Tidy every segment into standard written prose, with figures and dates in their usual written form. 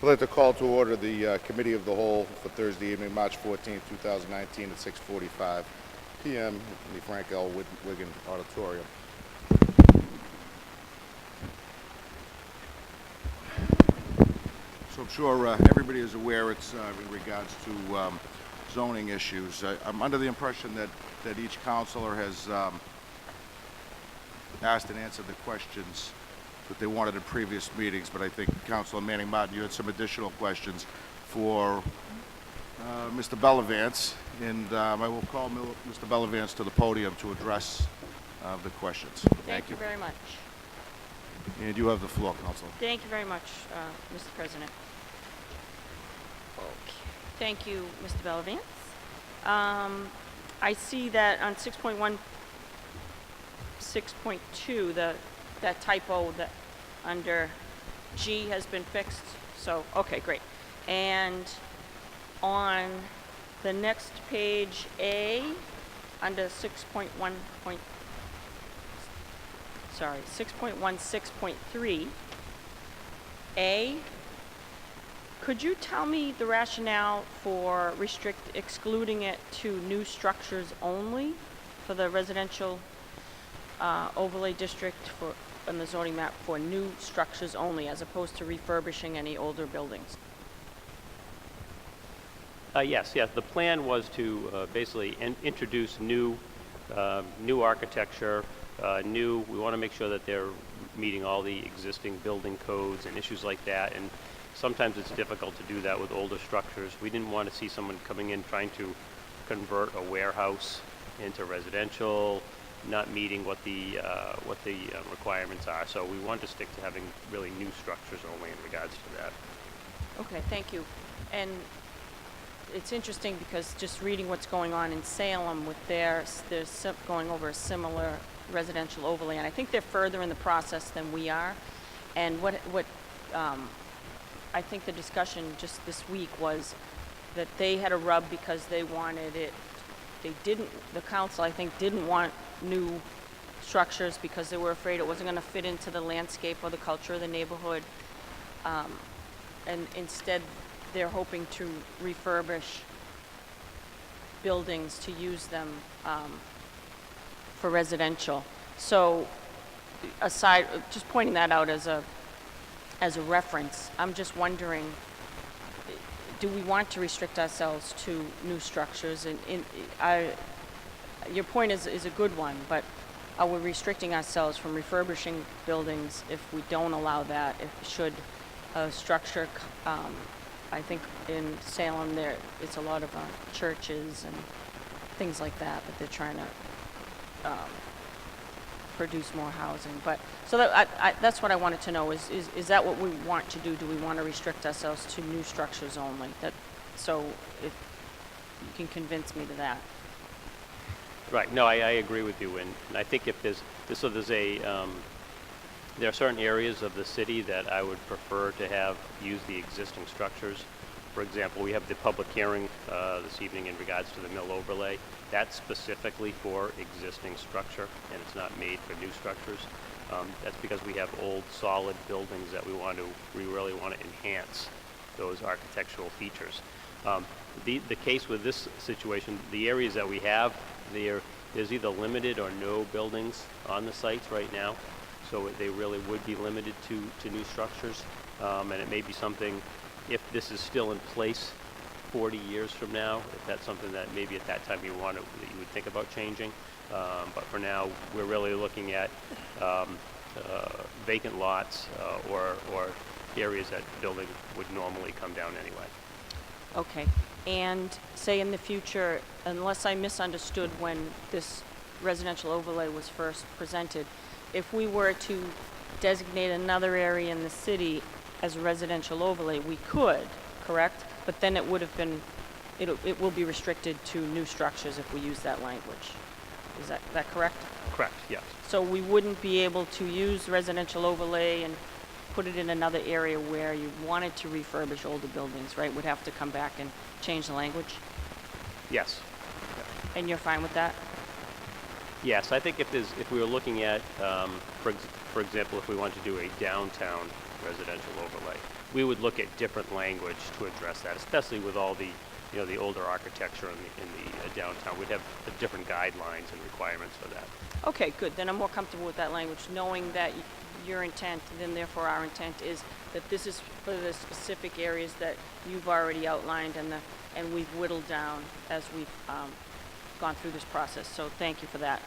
I'd like to call to order the Committee of the Whole for Thursday evening, March 14, 2019 at 6:45 p.m. in the Frank L. Wiggin Auditorium. So I'm sure everybody is aware it's in regards to zoning issues. I'm under the impression that each counselor has asked and answered the questions that they wanted in previous meetings, but I think Councilor Manning Martin, you had some additional questions for Mr. Bellavance, and I will call Mr. Bellavance to the podium to address the questions. Thank you very much. And you have the floor, Councilor. Thank you very much, Mr. President. Okay. Thank you, Mr. Bellavance. I see that on 6.1, 6.2, that typo that under G has been fixed. So, okay, great. And on the next page, A, under 6.16.3, A, could you tell me the rationale for excluding it to new structures only for the residential overlay district in the zoning map for new structures only, as opposed to refurbishing any older buildings? Yes. The plan was to basically introduce new architecture. We want to make sure that they're meeting all the existing building codes and issues like that. And sometimes it's difficult to do that with older structures. We didn't want to see someone coming in trying to convert a warehouse into residential, not meeting what the requirements are. So we want to stick to having really new structures only in regards to that. Okay, thank you. And it's interesting because just reading what's going on in Salem with they're going over a similar residential overlay, and I think they're further in the process than we are. And what I think the discussion just this week was that they had a rub because they wanted it. The council, I think, didn't want new structures because they were afraid it wasn't going to fit into the landscape or the culture of the neighborhood. And instead, they're hoping to refurbish buildings to use them for residential. So, just pointing that out as a reference, I'm just wondering, do we want to restrict ourselves to new structures? And your point is a good one, but are we restricting ourselves from refurbishing buildings if we don't allow that? Should a structure, I think in Salem it's a lot of churches and things like that they're trying to produce more housing. But so that's what I wanted to know is that what we want to do? Do we want to restrict ourselves to new structures only? So if you can convince me to that. Right. No, I agree with you, and I think if there are certain areas of the city that I would prefer to use the existing structures. For example, we have the public hearing this evening in regards to the mill overlay. That's specifically for existing structure, and it's not made for new structures. That's because we have old, solid buildings that we really want to enhance those architectural features. The case with this situation, the areas that we have, there's either limited or no buildings on the sites right now, so they really would be limited to new structures. And it may be something, if this is still in place 40 years from now, if that's something that maybe at that time you would think about changing. But for now, we're really looking at vacant lots or areas that the building would normally come down anyway. Okay. And say in the future, unless I misunderstood when this residential overlay was first presented, if we were to designate another area in the city as a residential overlay, we could, correct? But then it would have been, it will be restricted to new structures if we use that language. Is that correct? Correct, yes. So we wouldn't be able to use residential overlay and put it in another area where you wanted to refurbish older buildings, right? Would have to come back and change the language? Yes. And you're fine with that? Yes, I think if we were looking at, for example, if we want to do a downtown residential overlay, we would look at different language to address that, especially with all the, you know, the older architecture in the downtown. We'd have different guidelines and requirements for that. Okay, good. Then I'm more comfortable with that language, knowing that your intent, then therefore our intent is that this is for the specific areas that you've already outlined and we've whittled down as we've gone through this process. So thank you for that.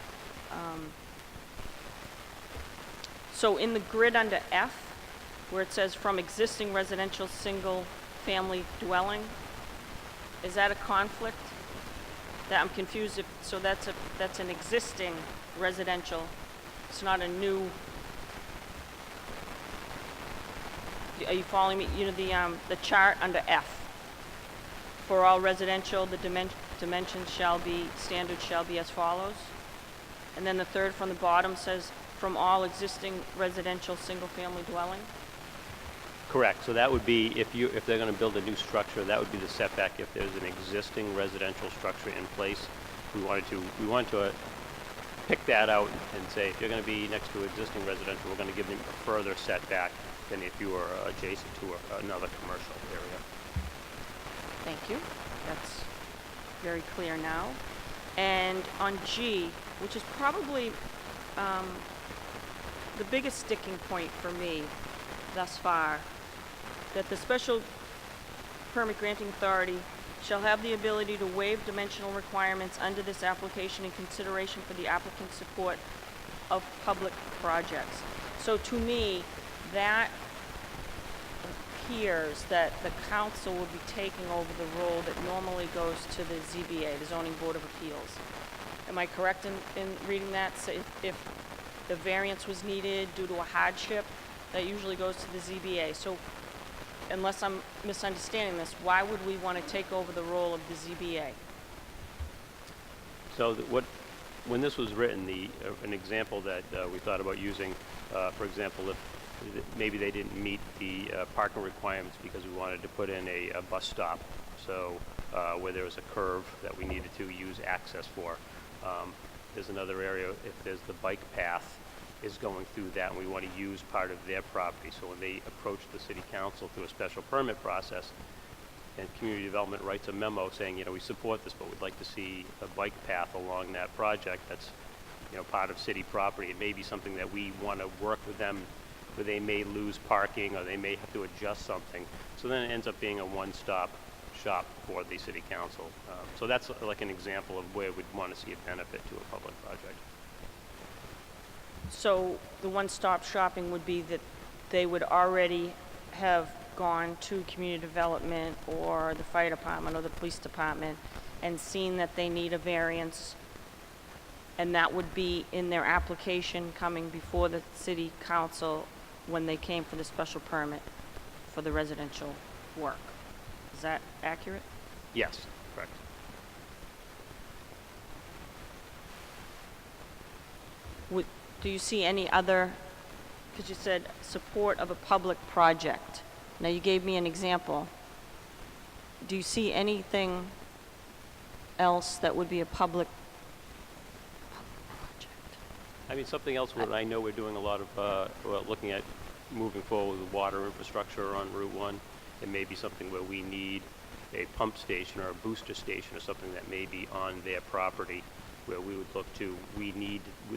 So in the grid under F, where it says from existing residential single-family dwelling, is that a conflict? That I'm confused if, so that's an existing residential, it's not a new. Are you following me? You know, the chart under F. For all residential, the dimensions standards shall be as follows. And then the third from the bottom says, from all existing residential single-family dwelling. Correct. So that would be, if they're going to build a new structure, that would be the setback if there's an existing residential structure in place. We wanted to pick that out and say, if you're going to be next to existing residential, we're going to give them a further setback than if you were adjacent to another commercial area. Thank you. That's very clear now. And on G, which is probably the biggest sticking point for me thus far, that the special permit granting authority shall have the ability to waive dimensional requirements under this application in consideration for the applicant's support of public projects. So to me, that appears that the council will be taking over the role that normally goes to the ZBA, the Zoning Board of Appeals. Am I correct in reading that? So if the variance was needed due to a hardship, that usually goes to the ZBA. So unless I'm misunderstanding this, why would we want to take over the role of the ZBA? So when this was written, an example that we thought about using, for example, if maybe they didn't meet the parking requirements because we wanted to put in a bus stop, so where there was a curve that we needed to use access for. There's another area, if there's the bike path is going through that and we want to use part of their property. So when they approach the city council through a special permit process, and community development writes a memo saying, you know, we support this, but we'd like to see a bike path along that project that's, you know, part of city property. It may be something that we want to work with them where they may lose parking or they may have to adjust something. So then it ends up being a one-stop shop for the city council. So that's like an example of where we'd want to see a benefit to a public project. So the one-stop shopping would be that they would already have gone to community development or the fire department or the police department and seen that they need a variance, and that would be in their application coming before the city council when they came for the special permit for the residential work. Is that accurate? Yes, correct. Do you see any other, because you said support of a public project. Now you gave me an example. Do you see anything else that would be a public project? I mean, something else what I know we're doing a lot of, looking at moving forward with water infrastructure on Route 1. It may be something where we need a pump station or a booster station or something that may be on their property, where we would look to,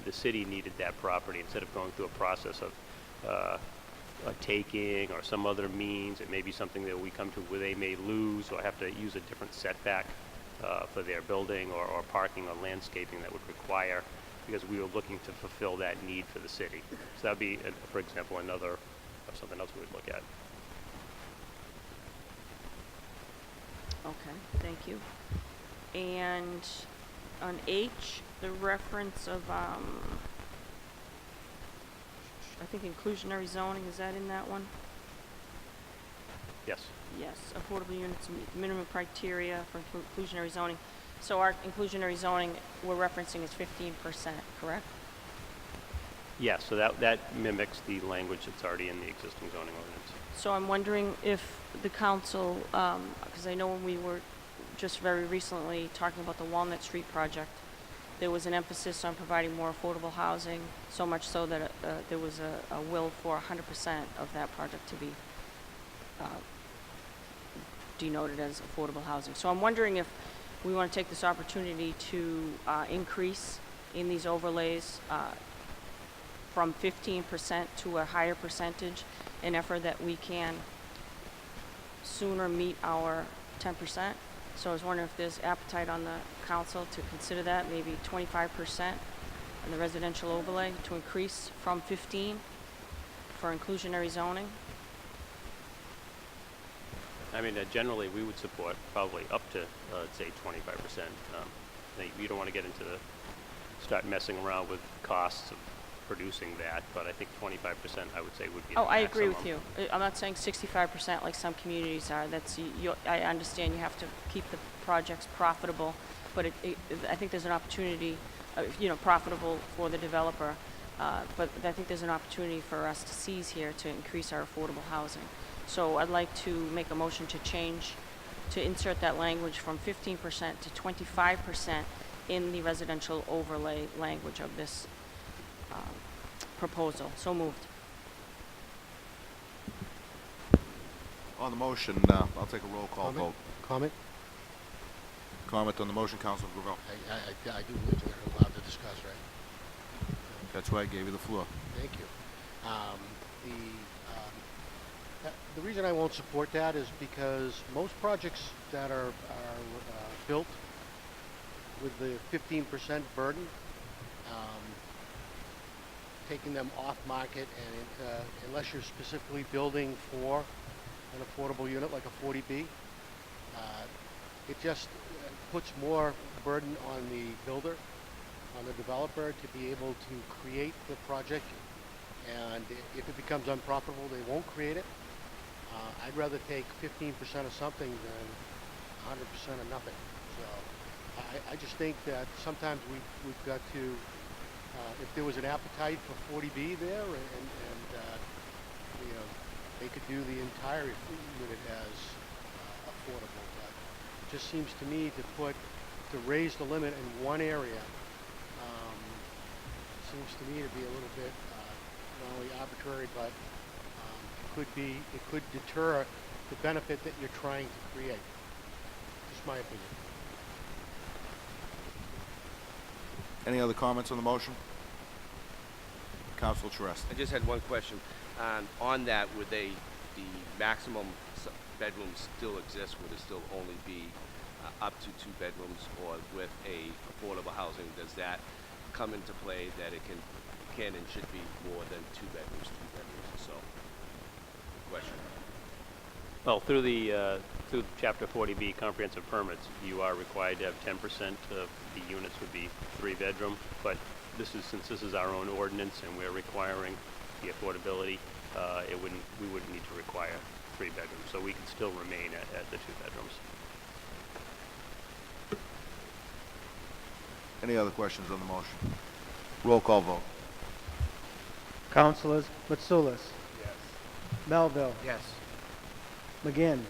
the city needed that property instead of going through a process of a taking or some other means. It may be something that we come to where they may lose or have to use a different setback for their building or parking or landscaping that would require, because we were looking to fulfill that need for the city. So that would be, for example, something else we would look at. Okay, thank you. And on H, the reference of, I think inclusionary zoning, is that in that one? Yes. Yes, affordable units, minimum criteria for inclusionary zoning. So our inclusionary zoning we're referencing is 15%, correct? Yes, so that mimics the language that's already in the existing zoning ordinance. So I'm wondering if the council, because I know when we were just very recently talking about the Walnut Street project, there was an emphasis on providing more affordable housing, so much so that there was a will for 100% of that project to be denoted as affordable housing. So I'm wondering if we want to take this opportunity to increase in these overlays from 15% to a higher percentage in effort that we can sooner meet our 10%. So I was wondering if there's appetite on the council to consider that, maybe 25% in the residential overlay to increase from 15 for inclusionary zoning. I mean, generally, we would support probably up to, say, 25%. You don't want to get into start messing around with costs of producing that, but I think 25%, I would say, would be the Oh, I agree with maximum. you. I'm not saying 65% like some communities are. I understand you have to keep the projects profitable, but I think there's an opportunity, profitable for the developer, but I think there's an opportunity for us to seize here to increase our affordable housing. So I'd like to make a motion to insert that language from 15% to 25% in the residential overlay language of this proposal. So moved. On the motion, I'll take a roll call vote. Comment? Comment on the motion, Councilor Gravel. I do believe we're allowed to discuss, right? That's why I gave you the floor. Thank you. The reason I won't support that is because most projects that are built with the 15% burden, taking them off market, and unless you're specifically building for an affordable unit like a 40B, it just puts more burden on the builder, on the developer to be able to create the project, and if it becomes unprofitable, they won't create it. I'd rather take 15% of something than 100% of nothing. So I just think that sometimes we've got to, if there was an appetite for 40B there, and they could do the entire unit as affordable. But it just seems to me to raise the limit in one area seems to me to be a little bit not only arbitrary, but it could deter the benefit that you're trying to create. Just my opinion. Any other comments on the motion? Councilor Charest. I just had one question. On that, would the maximum bedrooms still exist? Would it still only be up to 2 bedrooms, or with a affordable housing, does that come into play that it can and should be more than 2 bedrooms or so? Question. Well, through Chapter 40B comprehensive permits, you are required to have 10% of the units would be 3-bedroom, but since this is our own ordinance and we're requiring the affordability, we wouldn't need to require 3 bedrooms, so we could still remain at the 2 bedrooms. Any other questions on the motion? Roll call vote. Councilors Mitsoulas, Yes. Melville, Yes. McGinn,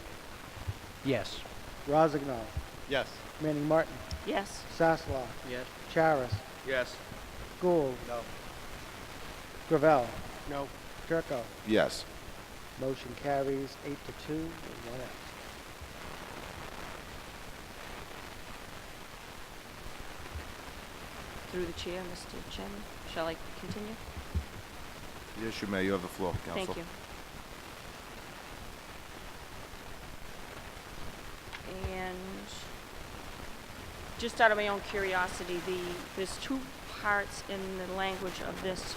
Yes. Rossignol, Yes. Manning Martin, Yes. Sasslaw, Yes. Charis, Yes. Gould, No. Gravel, No. Turco. Yes. Motion carries 8-2 with 1 absent. Through the chair, Mr. Chairman. Shall I continue? Yes, you may. You have the floor, Council. Thank you. And just out of my own curiosity, there's 2 parts in the language of this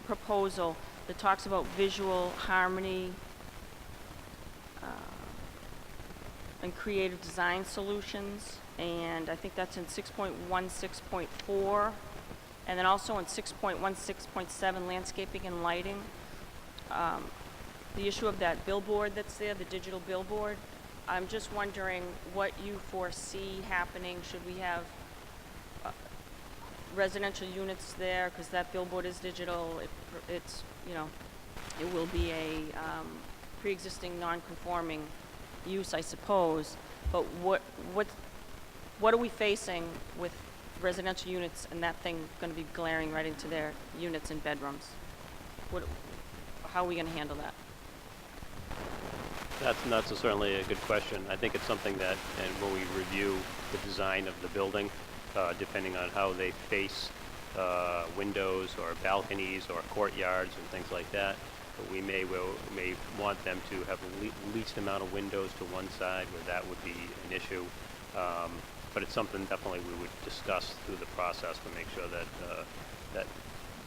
proposal that talks about visual harmony and creative design solutions, and I think that's in 6.16.4, and then also in 6.16.7, landscaping and lighting. The issue of that billboard that's there, the digital billboard, I'm just wondering what you foresee happening. Should we have residential units there, because that billboard is digital? It will be a pre-existing non-conforming use, I suppose. But what are we facing with residential units and that thing going to be glaring right into their units and bedrooms? How are we going to handle that? That's certainly a good question. I think it's something that, and when we review the design of the building, depending on how they face windows or balconies or courtyards and things like that, but we may want them to have least amount of windows to one side where that would be an issue. But it's something definitely we would discuss through the process to make sure that that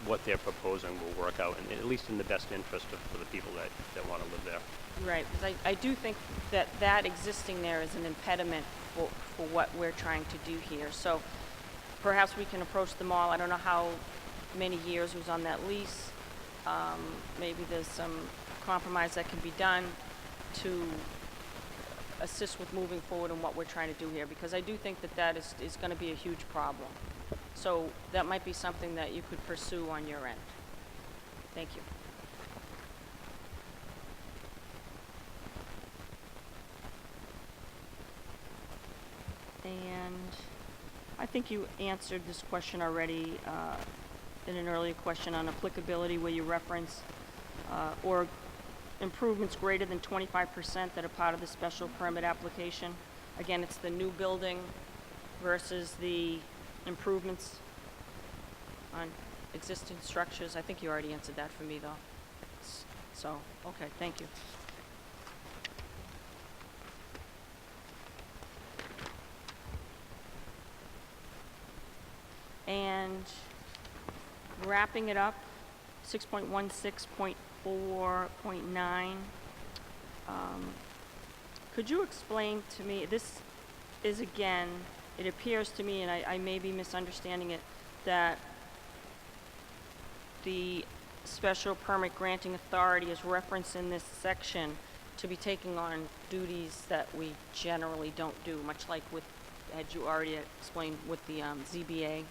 what they're proposing will work out, and at least in the best interest for the people that want to live there. Right, because I do think that that existing there is an impediment for what we're trying to do here. So perhaps we can approach them all. I don't know how many years was on that lease. Maybe there's some compromise that can be done to assist with moving forward in what we're trying to do here, because I do think that that is going to be a huge problem. So that might be something that you could pursue on your end. Thank you. And I think you answered this question already in an earlier question on applicability, where you reference or improvements greater than 25% that are part of the special permit application. Again, it's the new building versus the improvements on existing structures. I think you already answered that for me, though. So, okay, thank you. And wrapping it up, 6.16.4.9. Could you explain to me, this is again, it appears to me, and I may be misunderstanding it, that the special permit granting authority is referenced in this section to be taking on duties that we generally don't do, much like with, had you already explained with the ZBA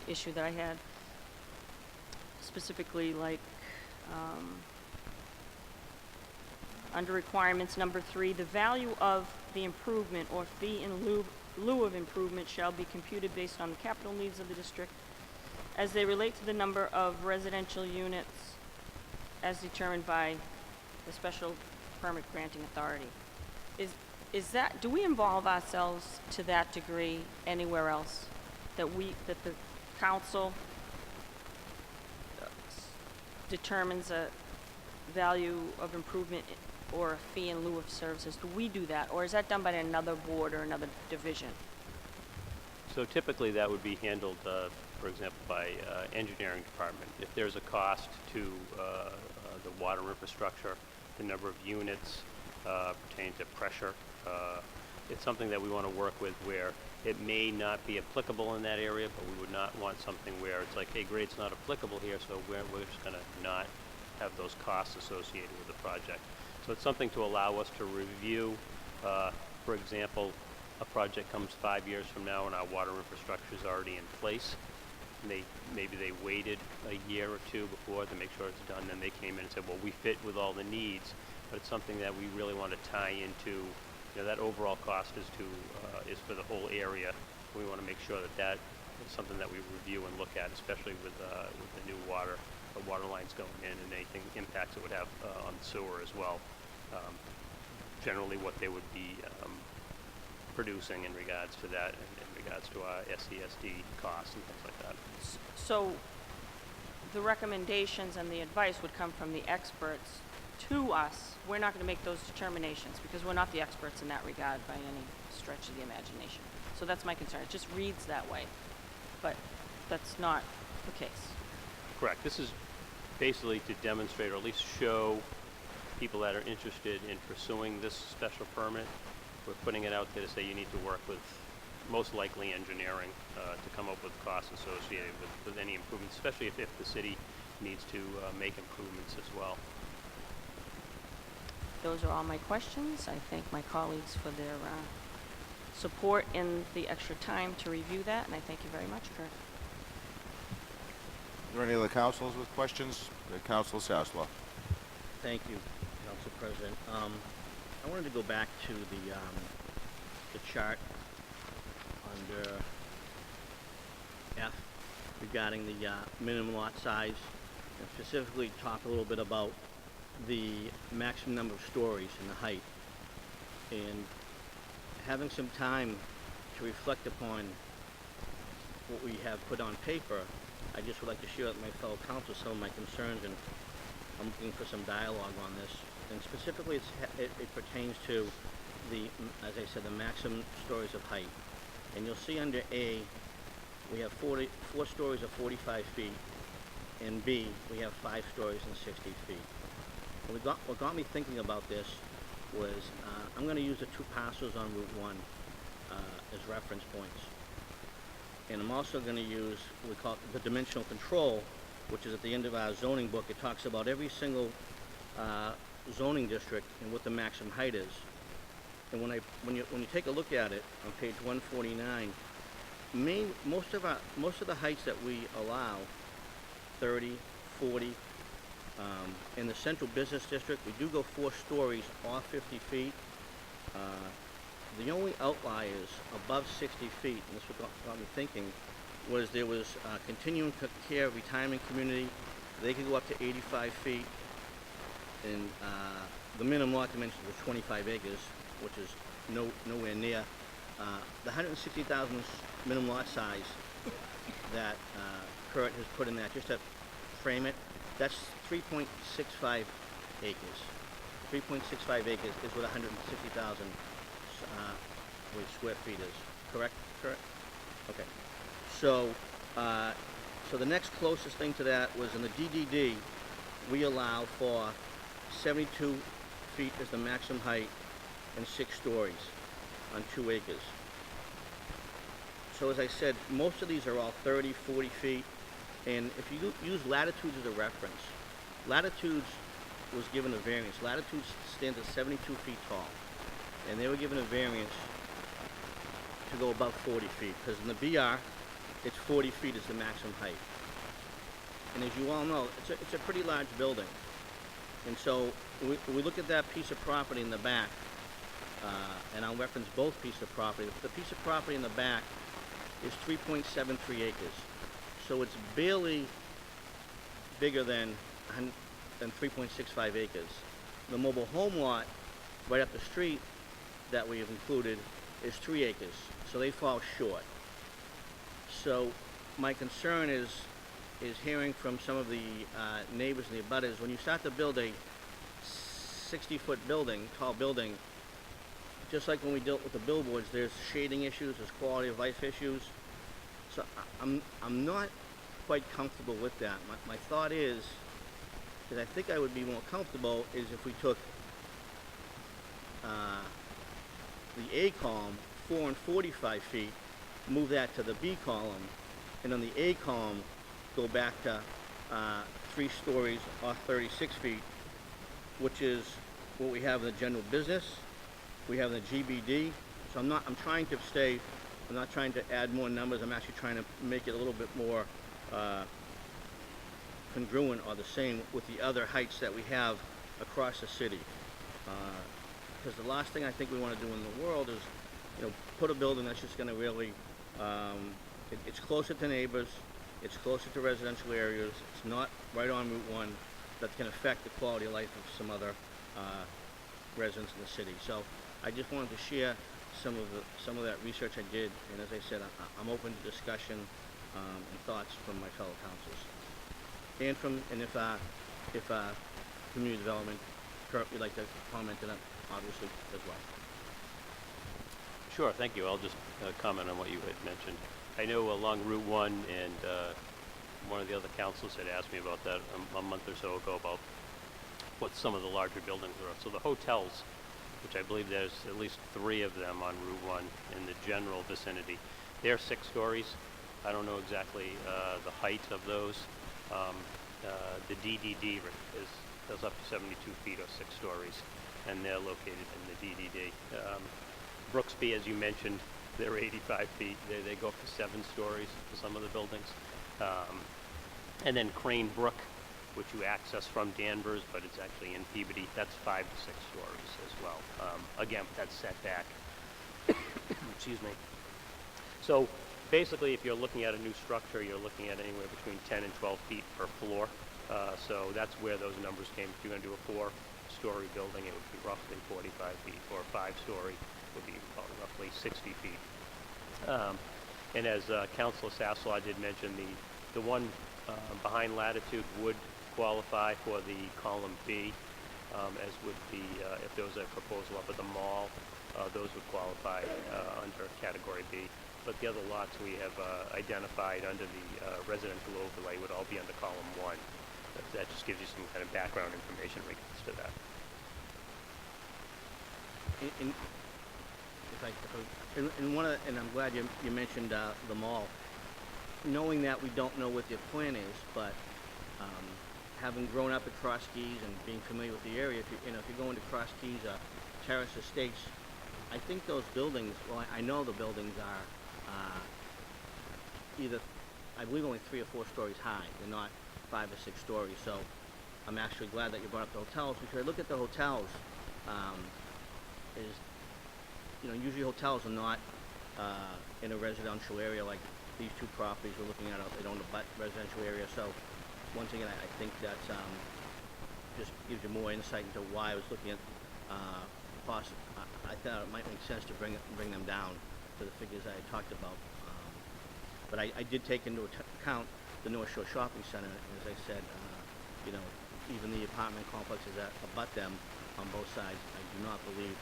issue that I had, specifically like under requirements number 3, the value of the improvement or fee in lieu of improvement shall be computed based on the capital needs of the district as they relate to the number of residential units as determined by the special permit granting authority. Is that, do we involve ourselves to that degree anywhere else? That the council determines a value of improvement or a fee in lieu of services? Do we do that, or is that done by another board or another division? So typically that would be handled, for example, by engineering department. If there's a cost to the water infrastructure, the number of units pertaining to pressure, it's something that we want to work with where it may not be applicable in that area, but we would not want something where it's like, hey, great, it's not applicable here, so we're just going to not have those costs associated with the project. So it's something to allow us to review. For example, a project comes 5 years from now and our water infrastructure is already in place. And maybe they waited a year or two before to make sure it's done. Then they came in and said, well, we fit with all the needs, but it's something that we really want to tie into. You know, that overall cost is for the whole area. We want to make sure that is something that we review and look at, especially with the new water lines going in and anything impacts it would have on the sewer as well. Generally what they would be producing in regards to that, and in regards to our SCSD costs and things like that. So the recommendations and the advice would come from the experts to us. We're not going to make those determinations because we're not the experts in that regard by any stretch of the imagination. So that's my concern. It just reads that way, but that's not the case. Correct. This is basically to demonstrate or at least show people that are interested in pursuing this special permit. We're putting it out there to say you need to work with most likely engineering to come up with costs associated with any improvements, especially if the city needs to make improvements as well. Those are all my questions. I thank my colleagues for their support and the extra time to review that, and I thank you very much, Kurt. Are there any other councilors with questions? Councilor Sasslaw. Thank you, Council President. I wanted to go back to the chart under F regarding the minimum lot size, and specifically talk a little bit about the maximum number of stories and the height. And having some time to reflect upon what we have put on paper, I just would like to share with my fellow council some of my concerns, and I'm looking for some dialogue on this. And specifically, it pertains to the, as I said, the maximum stories of height. And you'll see under A, we have 4 stories of 45 feet. In B, we have 5 stories and 60 feet. And what got me thinking about this was, I'm going to use the 2 parcels on Route 1 as reference points. And I'm also going to use what we call the dimensional control, which is at the end of our zoning book. It talks about every single zoning district and what the maximum height is. And when you take a look at it on page 149, most of the heights that we allow, 30, 40, in the central business district, we do go 4 stories or 50 feet. The only outliers above 60 feet, and this is what got me thinking, was there was continuing care retirement community. They could go up to 85 feet, and the minimum lot dimension was 25 acres, which is nowhere near the 160,000 minimum lot size that Kurt has put in that. Just to frame it, that's 3.65 acres. 3.65 acres is what 160,000 square feet is. Correct? Correct? Okay. So, so the next closest thing to that was in the DDD, we allow for 72 feet as the maximum height and 6 stories on 2 acres. So as I said, most of these are all 30, 40 feet. And if you use latitudes as a reference, latitudes was given a variance. Latitudes stands at 72 feet tall. And they were given a variance to go above 40 feet. Because in the BR, it's 40 feet is the maximum height. And as you all know, it's a pretty large building. And so we look at that piece of property in the back, and I'll reference both pieces of property. The piece of property in the back is 3.73 acres. So it's barely bigger than 3.65 acres. The mobile home lot right up the street that we have included is 3 acres. So they fall short. So my concern is hearing from some of the neighbors and the abutters, when you start to build a 60-foot building, tall building, just like when we dealt with the billboards, there's shading issues, there's quality of life issues. So I'm not quite comfortable with that. My thought is that I think I would be more comfortable is if we took the A column, 4 and 45 feet, move that to the B column, and on the A column, go back to 3 stories or 36 feet, which is what we have in the general business. We have the GBD. So I'm not trying to add more numbers. I'm actually trying to make it a little bit more congruent or the same with the other heights that we have across the city. Because the last thing I think we want to do in the world is, put a building that's just going to really, it's closer to neighbors, it's closer to residential areas, it's not right on Route 1, that can affect the quality of life of some other residents in the city. So I just wanted to share some of that research I did, and as I said, I'm open to discussion and thoughts from my fellow councils, and if community development, Kurt, would like to comment on it, obviously as well. Sure, thank you. I'll just comment on what you had mentioned. I know along Route 1, and one of the other councils had asked me about that a month or so ago about what some of the larger buildings are. So the hotels, which I believe there's at least 3 of them on Route 1 in the general vicinity, they're 6 stories. I don't know exactly the height of those. The DDD goes up to 72 feet or 6 stories, and they're located in the DDD. Brooksby, as you mentioned, they're 85 feet. They go up to 7 stories for some of the buildings. And then Crane Brook, which you access from Danvers, but it's actually in Peabody, that's 5 to 6 stories as well. Again, that's set back. Excuse me. So basically, if you're looking at a new structure, you're looking at anywhere between 10 and 12 feet per floor. So that's where those numbers came. If you're going to do a 4-story building, it would be roughly 45 feet, or a 5-story would be about roughly 60 feet. And as Councilor Sasslaw did mention, the one behind Latitude would qualify for the column B, as would the, if there was a proposal up at the mall, those would qualify under category B. But the other lots we have identified under the residential overlay would all be under column 1. That just gives you some kind of background information in regards to that. And I'm glad you mentioned the mall. Knowing that we don't know what their plan is, but having grown up at Cross Keys and being familiar with the area, if you're going to Cross Keys, Terrace Estates, I think those buildings, well, I know the buildings are either, I believe, only 3 or 4 stories high. They're not 5 or 6 stories. So I'm actually glad that you brought up the hotels, because I look at the hotels, usually hotels are not in a residential area like these 2 properties we're looking at. They don't abut residential area. So once again, I think that just gives you more insight into why I was looking at I thought it might make sense to bring them down to the figures I had talked about. But I did take into account the North Shore Shopping Center, and as I said, even the apartment complexes that abut them on both sides, I do not believe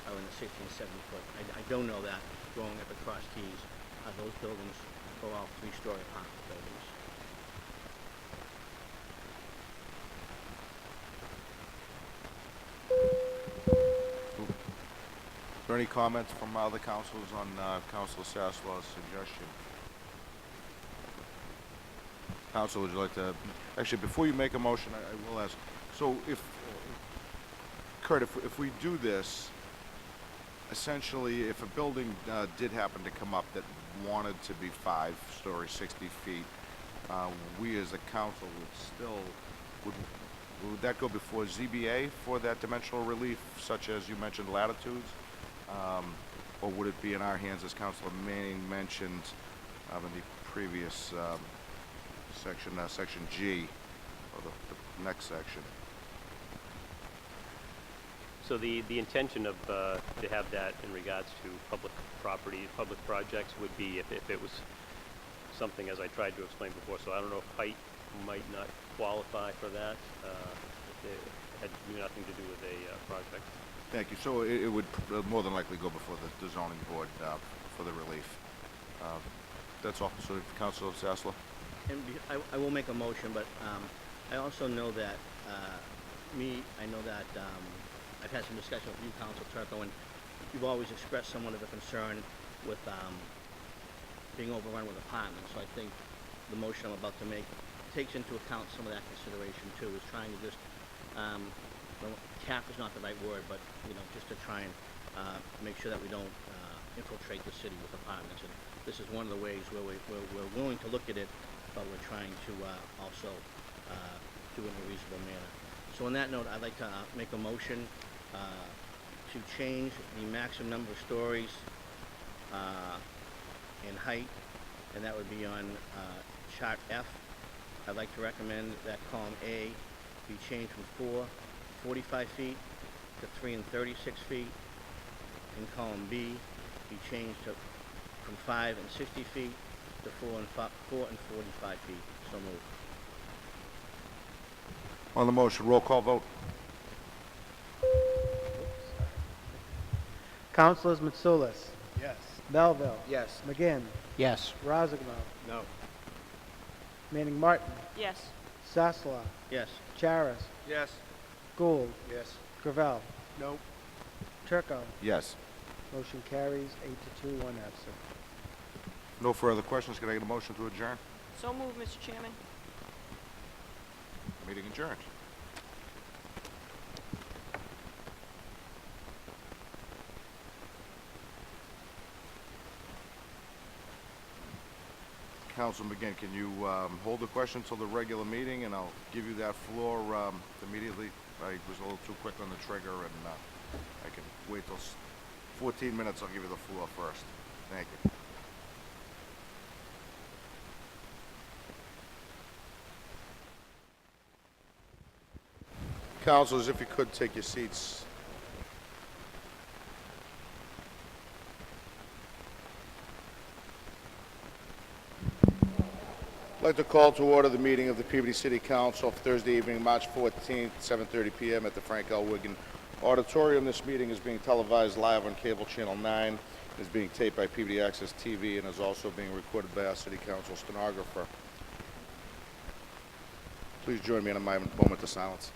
are in the 60 and 70 foot. I don't know that growing up at Cross Keys, those buildings are all 3-story apartment buildings. Is there any comments from other councilors on Councilor Saslaw's suggestion? Council, would you like to, actually, before you make a motion, I will ask, so Kurt, if we do this, essentially, if a building did happen to come up that wanted to be 5-story, 60 feet, we as a council would still, would that go before ZBA for that dimensional relief, such as you mentioned latitudes? Or would it be in our hands, as Councilor Manning mentioned in the previous section G, or the next section? So the intention of to have that in regards to public property, public projects would be if it was something, as I tried to explain before. So I don't know if height might not qualify for that. If it had nothing to do with a project. Thank you. So it would more than likely go before the zoning board for the relief. That's all. So Councilor Sasslaw? And I will make a motion, but I also know that I know that I've had some discussion with you, Councilor Turco, and you've always expressed somewhat of a concern with being overrun with apartments. So I think the motion I'm about to make takes into account some of that consideration too. Is trying to just cap is not the right word, but just to try and make sure that we don't infiltrate the city with apartments. And this is one of the ways where we're willing to look at it, but we're trying to also do it in a reasonable manner. So on that note, I'd like to make a motion to change the maximum number of stories in height, and that would be on chart F. I'd like to recommend that column A be changed from 4 to 45 feet to 3 and 36 feet, and column B be changed from 5 and 60 feet to 4 and 45 feet. So moved. On the motion, roll call vote. Councilors Mitsoulas, Yes. Melville, Yes. McGinn, Yes. Rozignol, No. Manning Martin, Yes. Sasslaw, Yes. Charis, Yes. Gould, Yes. Gravel, No. Turco. Yes. Motion carries 8-2, 1 absent. No further questions. Can I get a motion to adjourn? So moved, Mr. Chairman. Meeting adjourned. Councilman McGinn, can you hold the question till the regular meeting, and I'll give you that floor immediately. I was a little too quick on the trigger, and I can wait till 14 minutes. I'll give you the floor first. Thank you. Councilors, if you could take your seats. I'd like to call to order the meeting of the Peabody City Council for Thursday evening, March 14th, 7:30 p.m. at the Frank L. Wiggin Auditorium. This meeting is being televised live on Cable Channel 9, is being taped by Peabody Access TV, and is also being recorded by our City Council stenographer. Please join me in a moment of silence.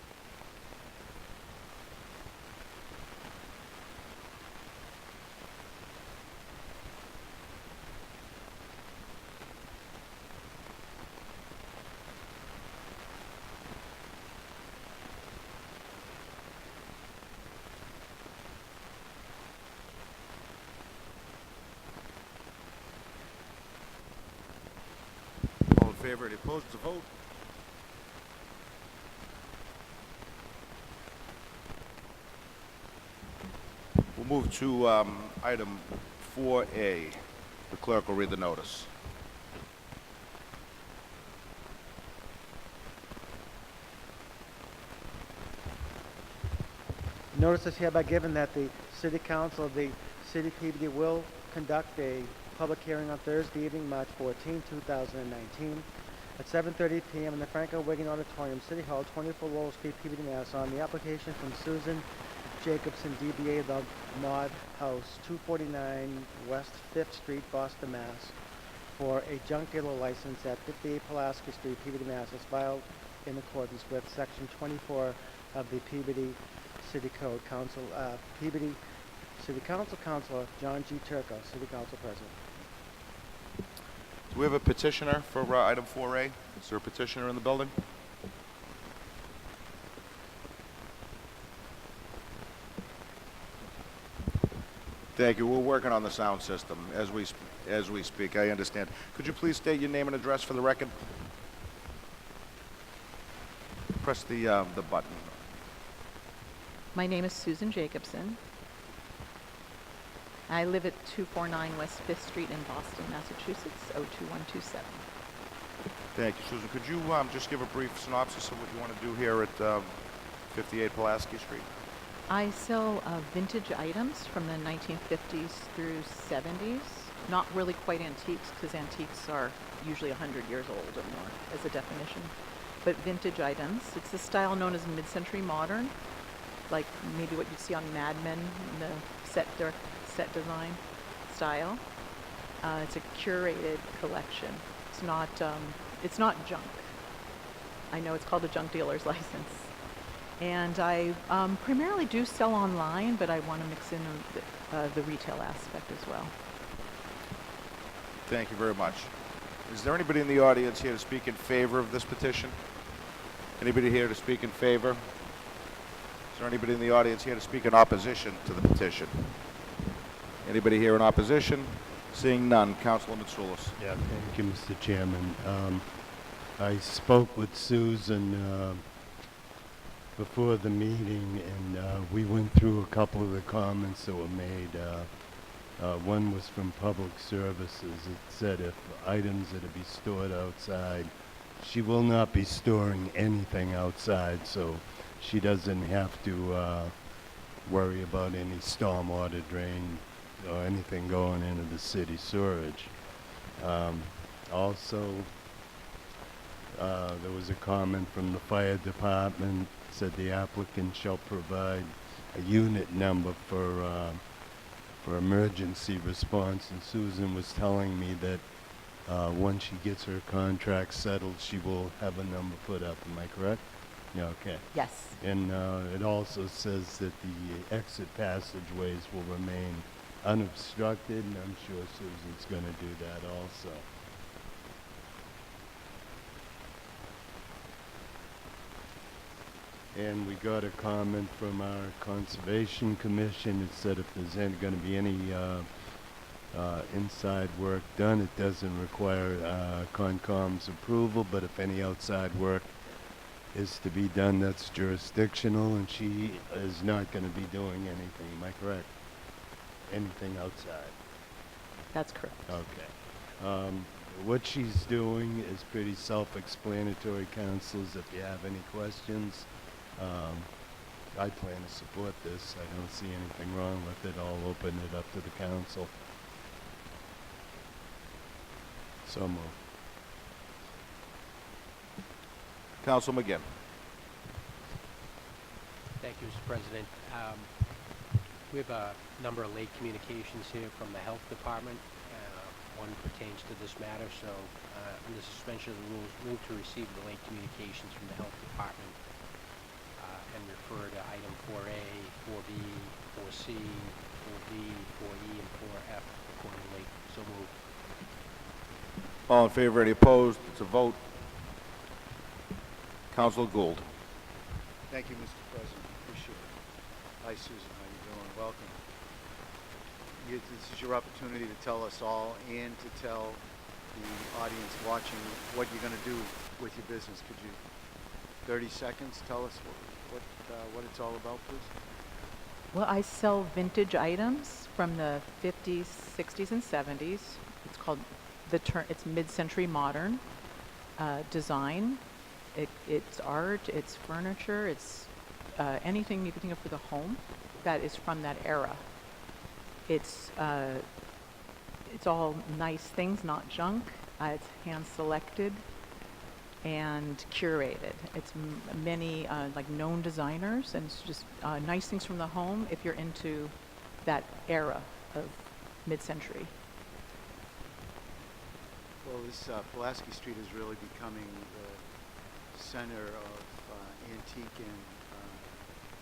All in favor? Any opposed to vote? We'll move to item 4A. The clerk will read the notice. Notice is hereby given that the City Council of the City of Peabody will conduct a public hearing on Thursday evening, March 14, 2019, at 7:30 p.m. in the Frank L. Wiggin Auditorium, City Hall, 24 Lowell Street, Peabody, Mass. On the application from Susan Jacobson, DBA The Mod House, 249 West 5th Street, Boston, Mass. For a junk dealer license at 58 Pulaski Street, Peabody, Mass. Is filed in accordance with Section 24 of the Peabody City Code. Peabody City Council, Councilor John G. Turco, City Council President. Do we have a petitioner for item 4A? Is there a petitioner in the building? Thank you. We're working on the sound system as we speak. I understand. Could you please state your name and address for the record? Press the button. My name is Susan Jacobson. I live at 249 West 5th Street in Boston, Massachusetts, 02127. Thank you, Susan. Could you just give a brief synopsis of what you want to do here at 58 Pulaski Street? I sell vintage items from the 1950s through 70s. Not really quite antiques, because antiques are usually 100 years old or more as a definition. But vintage items. It's the style known as mid-century modern, like maybe what you see on Mad Men, in the set design style. It's a curated collection. It's not junk. I know it's called a junk dealer's license. And I primarily do sell online, but I want to mix in the retail aspect as well. Thank you very much. Is there anybody in the audience here to speak in favor of this petition? Anybody here to speak in favor? Is there anybody in the audience here to speak in opposition to the petition? Anybody here in opposition? Seeing none, Councilor Mitsoulas. Yeah, thank you, Mr. Chairman. I spoke with Susan before the meeting, and we went through a couple of the comments that were made. One was from Public Services. It said if items are to be stored outside, she will not be storing anything outside, so she doesn't have to worry about any stormwater drain or anything going into the city sewerage. Also, there was a comment from the fire department, said the applicant shall provide a unit number for emergency response, and Susan was telling me that once she gets her contract settled, she will have a number put up. Am I correct? Yeah, okay. Yes. And it also says that the exit passageways will remain unobstructed, and I'm sure Susan's going to do that also. And we got a comment from our Conservation Commission. It said if there's going to be any inside work done, it doesn't require Concom's approval, but if any outside work is to be done, that's jurisdictional, and she is not going to be doing anything. Am I correct? Anything outside? That's correct. Okay. What she's doing is pretty self-explanatory, councilors. If you have any questions, I plan to support this. I don't see anything wrong with it. I'll open it up to the council. So moved. Council McGinn. Thank you, Mr. President. We have a number of late communications here from the Health Department. One pertains to this matter, so under suspension of the rules, move to receive the late communications from the Health Department and refer to item 4A, 4B, 4C, 4D, 4E, and 4F accordingly. So moved. All in favor, any opposed? It's a vote. Councilor Gould. Thank you, Mr. President. Appreciate it. Hi, Susan. How you doing? Welcome. This is your opportunity to tell us all and to tell the audience watching what you're going to do with your business. Could you, 30 seconds, tell us what it's all about, please? Well, I sell vintage items from the 50s, 60s, and 70s. It's called it's mid-century modern design. It's art, it's furniture, it's anything you can think of for the home that is from that era. It's all nice things, not junk. It's hand-selected and curated. It's many like known designers, and it's just nice things from the home if you're into that era of mid-century. Well, this Pulaski Street is really becoming the center of antique and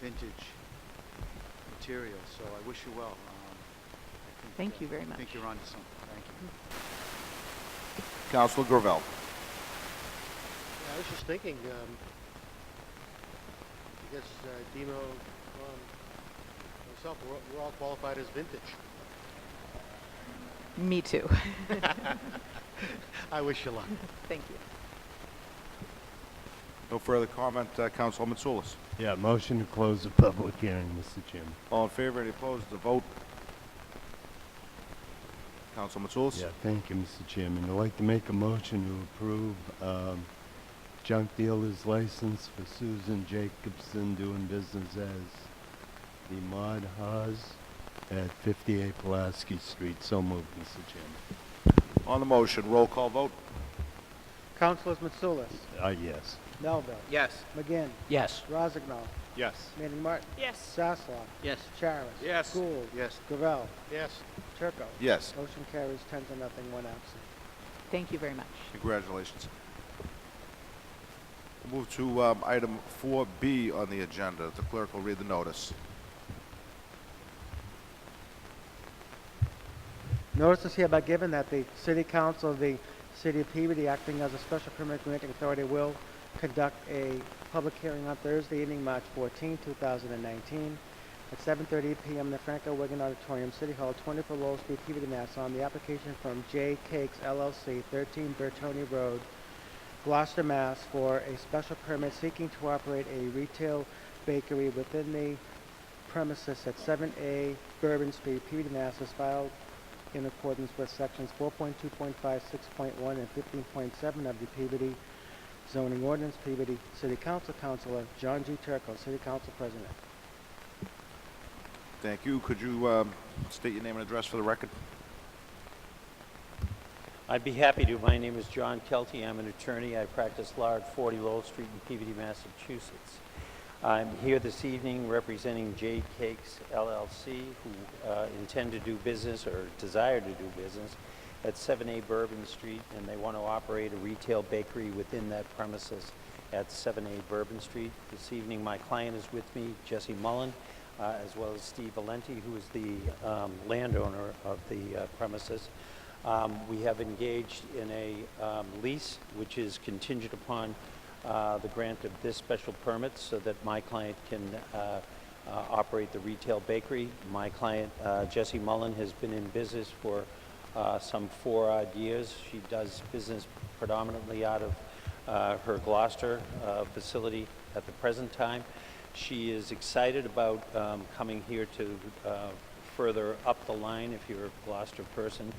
vintage material, so I wish you well. Thank you very much. I think you're onto something. Thank you. Councilor Gravel. I was just thinking, I guess Dino, myself, we're all qualified as vintage. Me too. I wish you luck. Thank you. No further comment, Councilor Mitsoulas. Yeah, motion to close the public hearing, Mr. Chairman. All in favor, any opposed? The vote. Councilor Mitsoulas. Yeah, thank you, Mr. Chairman. I'd like to make a motion to approve junk dealer's license for Susan Jacobson doing business as the Mod Haas at 58 Pulaski Street. So moved, Mr. Chairman. On the motion, roll call vote. Councilors Mitsoulas, Yes. Melville, Yes. McGinn, Yes. Rozignol, Yes. Manning Martin, Yes. Sasslaw, Yes. Charis, Yes. Gould, Yes. Gravel, Yes. Turco. Yes. Motion carries 10 to nothing, one absent. Thank you very much. Congratulations. We'll move to item 4B on the agenda. The clerk will read the notice. Notice is hereby given that the City Council of the City of Peabody, acting as a special permit granting authority, will conduct a public hearing on Thursday evening, March 14, 2019, at 7:30 p.m. in the Franco Wiggin Auditorium, City Hall, 24 Lowell Street, Peabody, Mass. On the application from J Cakes LLC, 13 Bertoni Road, Gloucester, Mass. For a special permit seeking to operate a retail bakery within the premises at 7A Bourbon Street, Peabody, Mass. Is filed in accordance with sections 4.2.5, 6.1, and 15.7 of the Peabody zoning ordinance. Peabody City Council, Councilor John G. Turco, City Council President. Thank you. Could you state your name and address for the record? I'd be happy to. My name is John Kelty. I'm an attorney. I practice law at 40 Lowell Street in Peabody, Massachusetts. I'm here this evening representing J Cakes LLC, who intend to do business or desire to do business at 7A Bourbon Street, and they want to operate a retail bakery within that premises at 7A Bourbon Street. This evening my client is with me, Jesse Mullen, as well as Steve Valenti, who is the landowner of the premises. We have engaged in a lease which is contingent upon the grant of this special permit so that my client can operate the retail bakery. My client, Jessie Mullen, has been in business for some 4 odd years. She does business predominantly out of her Gloucester facility at the present time. She is excited about coming here to further up the line, if you're a Gloucester person,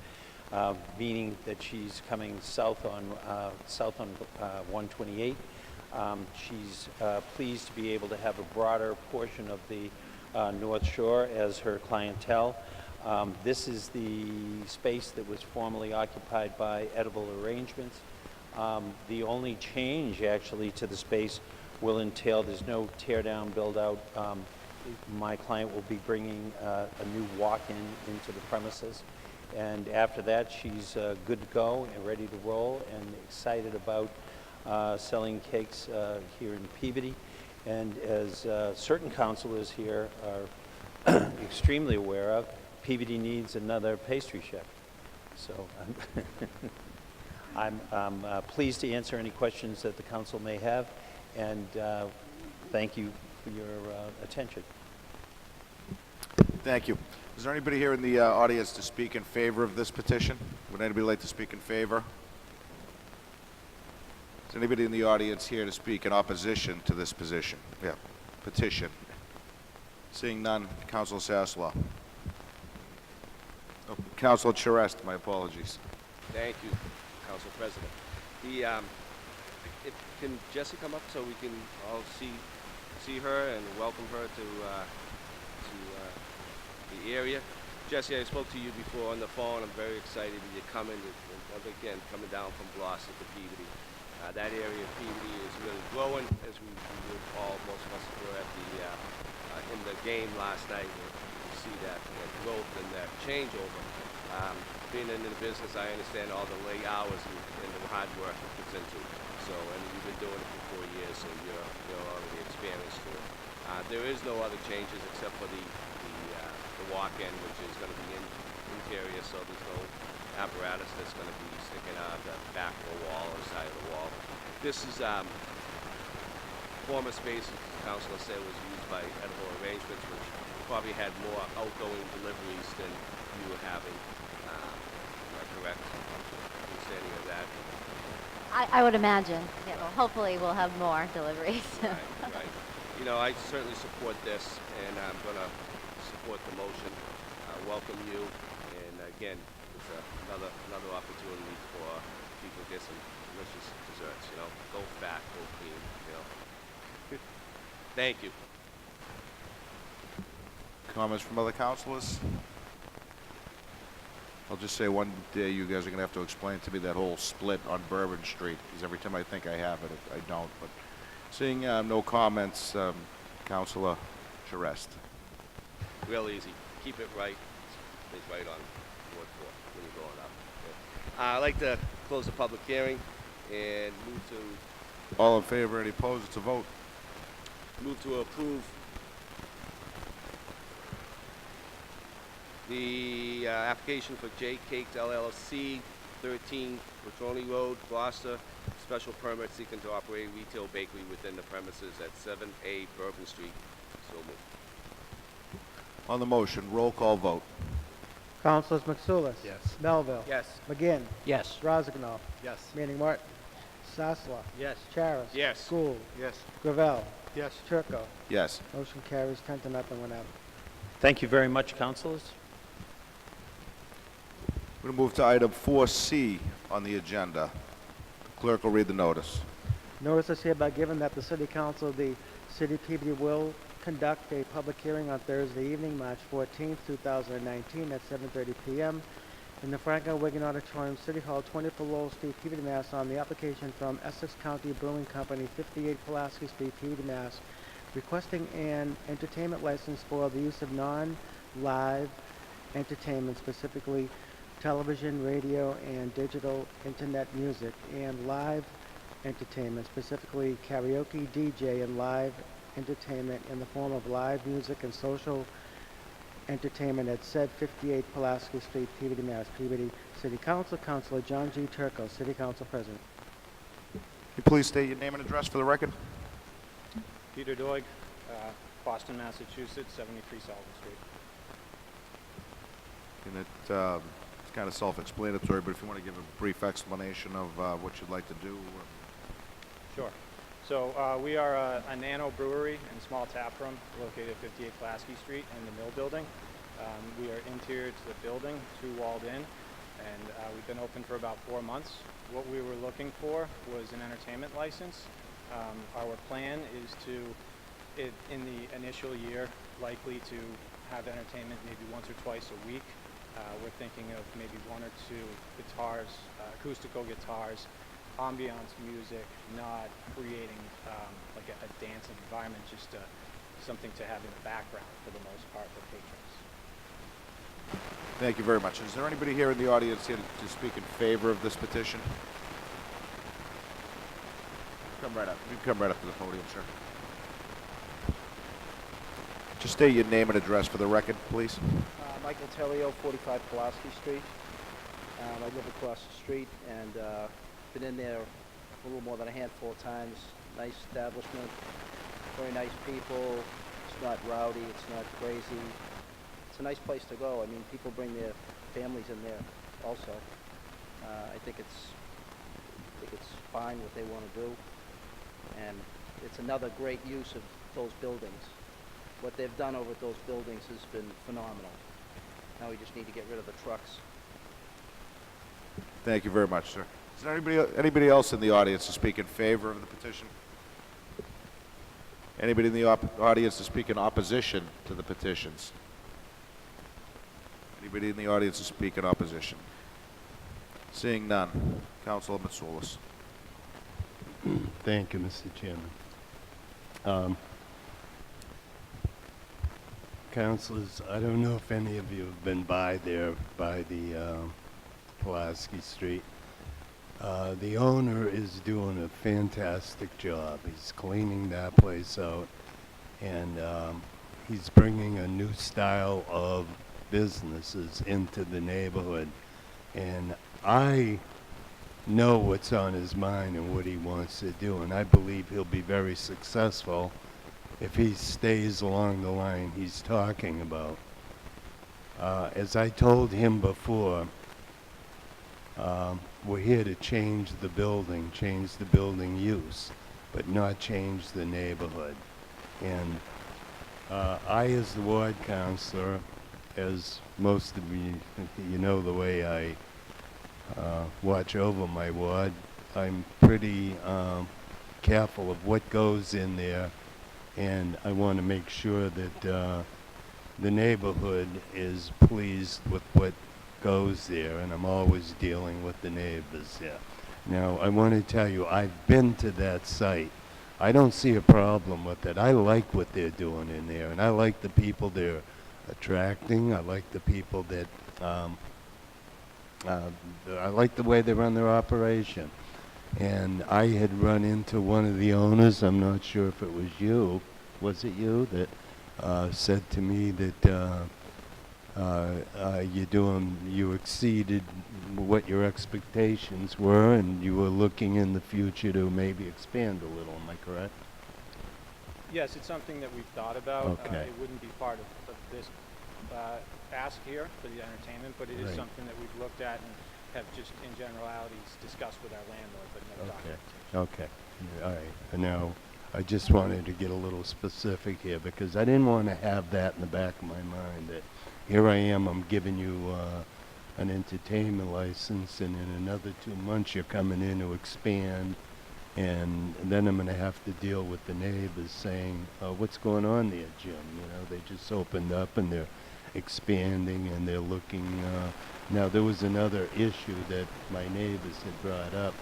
meaning that she's coming south on 128. She's pleased to be able to have a broader portion of the North Shore as her clientele. This is the space that was formerly occupied by Edible Arrangements. The only change actually to the space will entail, there's no tear down, build out. My client will be bringing a new walk-in into the premises. And after that, she's good to go and ready to roll and excited about selling cakes here in Peabody. And as certain councilors here are extremely aware of, Peabody needs another pastry chef. So I'm pleased to answer any questions that the council may have, and thank you for your attention. Thank you. Is there anybody here in the audience to speak in favor of this petition? Would anybody like to speak in favor? Is anybody in the audience here to speak in opposition to this petition? Seeing none, Councilor Sasslaw. Oh, Councilor Charest, my apologies. Thank you, Council President. Can Jessie come up so we can all see her and welcome her to the area? Jessie, I spoke to you before on the phone. I'm very excited that you're coming, again, coming down from Gloucester to Peabody. That area of Peabody is really growing, as we all, most of us were at in the game last night. You see that growth and that changeover. Being in the business, I understand all the late hours and the hard work it puts into it. So, and you've been doing it for 4 years, so you're already experienced to it. There is no other changes except for the walk-in, which is going to be interior, so there's no apparatus that's going to be sticking out of the back of the wall or side of the wall. This is former space, as the councilor said, was used by Edible Arrangements, which probably had more outgoing deliveries than you were having. Am I correct? Understanding of that? I would imagine. Yeah, well, hopefully we'll have more deliveries. Right. You know, I certainly support this, and I'm going to support the motion. Welcome you, and again, it's another opportunity for people to get some delicious desserts. You know, go fat, go clean. You know. Thank you. Comments from other councilors? I'll just say one day you guys are going to have to explain to me that whole split on Bourbon Street, because every time I think I have it, I don't. But seeing no comments, Councilor Charest. Real easy. Keep it right. It's right on Ward 4 when you're going up. Okay. I'd like to close the public hearing and move to... All in favor, any opposed? It's a vote. Move to approve the application for J Cakes LLC, 13 Petroni Road, Gloucester. Special permit seeking to operate a retail bakery within the premises at 7A Bourbon Street. So moved. On the motion, roll call vote. Councilors Mitsoulas. Yes. Melville. Yes. McGinn. Yes. Rozignol. Yes. Manning Martin. Sasslaw. Yes. Charis. Yes. Gould. Yes. Gravel. Yes. Turco. Yes. Motion carries 10-0, one out. Thank you very much, councilors. We're going to move to item 4C on the agenda. The clerk will read the notice. Notice is hereby given that the City Council of the City of Peabody will conduct a public hearing on Thursday evening, March 14th, 2019 at 7:30 p.m. in the Franklin Wiggin Auditorium, City Hall, 24 Lowell Street, Peabody, Mass. On the application from Essex County Brewing Company, 58 Pulaski Street, Peabody, Mass. Requesting an entertainment license for the use of non-live entertainment, specifically television, radio, and digital internet music, and live entertainment, specifically karaoke, DJ, and live entertainment in the form of live music and social entertainment at said 58 Pulaski Street, Peabody, Mass. Peabody City Council. Councilor John G. Turco, City Council President. Can you please state your name and address for the record? Peter Doig, Boston, Massachusetts, 73 Sullivan Street. And it's kind of self-explanatory, but if you want to give a brief explanation of what you'd like to do. Sure. So we are a nano brewery and small tap room located at 58 Pulaski Street in the Mill Building. We are interior to the building, 2 walled in, and we've been open for about 4 months. What we were looking for was an entertainment license. Our plan is to, in the initial year, likely to have entertainment maybe once or twice a week. We're thinking of maybe one or two guitars, acoustical guitars, ambiance music, not creating like a dancing environment, just something to have in the background for the most part for patrons. Thank you very much. Is there anybody here in the audience here to speak in favor of this petition? Come right up. You can come right up to the podium, sir. Just state your name and address for the record, please. Michael Telio, 45 Pulaski Street. I live across the street and been in there a little more than a handful of times. Nice establishment, very nice people. It's not rowdy, it's not crazy. It's a nice place to go. I mean, people bring their families in there also. I think it's fine what they want to do, and it's another great use of those buildings. What they've done over at those buildings has been phenomenal. Now we just need to get rid of the trucks. Thank you very much, sir. Is there anybody else in the audience to speak in favor of the petition? Anybody in the audience to speak in opposition to the petitions? Anybody in the audience to speak in opposition? Seeing none. Councilor Mitsoulas. Thank you, Mr. Chairman. Councilors, I don't know if any of you have been by there, by the Pulaski Street. The owner is doing a fantastic job. He's cleaning that place out, and he's bringing a new style of businesses into the neighborhood. And I know what's on his mind and what he wants to do, and I believe he'll be very successful if he stays along the line he's talking about. As I told him before, we're here to change the building use, but not change the neighborhood. And I, as the ward councilor, as most of you know the way I watch over my ward, I'm pretty careful of what goes in there, and I want to make sure that the neighborhood is pleased with what goes there, and I'm always dealing with the neighbors there. Now, I want to tell you, I've been to that site. I don't see a problem with it. I like what they're doing in there, and I like the people they're attracting. I like the people that, I like the way they run their operation. And I had run into one of the owners, I'm not sure if it was you, was it you, that said to me that you exceeded what your expectations were, and you were looking in the future to maybe expand a little. Am I correct? Yes, it's something that we've thought about. Okay. It wouldn't be part of this ask here for the entertainment, but it is Right. something that we've looked at and have just in generalities discussed with our landlord, but no documentation. Okay. All right. And now, I just wanted to get a little specific here, because I didn't want to have that in the back of my mind, that here I am, I'm giving you an entertainment license, and in another 2 months you're coming in to expand, and then I'm going to have to deal with the neighbors saying, what's going on there, Jim? You know, they just opened up and they're expanding and they're looking. Now, there was another issue that my neighbors had brought up,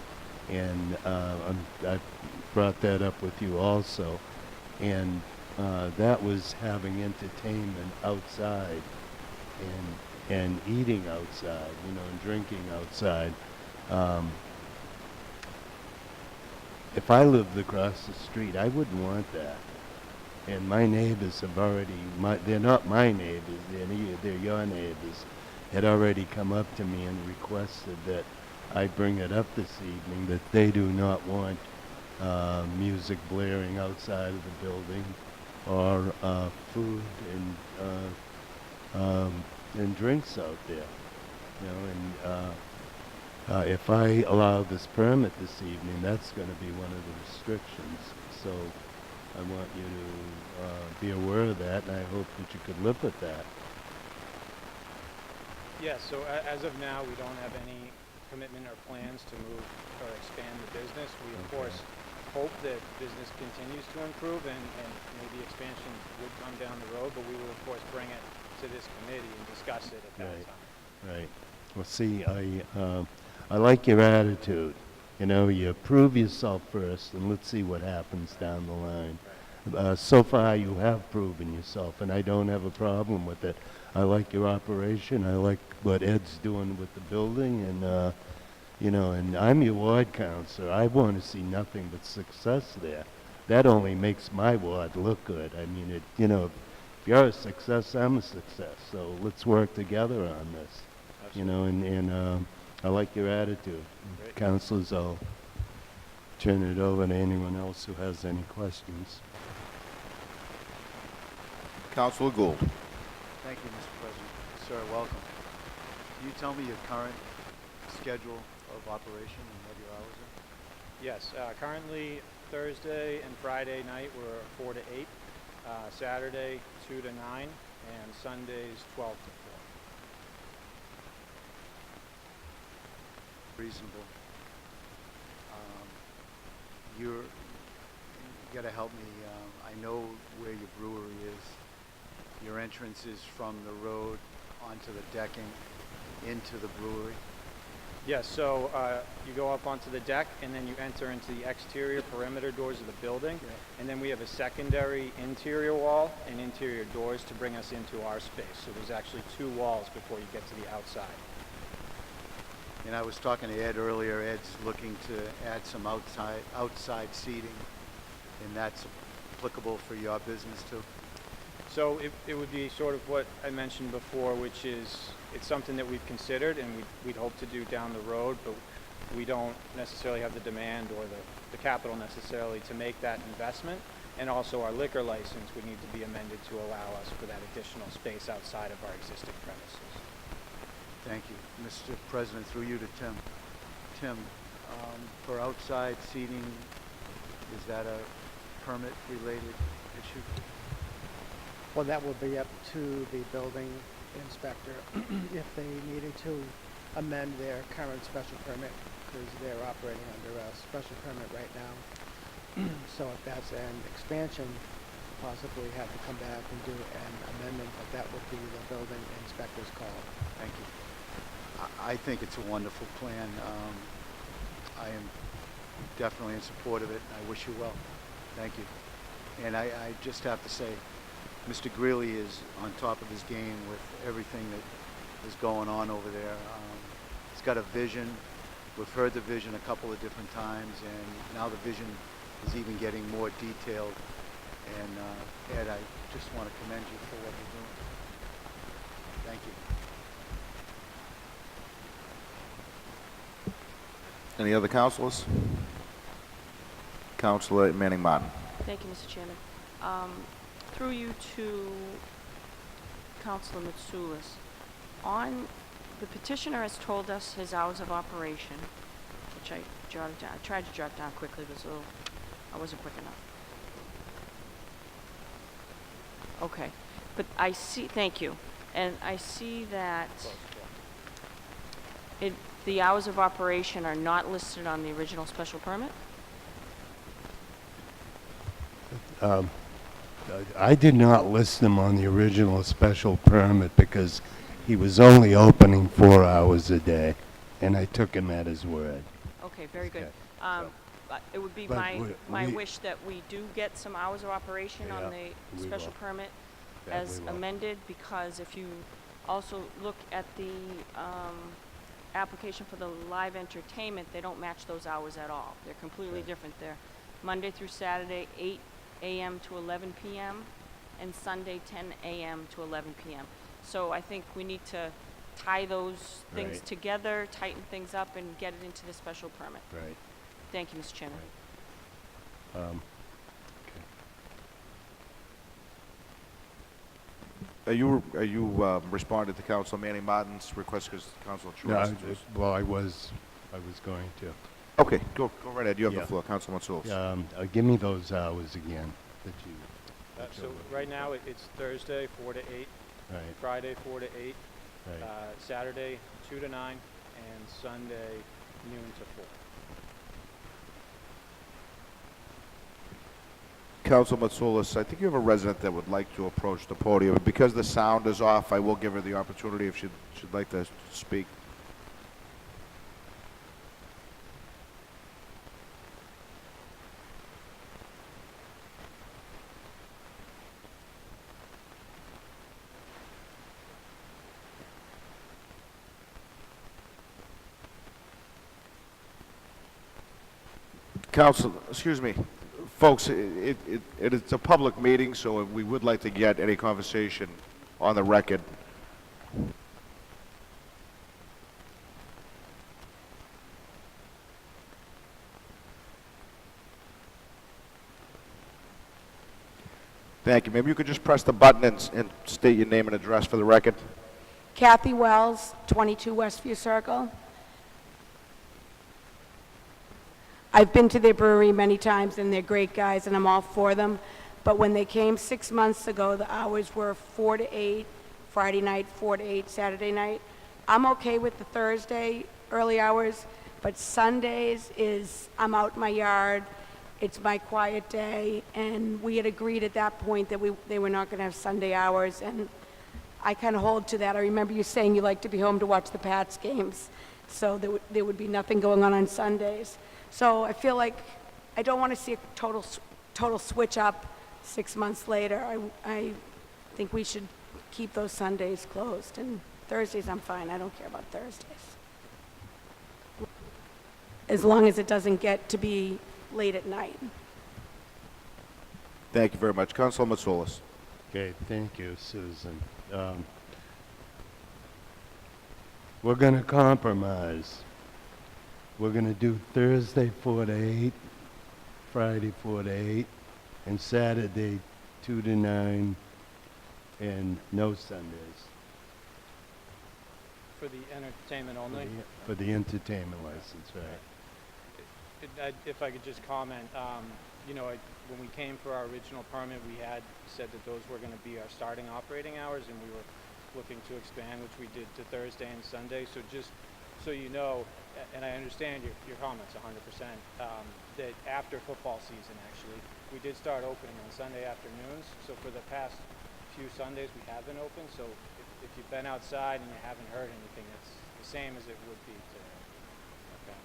and I brought that up with you also, and that was having entertainment outside and eating outside, you know, and drinking outside. If I lived across the street, I wouldn't want that. And my neighbors have already, they're not my neighbors, they're your neighbors, had already come up to me and requested that I bring it up this evening, that they do not want music blaring outside of the building, or food and drinks out there. You know, and if I allow this permit this evening, that's going to be one of the restrictions. So I want you to be aware of that, and I hope that you could live with that. Yes, so as of now, we don't have any commitment or plans to move or expand the business. We, of course, hope that business continues to improve and maybe expansion would come down the road, but we will of course bring it to this committee and discuss it at that Right. time. Right. Well, see, I like your attitude. You know, you prove yourself first, and let's see what happens down the line. So far, you have proven yourself, and I don't have a problem with it. I like your operation. I like what Ed's doing with the building, and you know, and I'm your ward counselor. I want to see nothing but success there. That only makes my ward look good. I mean, it. You know, if you're a success, I'm a success. So let's work together on this. You know, and I like your attitude. Great. Councilors, I'll turn it over to anyone else who has any questions. Councilor Gould. Thank you, Mr. President. Sir, welcome. Can you tell me your current schedule of operation and what your hours are? Yes, currently Thursday and Friday night we're 4 to 8, Saturday 2 to 9, and Sundays 12 to 4. Reasonable. You gotta help me. I know where your brewery is. Your entrance is from the road onto the decking into the brewery. Yes, so you go up onto the deck and then you enter into the exterior perimeter doors of the building. Yeah. And then we have a secondary interior wall and interior doors to bring us into our space. So there's actually 2 walls before you get to the outside. And I was talking to Ed earlier. Ed's looking to add some outside seating, and that's applicable for your business too. So it would be sort of what I mentioned before, which is it's something that we've considered and we'd hope to do down the road, but we don't necessarily have the demand or the capital necessarily to make that investment. And also our liquor license would need to be amended to allow us for that additional space outside of our existing premises. Thank you. Mr. President, through you to Tim. Tim, for outside seating, is that a permit-related issue? Well, that will be up to the building inspector if they needed to amend their current special permit, because they're operating under a special permit right now. So if that's an expansion, possibly have to come back and do an amendment, but that would be the building inspector's call. Thank you. I think it's a wonderful plan. I am definitely in support of it, and I wish you well. Thank you. And I just have to say, Mr. Greeley is on top of his game with everything that is going on over there. He's got a vision. We've heard the vision a couple of different times, and now the vision is even getting more detailed. And Ed, I just want to commend you for what you're doing. Thank you. Any other councilors? Councilor Manning Martin. Thank you, Mr. Chairman. Through you to Councilor Mitsoulas. On, the petitioner has told us his hours of operation, which I jotted down. I tried to jot down quickly, but I wasn't quick enough. Okay, but I see, thank you. And I see that the hours of operation are not listed on the original special permit? I did not list him on the original special permit because he was only opening 4 hours a day, and I took him at his word. Okay, very good. Okay, But it would be But my we- wish that we do get some hours of operation on Yeah, the we special will. permit That as we will. amended, because if you also look at the application for the live entertainment, they don't match those hours at all. They're completely Right. different. They're Monday through Saturday, 8 a.m. to 11 p.m., and Sunday, 10 a.m. to 11 p.m. So I think we need to tie those things Right. together, tighten things up, and get it into the special permit. Right. Thank you, Mr. Chairman. Okay. Are you responding to Councilor Manning Martin's request because Councilor Chu No, asked you? well, I was going to. Okay, go right ahead. You have Yeah. the floor, Councilor Mitsoulas. Give me those hours again that you. So right now it's Thursday 4 to 8, Right, Friday 4 to 8, right. Saturday 2 to 9, and Sunday noon to 4. Council Matsoulis, I think you have a resident that would like to approach the podium. Because the sound is off, I will give her the opportunity if she'd like to speak. Council, excuse me, folks, it's a public meeting, so we would like to get any conversation on the record. Thank you. Maybe you could just press the button and state your name and address for the record. Kathy Wells, 22 Westview Circle. I've been to their brewery many times, and they're great guys, and I'm all for them. But when they came 6 months ago, the hours were 4 to 8, Friday night, 4 to 8, Saturday night. I'm okay with the Thursday early hours, but Sundays I'm out in my yard. It's my quiet day, and we had agreed at that point that they were not going to have Sunday hours, and I kind of hold to that. I remember you saying you like to be home to watch the Pats games, so there would be nothing going on Sundays. So I feel like I don't want to see a total switch up 6 months later. I think we should keep those Sundays closed, and Thursdays I'm fine. I don't care about Thursdays. As long as it doesn't get to be late at night. Thank you very much. Councilor Matsoulis. Okay, thank you, Susan. We're going to compromise. We're going to do Thursday 4 to 8, Friday 4 to 8, and Saturday 2 to 9, and no Sundays. For the entertainment only? For the entertainment license, right. If I could just comment, when we came for our original permit, we had said that those were going to be our starting operating hours, and we were looking to expand, which we did to Thursday and Sunday. So just so you know, and I understand your comments 100%, that after football season, actually, we did start opening on Sunday afternoons. So for the past few Sundays, we have been open. So if you've been outside and you haven't heard anything, it's the same as it would be today. Okay.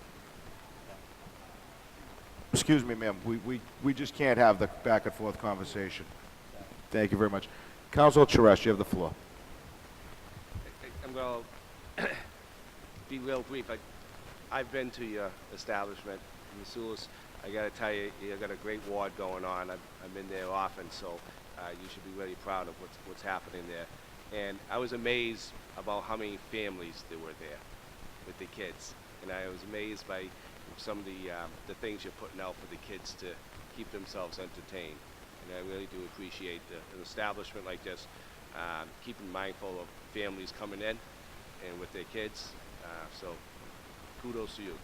Excuse me, ma'am. We just can't have the back and forth conversation. Thank you very much. Councilor Charesh, you have the floor. I'm going to be real brief. I've been to your establishment, Matsoulis. I got to tell you, you've got a great ward going on. I've been there often, so you should be really proud of what's happening there. And I was amazed about how many families there were there with the kids. And I was amazed by some of the things you're putting out for the kids to keep themselves entertained. And I really do appreciate an establishment like this, keeping mindful of families coming in and with their kids. So kudos to you.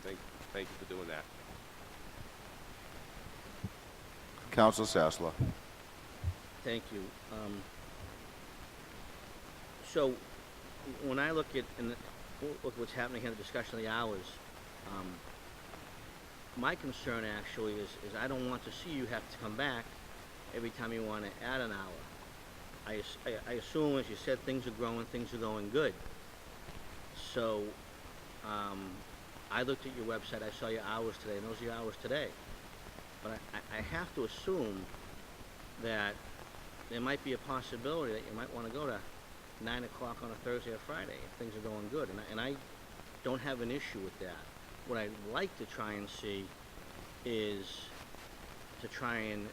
Thank you for doing that. Councilor Sasslaw. Thank you. So when I look at what's happening here in the discussion of the hours, my concern actually is I don't want to see you have to come back every time you want to add an hour. I assume, as you said, things are growing, things are going good. So I looked at your website, I saw your hours today, and those are your hours today. But I have to assume that there might be a possibility that you might want to go to 9 o'clock on a Thursday or Friday if things are going good. And I don't have an issue with that. What I'd like to try and see is to try and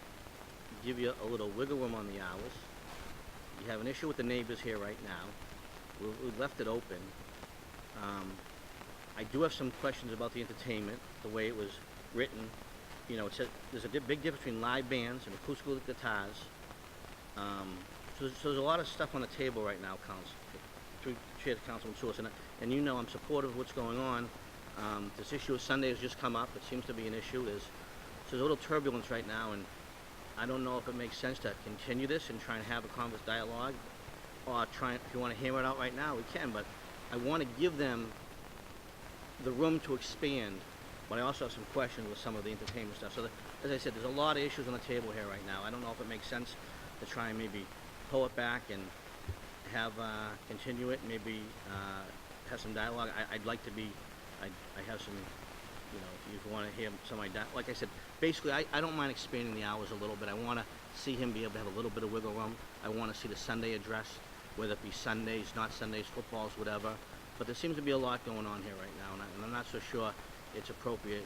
give you a little wiggle room on the hours. You have an issue with the neighbors here right now. We've left it open. I do have some questions about the entertainment, the way it was written. You know, it says there's a big difference between live bands and acoustical guitars. So there's a lot of stuff on the table right now, through Chair to Councilman Matsoulis, and you know I'm supportive of what's going on. This issue of Sunday has just come up. It seems to be an issue. There's a little turbulence right now, and I don't know if it makes sense to continue this and try and have a dialogue, or if you want to hammer it out right now, we can, but I want to give them the room to expand, but I also have some questions with some of the entertainment stuff. So as I said, there's a lot of issues on the table here right now. I don't know if it makes sense to try and maybe pull it back and have, continue it, maybe, have some dialogue. I'd like to be, I have some, you know, if you want to hear some of my, like I said, basically, I don't mind expanding the hours a little bit. I want to see him be able to have a little bit of wiggle room. I want to see the Sunday address, whether it be Sundays, not Sundays, footballs, whatever. But there seems to be a lot going on here right now, and I'm not so sure it's appropriate.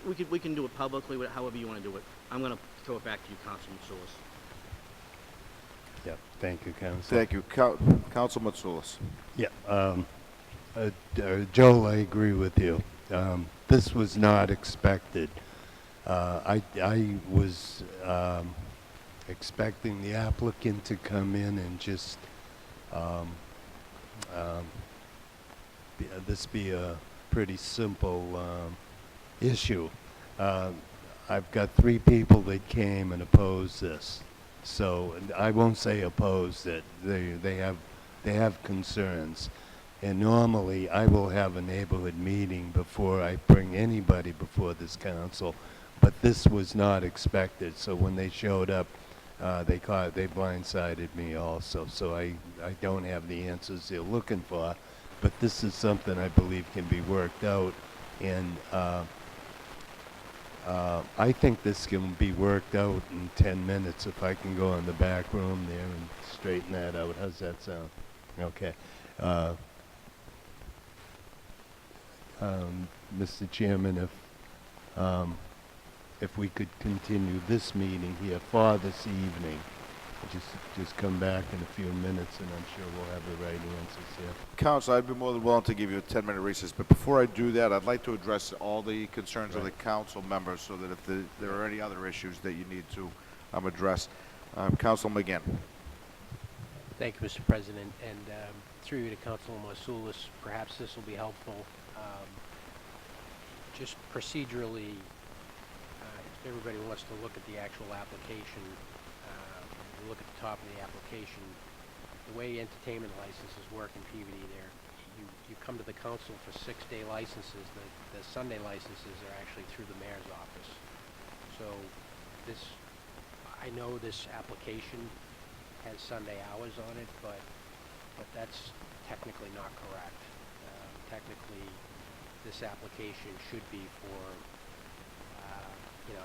We can do it publicly, however you want to do it. I'm going to throw it back to you, Councilman Soulis. Yeah, thank you, Council. Thank you. Council Matsoulis. Yeah, Joel, I agree with you. This was not expected. I was expecting the applicant to come in and just this be a pretty simple issue. I've got 3 people that came and opposed this, so I won't say opposed it. They have concerns, and normally I will have a neighborhood meeting before I bring anybody before this council, but this was not expected. So when they showed up, they blindsided me also. So I don't have the answers they're looking for, but this is something I believe can be worked out, and I think this can be worked out in 10 minutes if I can go in the back room there and straighten that out. How's that sound? Okay. Mr. Chairman, if we could continue this meeting here for this evening, just come back in a few minutes, and I'm sure we'll have the right answers here. Council, I'd be more than willing to give you a 10-minute recess, but before I do that, I'd like to address all the concerns of the council members so that if there are any other issues that you need to address. Council McGinn. Thank you, Mr. President, and through you to Councilman Matsoulis, perhaps this will be helpful. Just procedurally, if everybody wants to look at the actual application, look at the top of the application, the way entertainment licenses work in PVD there, you come to the council for 6-day licenses. The Sunday licenses are actually through the mayor's office. So I know this application has Sunday hours on it, but that's technically not correct. Technically, this application should be for,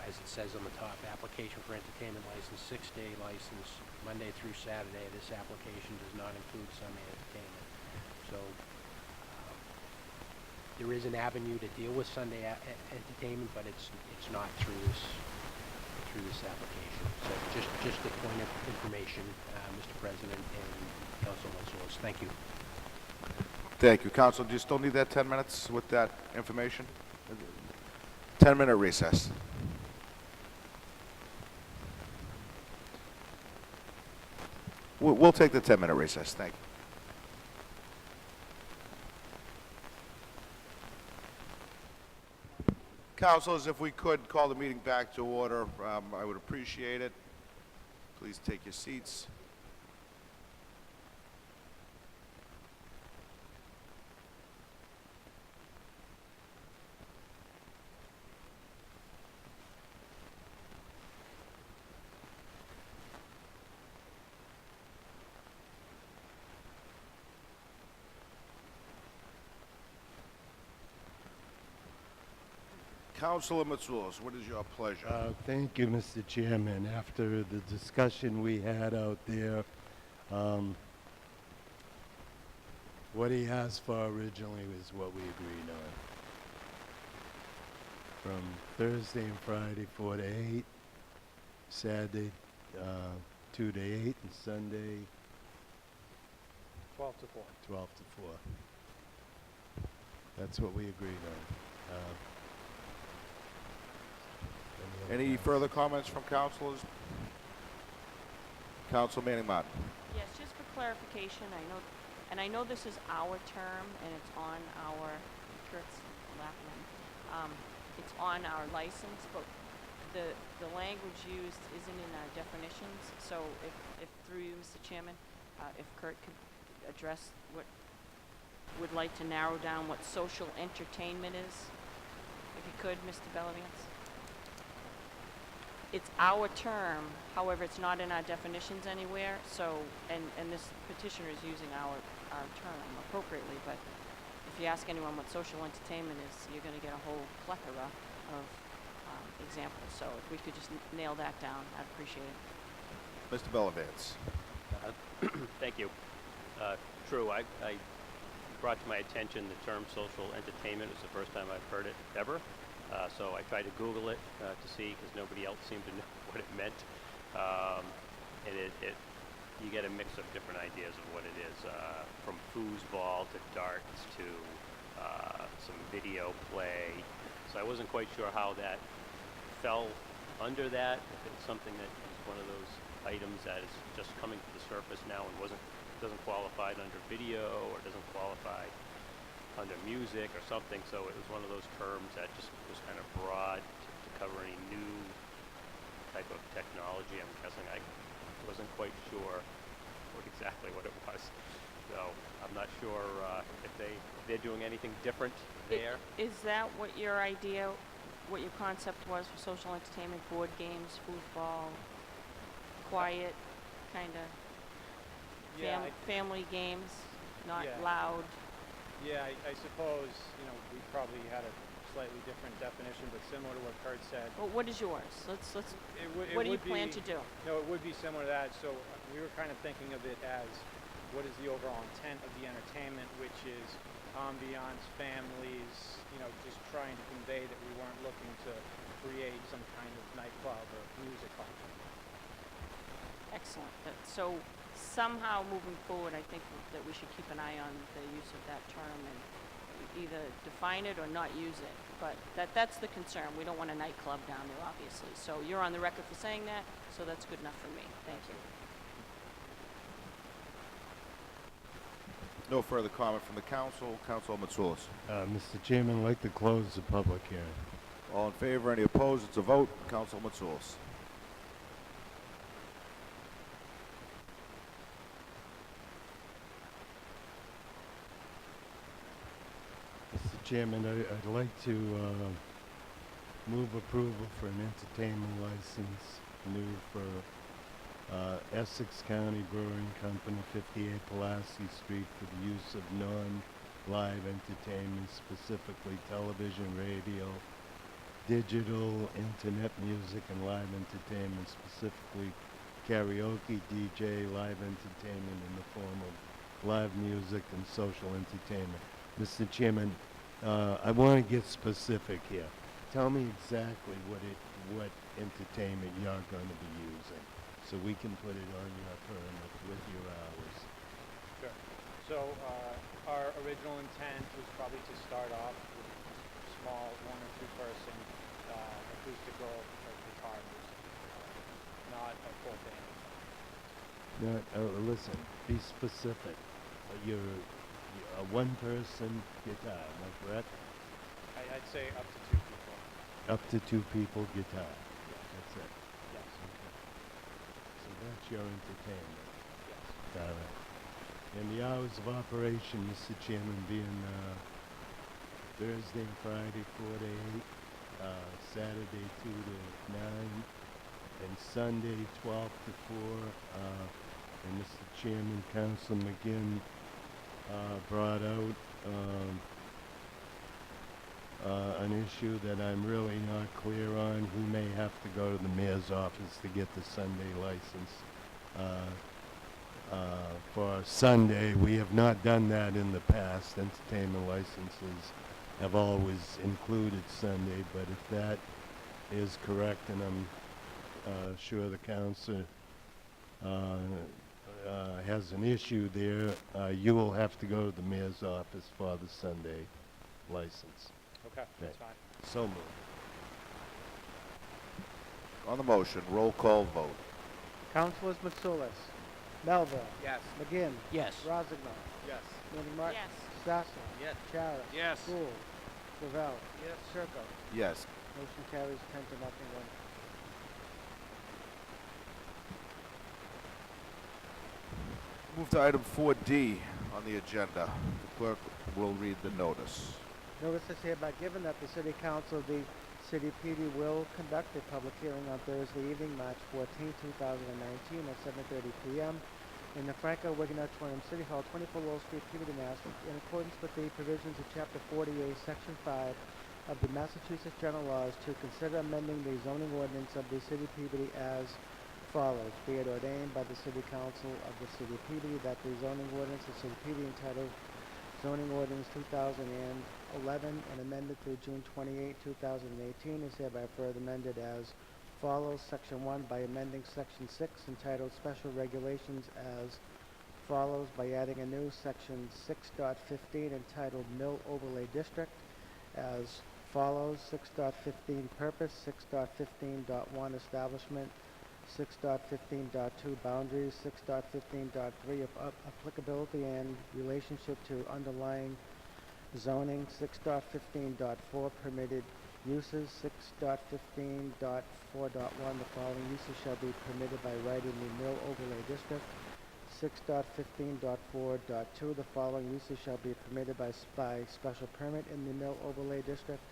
as it says on the top, application for entertainment license, 6-day license, Monday through Saturday. This application does not include Sunday entertainment. So there is an avenue to deal with Sunday entertainment, but it's not through this application. So just a point of information, Mr. President and Councilman Matsoulis. Thank you. Thank you. Council, do you still need that 10 minutes with that information? 10-minute recess. We'll take the 10-minute recess. Thank you. Councilors, if we could call the meeting back to order, I would appreciate it. Please take your seats. Councilor Matsoulis, what is your pleasure? Thank you, Mr. Chairman. After the discussion we had out there, what he asked for originally is what we agreed on. From Thursday and Friday, 4 to 8, Saturday, 2 to 8, and Sunday, 12 to 4. 12 to 4. That's what we agreed on. Any further comments from councilors? Council Manning Martin. Yes, just for clarification, I know this is our term and it's on our, Kurt's laughing, it's on our license, but the language used isn't in our definitions. So if through you, Mr. Chairman, if Kurt could address would like to narrow down what social entertainment is, if you could, Mr. Bellavance. it's our term, however, it's not in our definitions anywhere, so, and this petitioner is using our term appropriately, but if you ask anyone what social entertainment is, you're gonna get a whole plethora of examples. So if we could just nail that down, I'd appreciate it. Mr. Bellavance. Thank you. True, I brought to my attention the term social entertainment. It was the first time I've heard it ever. So I tried to Google it to see, because nobody else seemed to know what it meant. And you get a mix of different ideas of what it is, from foosball to darts to some video play. So I wasn't quite sure how that fell under that, if it's something that is one of those items that is just coming to the surface now and doesn't qualify under video, or doesn't qualify under music or something. So it was one of those terms that just was kind of broad to cover any new type of technology. I'm guessing I wasn't quite sure exactly what it was. So I'm not sure if they're doing anything different there. Is that what your idea, what your concept was for social entertainment? Board games, foosball, quiet, kind of Yeah, family games, not Yeah. loud? Yeah, I suppose, we probably had a slightly different definition, but similar to what Kurt said. Well, what is yours? Let's. It What do you would plan be- to do? No, it would be similar to that. So we were kind of thinking of it as what is the overall intent of the entertainment, which is ambiance, families, just trying to convey that we weren't looking to create some kind of nightclub or music hall. Excellent. So somehow moving forward, I think that we should keep an eye on the use of that term and either define it or not use it. But that's the concern. We don't want a nightclub down there, obviously. So you're on the record for saying that, so that's good enough for me. Thank you. No further comment from the council. Council Matsoulis. Mr. Chairman, I'd like to close the public hearing. All in favor? Any opposed? It's a vote. Council Matsoulis. Mr. Chairman, I'd like to move approval for an entertainment license new for Essex County Brewing Company, 58 Pulaski Street, for the use of non-live entertainment, specifically television, radio, digital, internet music, and live entertainment, specifically karaoke, DJ, live entertainment in the form of live music and social entertainment. Mr. Chairman, I want to get specific here. Tell me exactly what entertainment you're going to be using, so we can put it on your permit with your hours. Sure. So our original intent was probably to start off with small 1 or 2 person acoustical or guitar music, not a full band. Now, listen, be specific. You're a one-person guitar, am I correct? I'd say up to 2 people. Up to 2 people guitar. Yes. That's it. Yes. Okay. So that's your entertainment. Yes. All right. And the hours of operation, Mr. Chairman, being Thursday and Friday 4 to 8, Saturday 2 to 9, and Sunday 12 to 4. And Mr. Chairman, Councilor McGinn brought out an issue that I'm really not clear on. He may have to go to the mayor's office to get the Sunday license. For Sunday, we have not done that in the past. Entertainment licenses have always included Sunday, but if that is correct, and I'm sure the council has an issue there, you will have to go to the mayor's office for the Sunday license. Okay, that's fine. So moved. On the motion, roll call vote. Councilors Mitsoulas, Melville. Yes. McGinn. Yes. Rozignol. Yes. Manning Martin. Yes. Sasso. Yes. Charis. Yes. Gould. Gravel. Yes. Turco. Yes. Motion carries 10 to nothing. One. Move to item 4D on the agenda. The clerk will read the notice. Notice is hereby given that the City Council of the City PD will conduct a public hearing on Thursday evening, March 14, 2019 at 7:30 p.m. in the Franco Wiggin Auditorium, City Hall, 24 Lowell Street, Peabody, Mass. In accordance with the provisions of Chapter 48, Section 5 of the Massachusetts General Laws, to consider amending the zoning ordinance of the City of Peabody as follows. Be it ordained by the City Council of the City of Peabody that the zoning ordinance of the City of Peabody entitled Zoning Ordinance 2011 and amended through June 28, 2018 is hereby further amended as follows. Section 1 by amending Section 6 entitled Special Regulations as follows by adding a new Section 6.15 entitled Mill Overlay District as follows. 6.15 Purpose, 6.15.1 Establishment, 6.15.2 Boundaries, 6.15.3 Applicability and Relationship to Underlying Zoning, 6.15.4 Permitted Uses, 6.15.4.1 The following uses shall be permitted by right in the Mill Overlay District, 6.15.4.2 The following uses shall be permitted by special permit in the Mill Overlay District,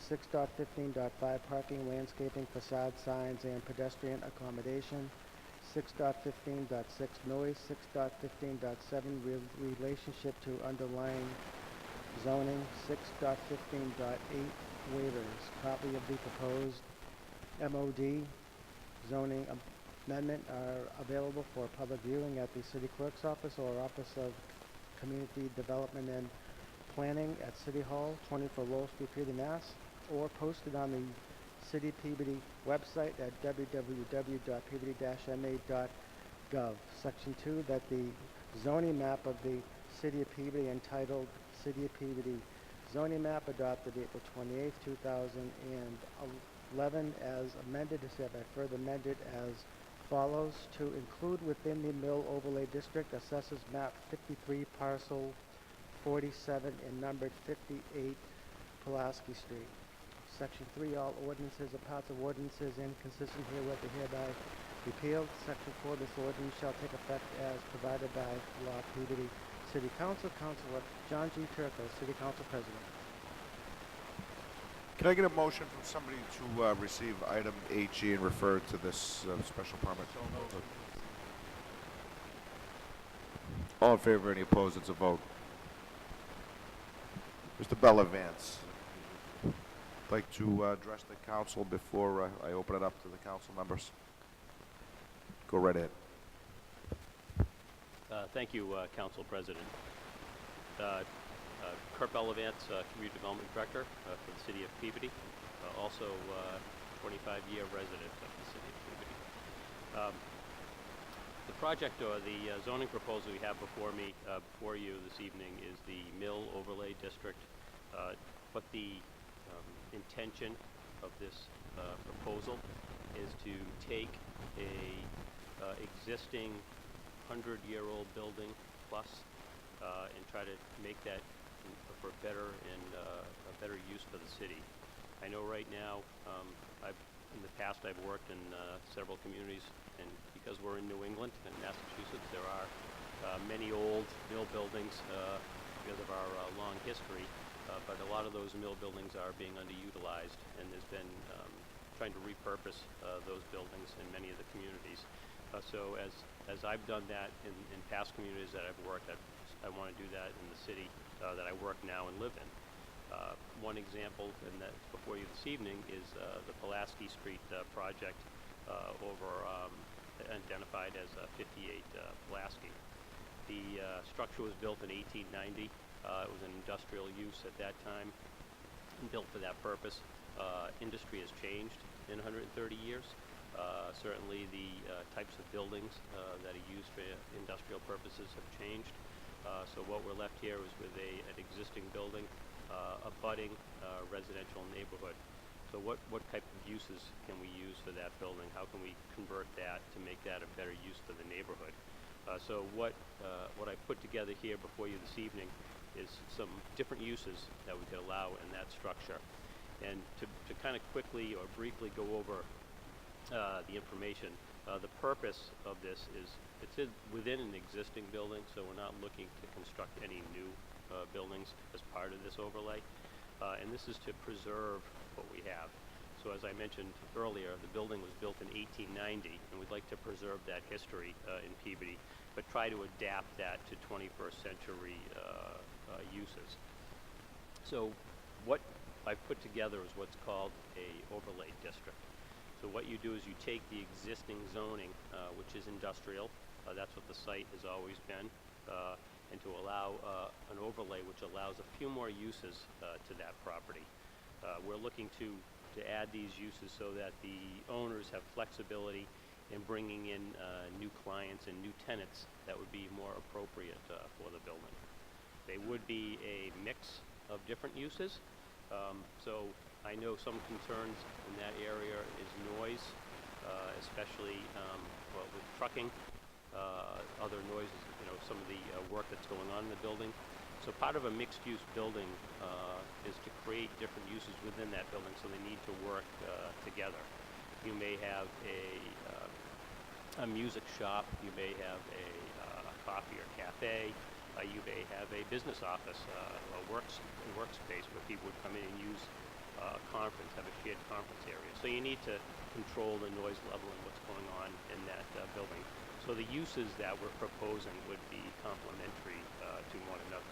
6.15.5 Parking, landscaping, facade signs, and pedestrian accommodation. 6.15.6 Noise. 6.15.7 Relationship to underlying zoning. 6.15.8 Waivers. Copy of the proposed MOD zoning amendment are available for public viewing at the City Clerk's Office or Office of Community Development and Planning at City Hall, 24 Lowell Street, Peabody, Mass., or posted on the City Peabody website at www.peabody-ma.gov. Section 2, that the zoning map of the City of Peabody entitled City of Peabody Zoning Map adopted April 28, 2011 as amended is hereby further amended as follows. To include within the Mill Overlay District Assessors Map 53 Parcel 47 and numbered 58 Pulaski Street. Section 3, all ordinances or parts of ordinances inconsistent herewith are hereby repealed. Section 4, this ordinance shall take effect as provided by law. Peabody City Council. Councilor John G. Turco, City Council President. Can I get a motion from somebody to receive item 8G and refer to this special permit? All in favor, any opposed? It's a vote. Mr. Bellavance, I'd like to address the council before I open it up to the council members. Go right ahead. Thank you, Council President. Kurt Bellavance, Community Development Director for the City of Peabody, also 25-year resident of the City of Peabody. The project or the zoning proposal we have before you this evening is the Mill Overlay District. What the intention of this proposal is to take a existing 100-year-old building plus and try to make that for better and a better use for the city. I know right now, in the past I've worked in several communities, and because we're in New England and Massachusetts, there are many old mill buildings because of our long history, but a lot of those mill buildings are being underutilized, and there's been trying to repurpose those buildings in many of the communities. So as I've done that in past communities that I've worked at, I want to do that in the city that I work now and live in. One example, and that's before you this evening, is the Pulaski Street project identified as 58 Pulaski. The structure was built in 1890. It was an industrial use at that time and built for that purpose. Industry has changed in 130 years. Certainly the types of buildings that are used for industrial purposes have changed. So what we're left here is with an existing building, abutting residential neighborhood. So what type of uses can we use for that building? How can we convert that to make that a better use for the neighborhood? So what I put together here before you this evening is some different uses that we could allow in that structure. And to kind of quickly or briefly go over the information, the purpose of this is it's within an existing building, so we're not looking to construct any new buildings as part of this overlay. and this is to preserve what we have. So as I mentioned earlier, the building was built in 1890, and we'd like to preserve that history in Peabody, but try to adapt that to 21st century uses. So what I've put together is what's called a overlay district. So what you do is you take the existing zoning, which is industrial, that's what the site has always been, and to allow an overlay which allows a few more uses to that property. We're looking to add these uses so that the owners have flexibility in bringing in new clients and new tenants that would be more appropriate for the building. They would be a mix of different uses. So I know some concerns in that area is noise, especially with trucking, other noises, some of the work that's going on in the building. So part of a mixed-use building is to create different uses within that building, so they need to work together. You may have a music shop, you may have a coffee or cafe, you may have a business office, a workspace where people would come in and use conference, have a shared conference area. So you need to control the noise level and what's going on in that building. So the uses that we're proposing would be complementary to one another.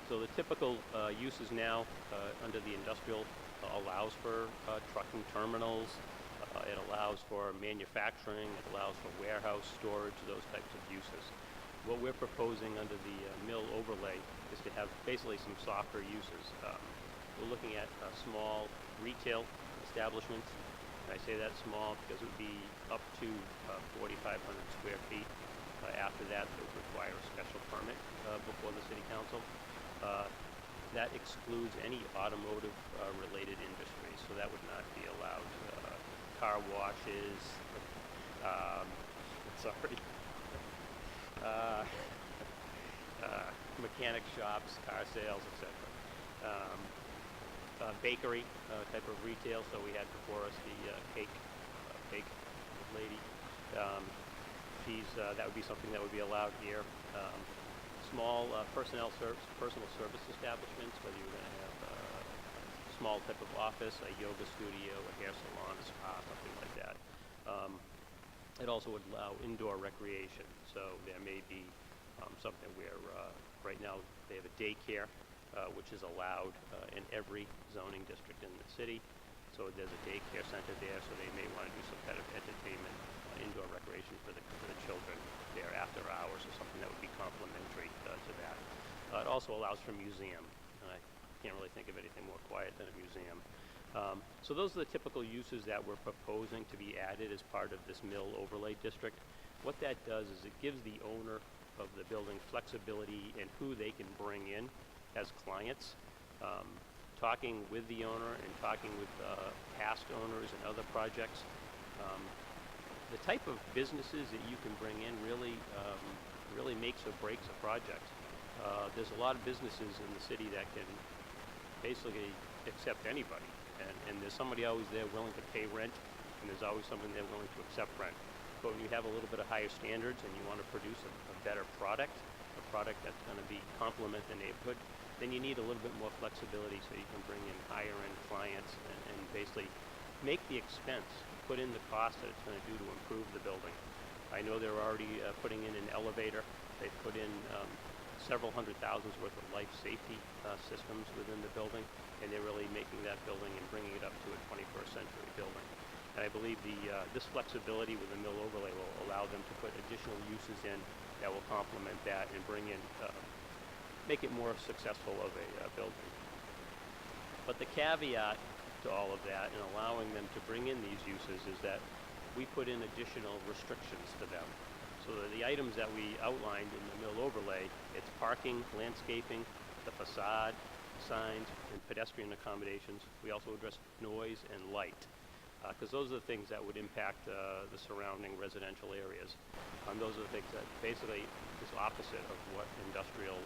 So the typical uses now under the industrial allows for trucking terminals, it allows for manufacturing, it allows for warehouse storage, those types of uses. What we're proposing under the mill overlay is to have basically some softer uses. We're looking at small retail establishments. And I say that small because it would be up to 4,500 square feet. After that, they would require a special permit before the city council. That excludes any automotive related industries, so that would not be allowed. Car washes, mechanic shops, car sales, etc. Bakery type of retail, so we had before us the cake lady. That would be something that would be allowed here. Small personal service establishments, whether you're going to have a small type of office, a yoga studio, a hair salon, a spa, something like that. It also would allow indoor recreation, so there may be something where right now they have a daycare, which is allowed in every zoning district in the city. So there's a daycare center there, so they may want to do some kind of entertainment, indoor recreation for the children there after hours, or something that would be complementary to that. It also allows for a museum, and I can't really think of anything more quiet than a museum. So those are the typical uses that we're proposing to be added as part of this mill overlay district. What that does is it gives the owner of the building flexibility in who they can bring in as clients. Talking with the owner and talking with past owners and other projects, the type of businesses that you can bring in really makes or breaks a project. There's a lot of businesses in the city that can basically accept anybody, and there's somebody always there willing to pay rent, and there's always someone there willing to accept rent. But when you have a little bit of higher standards and you want to produce a better product, a product that's going to complement the neighborhood, then you need a little bit more flexibility so you can bring in higher end clients and basically make the expense, put in the cost that it's going to do to improve the building. I know they're already putting in an elevator. They've put in several hundred thousands worth of life safety systems within the building, and they're really making that building and bringing it up to a 21st century building. And I believe this flexibility with the mill overlay will allow them to put additional uses in that will complement that and bring in, make it more successful of a building. But the caveat to all of that and allowing them to bring in these uses is that we put in additional restrictions to them. So the items that we outlined in the mill overlay, it's parking, landscaping, the facade, signs, and pedestrian accommodations. We also address noise and light, because those are the things that would impact the surrounding residential areas. Those are the things that basically is opposite of what industrial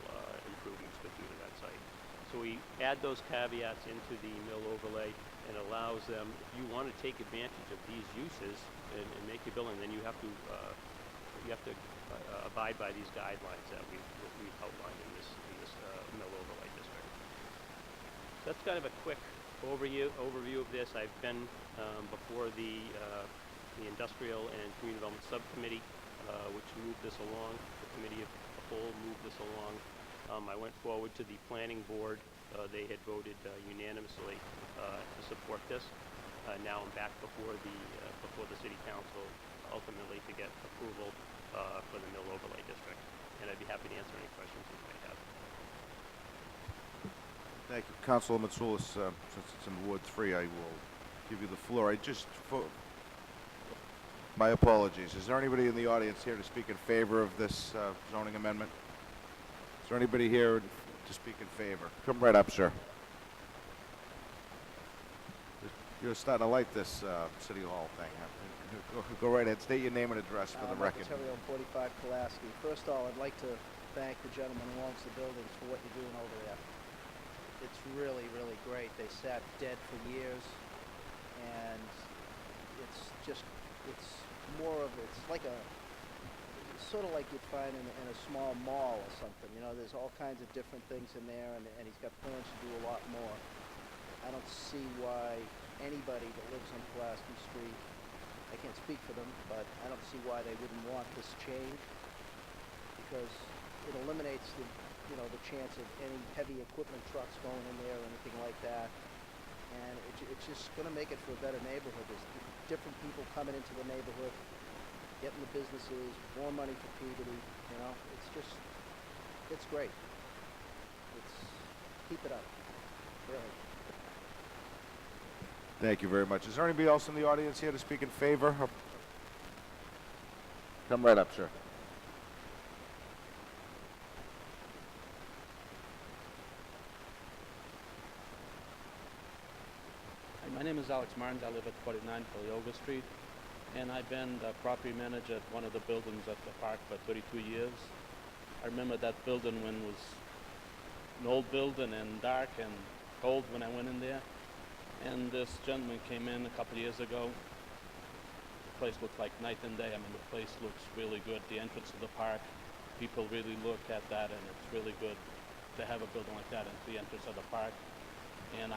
improvements could do to that site. So we add those caveats into the mill overlay and allows them, if you want to take advantage of these uses and make your building, then you have to you have to abide by these guidelines that we've outlined in this mill overlay district. So that's kind of a quick overview of this. I've been before the Industrial and Community Development Subcommittee, which moved this along. The Committee of the Whole moved this along. I went forward to the Planning Board. They had voted unanimously to support this. Now I'm back before the City Council, ultimately to get approval for the mill overlay district. And I'd be happy to answer any questions you might have. Thank you. Councilor Matsoulis, since it's in Ward 3, I will give you the floor. My apologies. Is there anybody in the audience here to speak in favor of this zoning amendment? Is there anybody here to speak in favor? Come right up, sir. You're starting to like this City Hall thing, huh? Go right ahead. State your name and address for the record. Auditorium, 45 Pulaski. First of all, I'd like to thank the gentleman who owns the buildings for what you're doing over there. It's really, really great. They sat dead for years, and it's more of, it's sort of like you'd find in a small mall or something. You know, there's all kinds of different things in there, and he's got plans to do a lot more. I don't see why anybody that lives on Pulaski Street, I can't speak for them, but I don't see why they wouldn't want this change, because it eliminates the chance of any heavy equipment trucks going in there or anything like that. And it's just going to make it for a better neighborhood. There's different people coming into the neighborhood, getting the businesses, more money for Peabody, it's great. Keep it up, really. Thank you very much. Is there anybody else in the audience here to speak in favor? Come right up, sir. Hi, my name is Alex Martins. I live at 49 Callioga Street, and I've been the property manager at one of the buildings at the park for 32 years. I remember that building when it was an old building and dark and cold when I went in there. And this gentleman came in a couple of years ago. The place looked like night and day. I mean, the place looks really good. The entrance to the park, people really look at that, and it's really good to have a building like that at the entrance of the park. And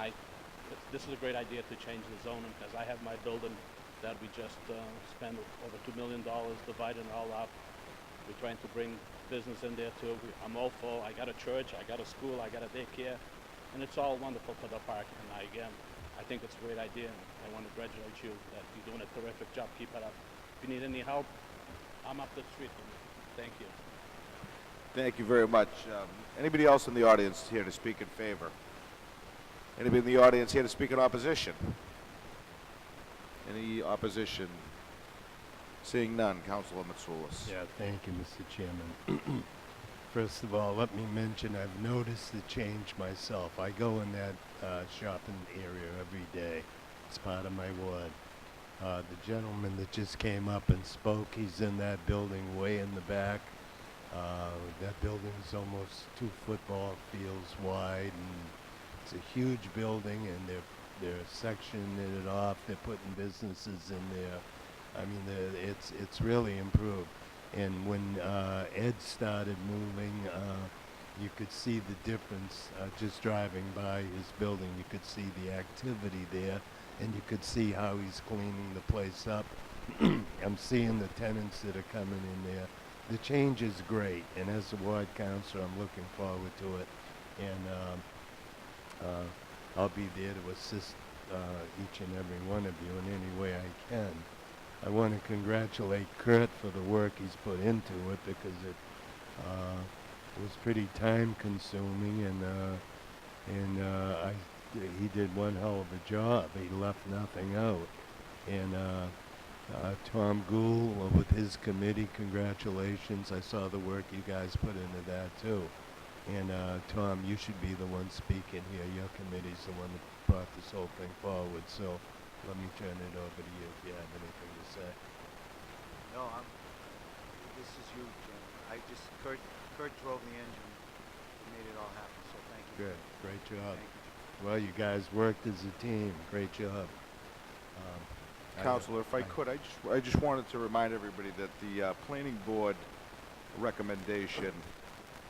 this is a great idea to change the zoning, because I have my building that we just spent over $2 million dividing it all up. We're trying to bring business in there too. I'm all full. I got a church, I got a school, I got a daycare, and it's all wonderful for the park. And I think it's a great idea, and I want to congratulate you that you're doing a terrific job. Keep it up. If you need any help, I'm up the street from you. Thank you. Thank you very much. Anybody else in the audience here to speak in favor? Anybody in the audience here to speak in opposition? Any opposition? Seeing none, Councilor Matsoulis. Yeah, thank you, Mr. Chairman. First of all, let me mention I've noticed the change myself. I go in that shopping area every day. It's part of my ward. The gentleman that just came up and spoke, he's in that building way in the back. That building is almost 2 football fields wide, and it's a huge building, and they're sectioning it off. They're putting businesses in there. I mean, it's really improved. And when Ed started moving, you could see the difference just driving by his building. You could see the activity there, and you could see how he's cleaning the place up. I'm seeing the tenants that are coming in there. The change is great, and as a ward councilor, I'm looking forward to it. And I'll be there to assist each and every one of you in any way I can. I want to congratulate Kurt for the work he's put into it, because it was pretty time consuming, and he did one hell of a job. He left nothing out. And Tom Gould with his committee, congratulations. I saw the work you guys put into that too. And Tom, you should be the one speaking here. Your committee's the one that brought this whole thing forward. So let me turn it over to you if you have anything to say. No, this is you, Jim. Kurt drove the engine and made it all happen, so thank you. Good, great job. Thank you. Well, you guys worked as a team. Great job. Counselor, if I could, I just wanted to remind everybody that the planning board recommendation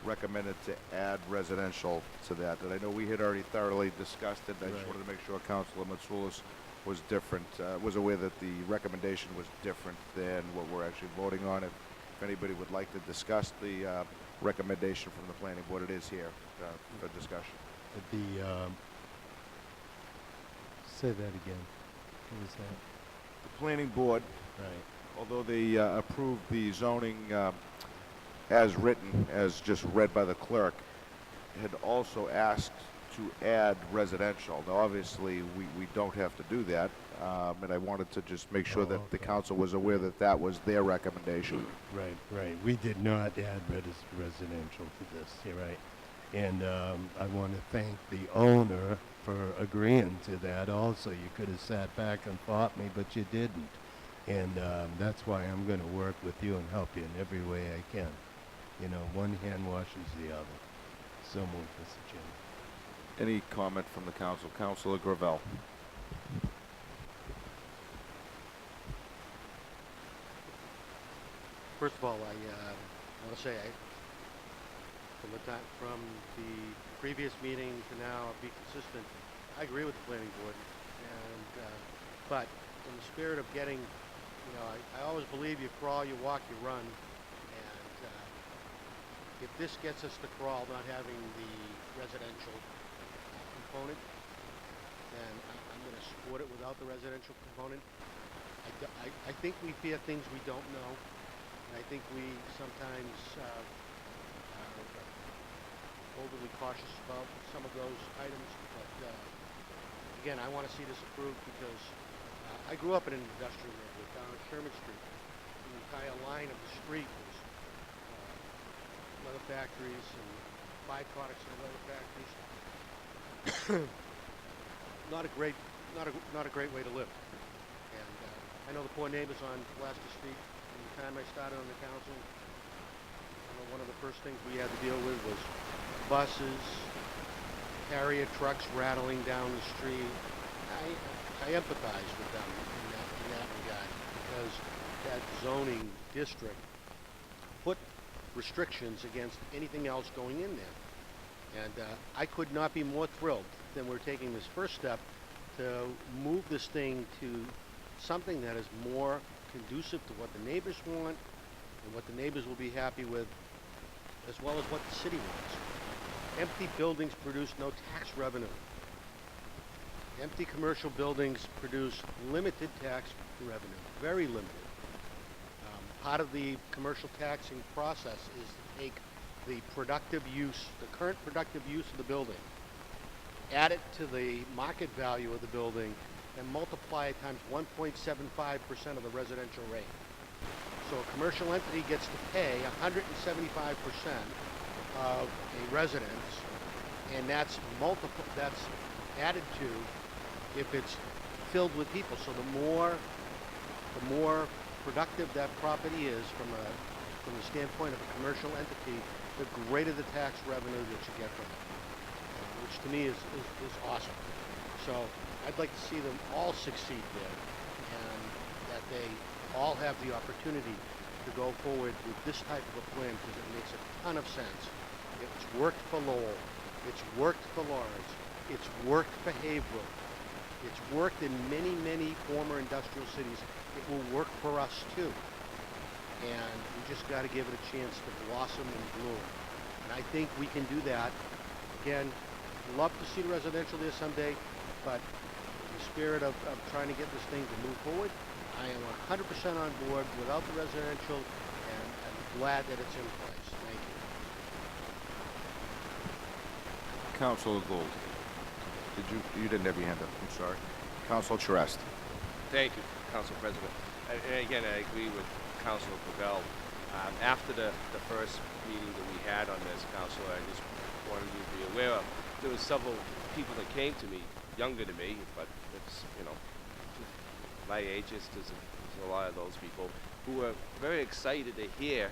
recommended to add residential to that. And I know we had already thoroughly discussed it. I just Right. wanted to make sure Counselor Matsoulis was different, was aware that the recommendation was different than what we're actually voting on. If anybody would like to discuss the recommendation from the planning board, it is here for discussion. Say that again. What was that? The planning board, Right. although they approved the zoning as written, as just read by the clerk, had also asked to add residential. Now, obviously, we don't have to do that, and I wanted to just make sure that the council was aware that that was their recommendation. Right, right. We did not add residential to this, you're right. And I want to thank the owner for agreeing to that also. You could have sat back and fought me, but you didn't. And that's why I'm going to work with you and help you in every way I can. You know, one hand washes the other. So moved, Mr. Chairman. Any comment from the council? Councilor Gravel. First of all, I want to say, from the previous meeting to now, be consistent. I agree with the planning board, and but in the spirit of getting, you know, I always believe you crawl, you walk, you run, and if this gets us to crawl, not having the residential component, then I'm going to support it without the residential component. I think we fear things we don't know. And I think we sometimes are overly cautious about some of those items. But again, I want to see this approved because I grew up in an industrial neighborhood down on Sherman Street. The entire line of the street was leather factories and byproducts of leather factories. Not a great way to live. And I know the poor neighbors on Gloucester Street. The time I started on the council, one of the first things we had to deal with was buses, carrier trucks rattling down the street. I empathize with them in that regard because that zoning district put restrictions against anything else going in there. And I could not be more thrilled than we're taking this first step to move this thing to something that is more conducive to what the neighbors want and what the neighbors will be happy with, as well as what the city wants. Empty buildings produce no tax revenue. Empty commercial buildings produce limited tax revenue, very limited. Part of the commercial taxing process is to take the productive use, the current productive use of the building, add it to the market value of the building, and multiply it times 1.75% of the residential rate. So a commercial entity gets to pay 175% of a residence, and that's added to if it's filled with people. So the more productive that property is from the standpoint of a commercial entity, the greater the tax revenue that you get from it, which to me is awesome. So I'd like to see them all succeed there, and that they all have the opportunity to go forward with this type of a plan because it makes a ton of sense. It's worked for Lowell. It's worked for Lawrence. It's worked for Haverhill. It's worked in many, many former industrial cities. It will work for us too. And we just got to give it a chance to blossom and bloom. And I think we can do that. Again, love to see the residential there someday, but in the spirit of trying to get this thing to move forward, I am 100% on board without the residential, and I'm glad that it's in place. Thank you. Councilor Gould. You didn't have your hand up, I'm sorry. Councilor Charest. Thank you, Council President. And again, I agree with Councilor Gravel. After the first meeting that we had on this, Councilor, I just wanted you to be aware of, there were several people that came to me, younger than me, but it's, you know, my age, there's a lot of those people who were very excited to hear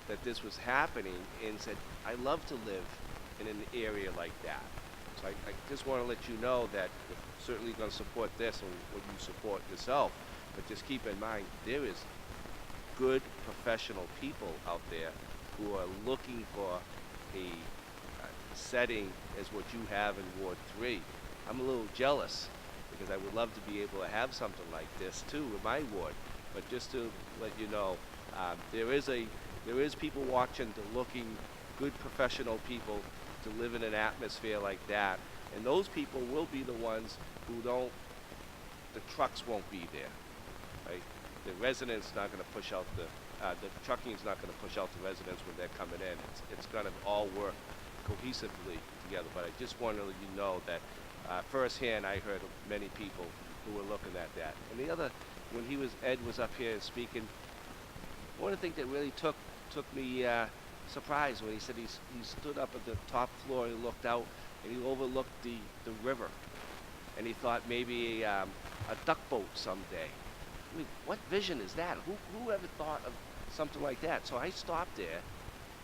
that this was happening and said, I love to live in an area like that. So I just want to let you know that we're certainly going to support this and what you support yourself. But just keep in mind, there is good professional people out there who are looking for a setting as what you have in Ward 3. I'm a little jealous because I would love to be able to have something like this too in my ward. But just to let you know, there is people watching to looking good professional people to live in an atmosphere like that, and those people will be the ones who don't. The trucks won't be there, right? The residents not going to push out the trucking is not going to push out the residents when they're coming in. It's going to all work cohesively together. But I just want to let you know that firsthand, I heard of many people who were looking at that. And the other, when Ed was up here speaking, one of the things that really took me surprised when he said he stood up at the top floor, he looked out, and he overlooked the river, and he thought maybe a duck boat someday. I mean, what vision is that? Who ever thought of something like that? So I stopped there,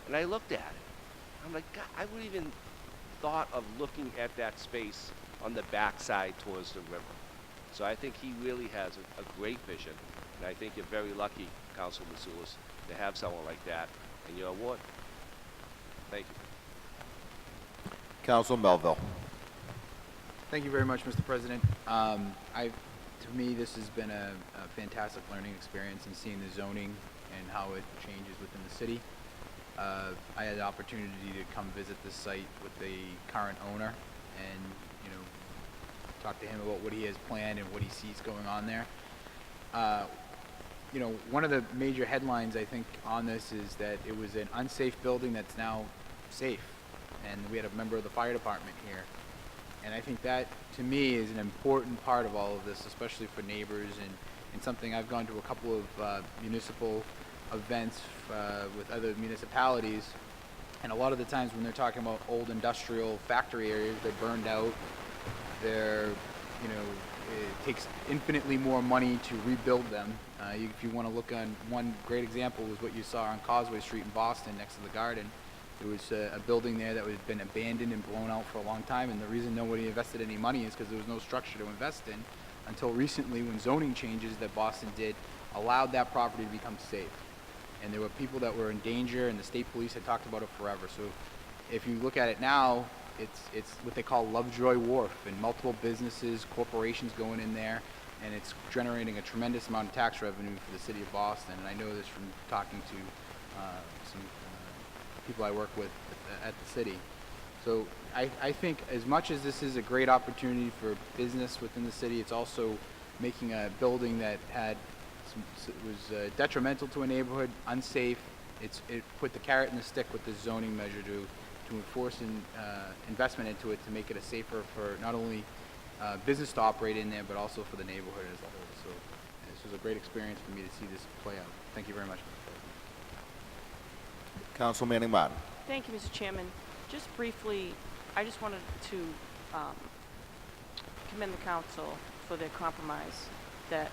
and I looked at it. I'm like, God, I wouldn't even thought of looking at that space on the backside towards the river. So I think he really has a great vision, and I think you're very lucky, Councilman Matsoulis, to have someone like that in your ward. Thank you. Council Melville. Thank you very much, Mr. President. To me, this has been a fantastic learning experience in seeing the zoning and how it changes within the city. I had the opportunity to come visit this site with the current owner and, talk to him about what he has planned and what he sees going on there. One of the major headlines, I think, on this is that it was an unsafe building that's now safe. And we had a member of the fire department here. And I think that, to me, is an important part of all of this, especially for neighbors and something I've gone to a couple of municipal events with other municipalities. And a lot of the times when they're talking about old industrial factory areas, they're burned out. It takes infinitely more money to rebuild them. If you want to look on one great example was what you saw on Causeway Street in Boston next to the Garden. There was a building there that had been abandoned and blown out for a long time, and the reason nobody invested any money is because there was no structure to invest in until recently when zoning changes that Boston did allowed that property to become safe. And there were people that were in danger, and the state police had talked about it forever. So if you look at it now, it's what they call Lovejoy Wharf, and multiple businesses, corporations going in there, and it's generating a tremendous amount of tax revenue for the city of Boston. And I know this from talking to some people I work with at the city. So I think as much as this is a great opportunity for business within the city, it's also making a building that was detrimental to a neighborhood, unsafe. It put the carrot and the stick with the zoning measure to enforce investment into it to make it a safer for not only business to operate in there, but also for the neighborhood as a whole. So this was a great experience for me to see this play out. Thank you very much, Mr. President. Council Manning Martin. Thank you, Mr. Chairman. Just briefly, I just wanted to commend the council for their compromise that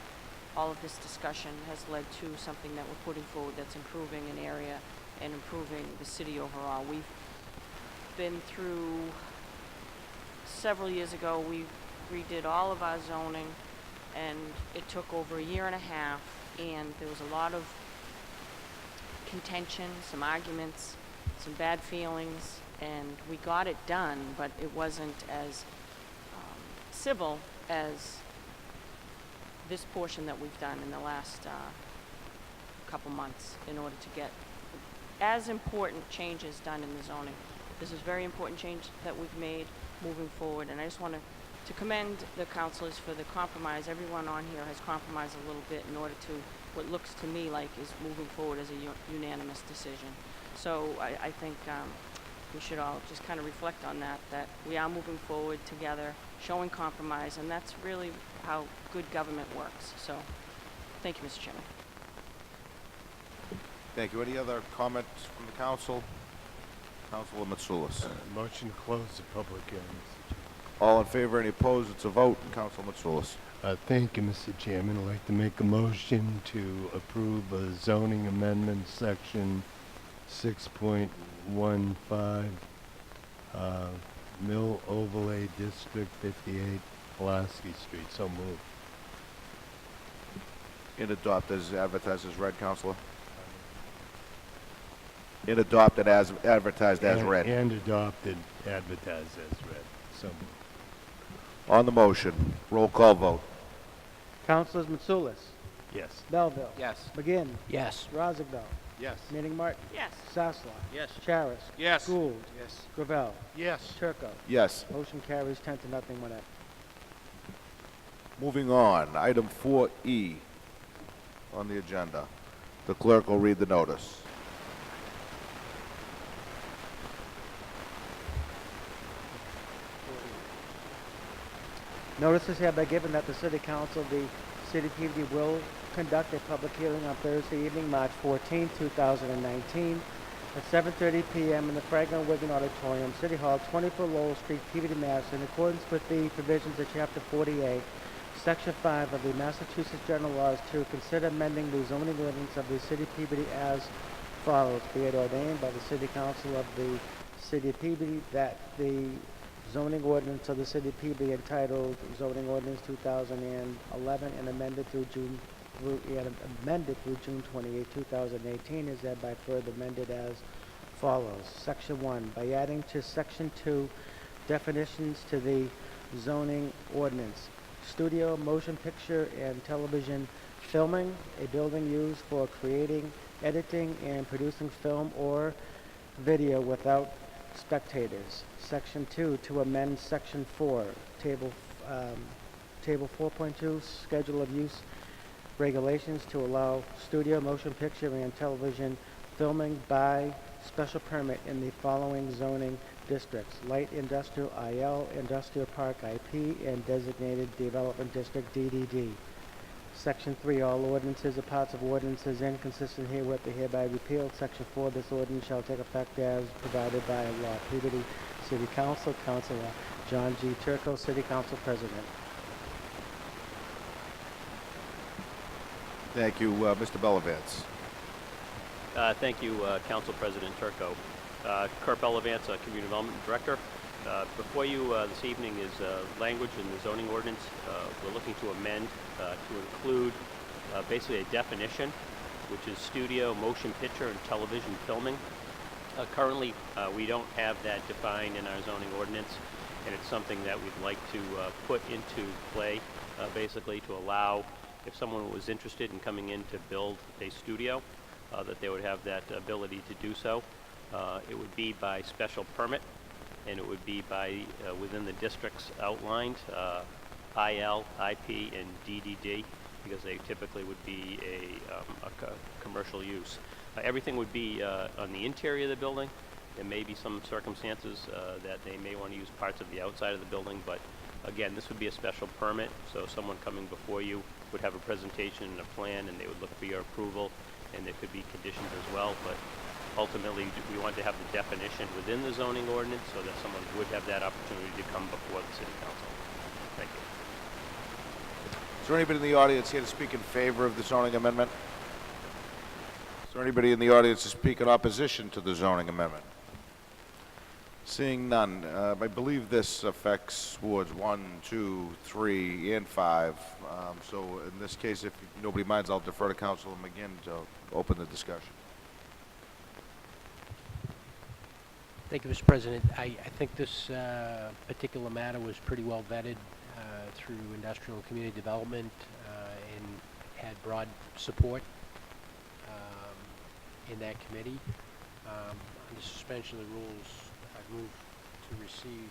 all of this discussion has led to something that we're putting forward that's improving an area and improving the city overall. We've been through, several years ago, we redid all of our zoning, and it took over a year and a half, and there was a lot of contention, some arguments, some bad feelings, and we got it done, but it wasn't as civil as this portion that we've done in the last couple months in order to get as important changes done in the zoning. This is a very important change that we've made moving forward, and I just want to commend the councilors for the compromise. Everyone on here has compromised a little bit in order to what looks to me like is moving forward as a unanimous decision. So I think we should all just kind of reflect on that we are moving forward together, showing compromise, and that's really how good government works. So thank you, Mr. Chairman. Thank you. Any other comments from the council? Councilor Matsoulis. Motion to close the public hearing, Mr. Chairman. All in favor, any opposed? It's a vote. Councilor Matsoulis. Thank you, Mr. Chairman. I'd like to make a motion to approve a zoning amendment, section 6.15, Mill Overlay District 58, Pulaski Street. So moved. And adopt as advertised as read, Counselor? And adopted as advertised as read. And adopted, advertised as read. So, On the motion, roll call vote. Councilors Mitsoulas, yes. Belleville. Yes. McGinn. Yes. Rozignol. Yes. Manning Martin. Yes. Sasslaw. Yes. Charis. Yes. Gould. Yes. Gravel. Yes. Turco. Yes. Motion carries 10 to nothing, one absent. Moving on, item 4E on the agenda. The clerk will read the notice. Notice is hereby given that the City Council of the City PVD will conduct a public hearing on Thursday evening, March 14, 2019, at 7:30 p.m. in the Franklin Wiggin Auditorium, City Hall, 24 Lowell Street, PVD, Mass., in accordance with the provisions of Chapter 48, Section 5 of the Massachusetts General Laws to consider amending the zoning ordinance of the City PVD as follows. Be it ordained by the City Council of the City of Peabody that the zoning ordinance of the City of Peabody entitled Zoning Ordinance 2011 and amended through June 28, 2018 is thereby further amended as follows. Section 1, by adding to Section 2 definitions to the zoning ordinance. Studio, motion picture, and television filming, a building used for creating, editing, and producing film or video without spectators. Section 2, to amend Section 4, Table 4.2, Schedule of Use Regulations to allow studio, motion picture, and television filming by special permit in the following zoning districts: Light Industrial IL, Industrial Park IP, and Designated Development District DDD. Section 3, all ordinances or parts of ordinances inconsistent herewith are hereby repealed. Section 4, this ordinance shall take effect as provided by law. Peabody City Council, Councilor John G. Turco, City Council President. Thank you, Mr. Bellavance. Thank you, Council President Turco. Kurt Bellavance, Community Development Director. Before you this evening is language in the zoning ordinance. We're looking to amend to include basically a definition, which is studio, motion picture, and television filming. Currently, we don't have that defined in our zoning ordinance, and it's something that we'd like to put into play, basically to allow, if someone was interested in coming in to build a studio, that they would have that ability to do so. It would be by special permit, and it would be by within the districts outlined, IL, IP, and DDD, because they typically would be a commercial use. Everything would be on the interior of the building. There may be some circumstances that they may want to use parts of the outside of the building, but again, this would be a special permit, so someone coming before you would have a presentation and a plan, and they would look for your approval, and there could be conditions as well, but ultimately we want to have the definition within the zoning ordinance so that someone would have that opportunity to come before the City Council. Thank you. Is there anybody in the audience here to speak in favor of the zoning amendment? Is there anybody in the audience to speak in opposition to the zoning amendment? Seeing none, I believe this affects wards 1, 2, 3, and 5. So in this case, if nobody minds, I'll defer to Councilor McGinn to open the discussion. Thank you, Mr. President. I think this particular matter was pretty well vetted through Industrial and Community Development and had broad support in that committee. Under suspension of the rules, I move to receive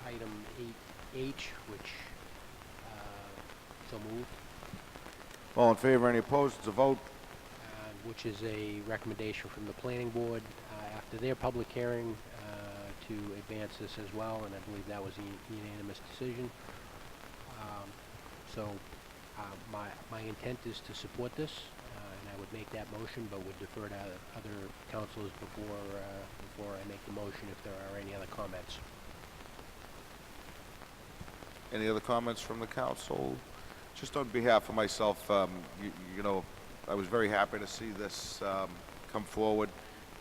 item 8H, which so moved. All in favor, any opposed? It's a vote. Which is a recommendation from the Planning Board after their public hearing to advance this as well, and I believe that was a unanimous decision. My intent is to support this, and I would make that motion, but would defer to other councilors before I make the motion if there are any other comments. Any other comments from the council? Just on behalf of myself, you know, I was very happy to see this come forward,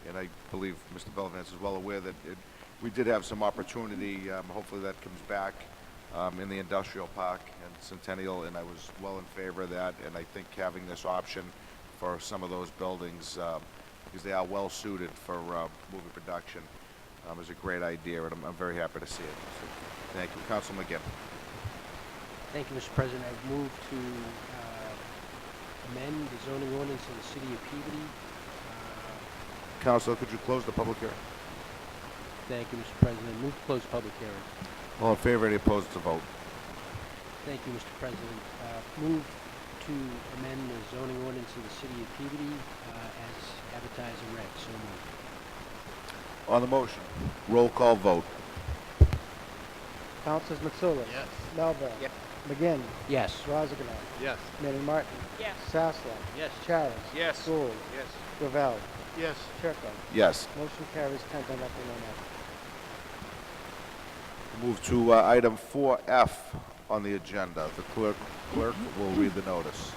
and I believe Mr. Bellavance is well aware that we did have some opportunity. Hopefully that comes back. in the industrial park and Centennial, and I was well in favor of that. And I think having this option for some of those buildings, because they are well suited for movie production, is a great idea, and I'm very happy to see it. So, thank you. Council McGinn. Thank you, Mr. President. I've moved to amend the zoning ordinance of the city of Peabody. Council, could you close the public hearing? Thank you, Mr. President. Move to close public hearing. All in favor, any opposed to vote? Thank you, Mr. President. Move to amend the zoning ordinance of the city of Peabody as advertised and read. So moved. On the motion, roll call vote. Councilors Mitsoulas. Yes. Melville. Yes. McGinn. Yes. Rozignol. Yes. Manning Martin. Yes. Sasla. Yes. Charis. Yes. Gould. Yes. Gravel. Yes. Turco. Yes. Motion carries 10 to nothing, no matter. Move to item 4F on the agenda. The clerk will read the notice.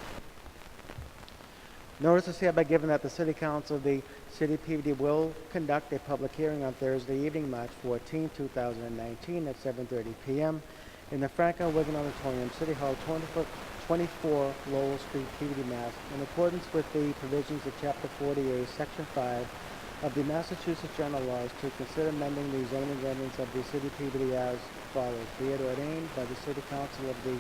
Notice is hereby given that the City Council of the City of Peabody will conduct a public hearing on Thursday evening, March 14, 2019 at 7:30 p.m. in the Wiggin Auditorium, City Hall, 24 Lowell Street, Peabody, Mass. In accordance with the provisions of Chapter 48, Section 5 of the Massachusetts General Laws, to consider amending the zoning ordinance of the City of Peabody as follows. Be it ordained by the City Council of the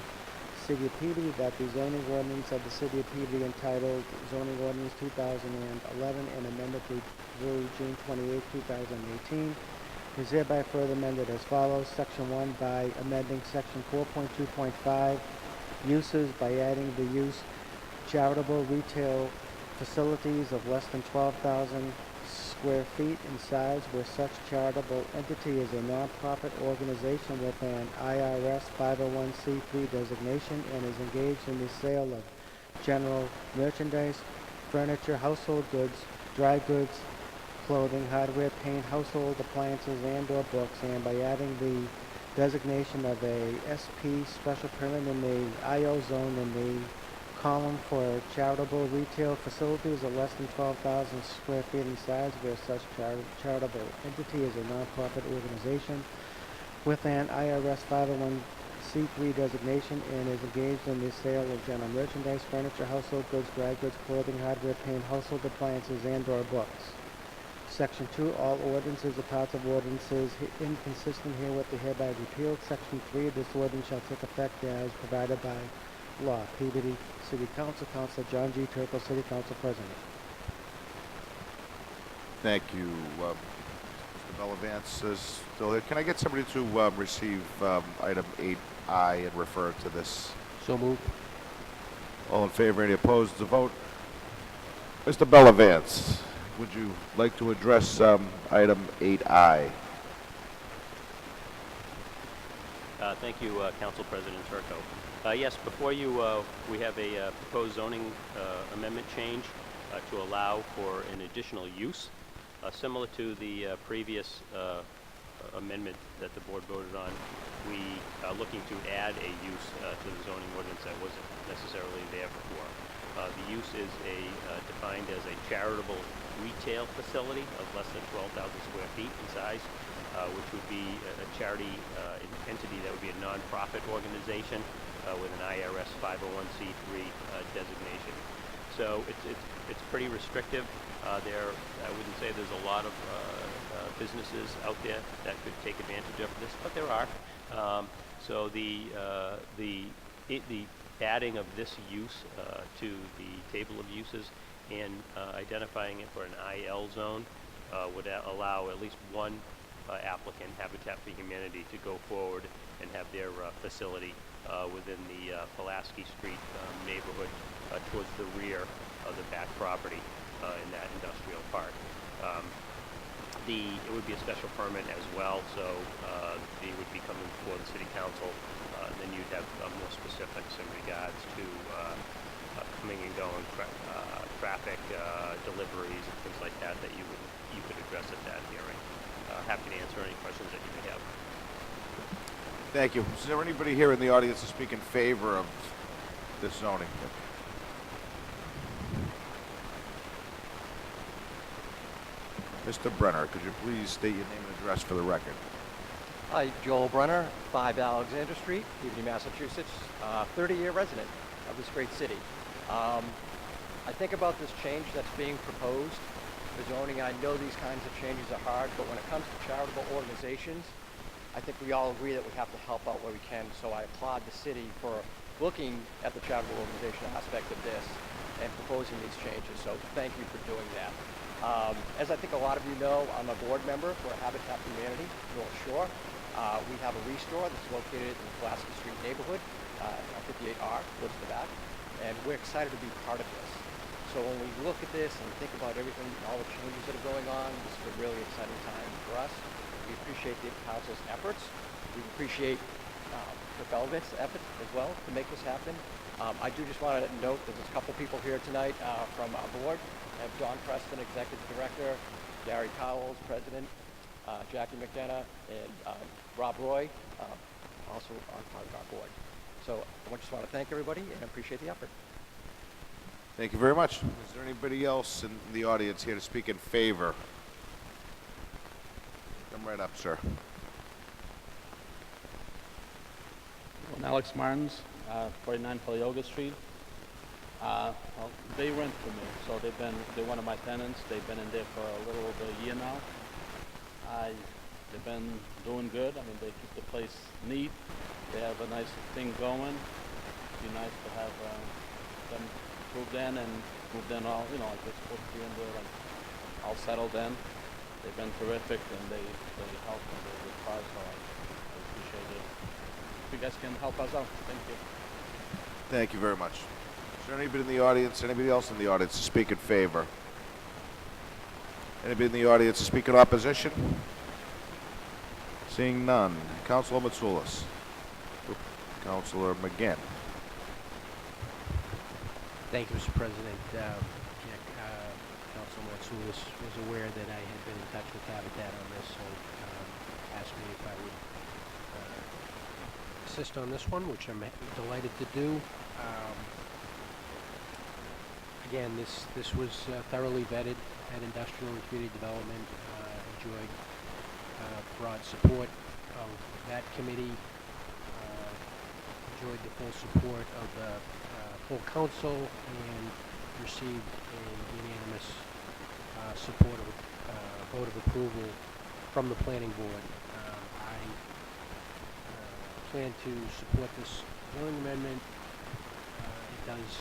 City of Peabody that the zoning ordinance of the City of Peabody entitled Zoning Ordinance 2011 and amended through June 28, 2018 is hereby further amended as follows. Section 1 by amending Section 4.2.5 uses by adding the use charitable retail facilities of less than 12,000 square feet in size where such charitable entity is a nonprofit organization with an IRS 501c3 designation and is engaged in the sale of general merchandise, furniture, household goods, dry goods, clothing, hardware, paint, household appliances, and/or books, and by adding the designation of a SP special permit in the IO zone in the column for charitable retail facilities of less than 12,000 square feet in size where such charitable entity is a nonprofit organization with an IRS 501c3 designation and is engaged in the sale of general merchandise, furniture, household goods, dry goods, clothing, hardware, paint, household appliances, and/or books. Section 2, all ordinances or parts of ordinances inconsistent herewith are hereby repealed. Section 3, this ordinance shall take effect as provided by law. Peabody City Council, Councilor John G. Turco, City Council President. Thank you. Mr. Bellavance is still here. Can I get somebody to receive item 8I and refer to this? So moved. All in favor, any opposed to vote? Mr. Bellavance, would you like to address item 8I? Thank you, Council President Turco. Yes, before you, we have a proposed zoning amendment change to allow for an additional use, similar to the previous amendment that the board voted on. We are looking to add a use to the zoning ordinance that wasn't necessarily there before. The use is defined as a charitable retail facility of less than 12,000 square feet in size, which would be a charity entity that would be a nonprofit organization with an IRS 501c3 designation. So it's pretty restrictive. I wouldn't say there's a lot of businesses out there that could take advantage of this, but there are. So the adding of this use to the table of uses and identifying it for an IL zone would allow at least one applicant, Habitat for Humanity, to go forward and have their facility within the Pulaski Street neighborhood towards the rear of the back property in that industrial park. It would be a special permit as well, so they would be coming before the City Council. Then you'd have more specifics in regards to coming and going, traffic, deliveries, and things like that that you could address at that hearing. Happy to answer any questions that you may have. Thank you. Is there anybody here in the audience to speak in favor of this zoning? Mr. Brenner, could you please state your name and address for the record? Hi, Joel Brenner, 5 Alexander Street, Peabody, Massachusetts, 30-year resident of this great city. I think about this change that's being proposed for zoning. I know these kinds of changes are hard, but when it comes to charitable organizations, I think we all agree that we have to help out where we can. So I applaud the city for looking at the charitable organization aspect of this and proposing these changes. So thank you for doing that. As I think a lot of you know, I'm a board member for Habitat for Humanity, North Shore. We have a restore that's located in the Pulaski Street neighborhood, 58R, goes to the back, and we're excited to be part of this. So when we look at this and think about everything, all the changes that are going on, this is a really exciting time for us. We appreciate the council's efforts. We appreciate the Belvit's efforts as well to make this happen. I do just want to note that there's a couple people here tonight from our board. I have Don Preston, Executive Director, Gary Cowles, President, Jackie McDonough, and Rob Roy, also on part of our board. So I just want to thank everybody and appreciate the effort. Thank you very much. Is there anybody else in the audience here to speak in favor? Come right up, sir. I'm Alex Martins, 49 Palioga Street. Well, they rent for me, so they're one of my tenants. They've been in there for a little over a year now. They've been doing good. I mean, they keep the place neat. They have a nice thing going. It'd be nice to have them moved in all, like they're supposed to be in there, like all settled in. They've been terrific, and they help and they're a good cause, so I appreciate it. If you guys can help us out, thank you. Thank you very much. Is there anybody in the audience, anybody else in the audience to speak in favor? Anybody in the audience to speak in opposition? Seeing none. Councilor Matsoulis. Councilor McGinn. Thank you, Mr. President. Councilor Matsoulis was aware that I had been in touch with Habitat on this, so asked me if I would assist on this one, which I'm delighted to do. Again, this was thoroughly vetted at Industrial and Community Development. Enjoyed broad support of that committee. Enjoyed the full support of the full council and received a unanimous support of vote of approval from the planning board. I plan to support this zoning amendment. It does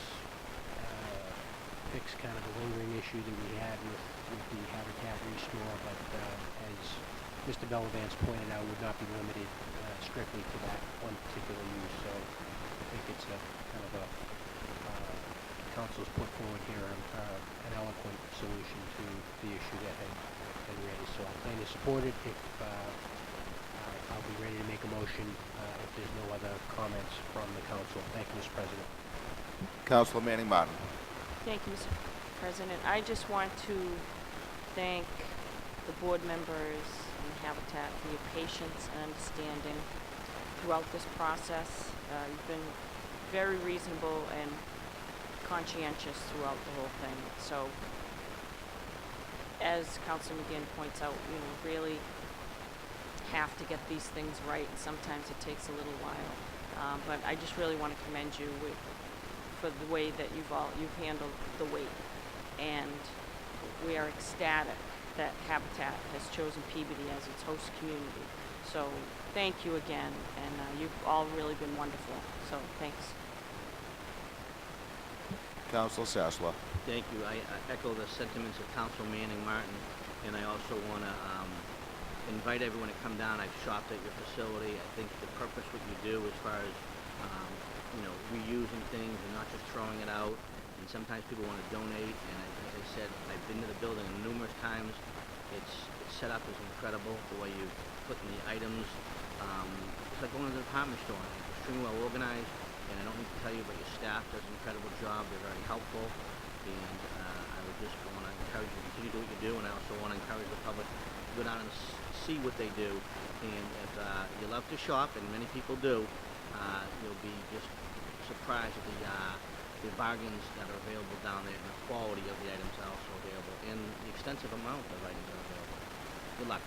fix kind of the lingering issue that we had with the Habitat restore, but as Mr. Bellavance pointed out, would not be limited strictly to that one particular use. So I think it's a kind of a council's put forward here an eloquent solution to the issue that had been raised. So I plan to support it. If I'll be ready to make a motion if there's no other comments from the council. Thank you, Mr. President. Councilor Manning Martin. Thank you, Mr. President. I just want to thank the board members and Habitat for your patience and understanding throughout this process. You've been very reasonable and conscientious throughout the whole thing. So, as Councilor McGinn points out, really have to get these things right. Sometimes it takes a little while, but I just really want to commend you for the way that you've handled the wait, and we are ecstatic that Habitat has chosen Peabody as its host community. So thank you again, and you've all really been wonderful. So thanks. Councilor Sasslaw. Thank you. I echo the sentiments of Councilor Manning Martin, and I also want to invite everyone to come down. I've shopped at your facility. I think the purpose what you do as far as reusing things and not just throwing it out, and sometimes people want to donate, and as I said, I've been to the building numerous times. It's set up is incredible, the way you put in the items. It's like going to the department store. It's extremely well organized, and I don't need to tell you, but your staff does an incredible job. They're very helpful, and I would just want to encourage you to continue to do what you do, and I also want to encourage the public to go down and see what they do. And if you love to shop, and many people do, you'll be just surprised at the bargains that are available down there, and the quality of the items are also available, and the extensive amount of items are available. Good luck.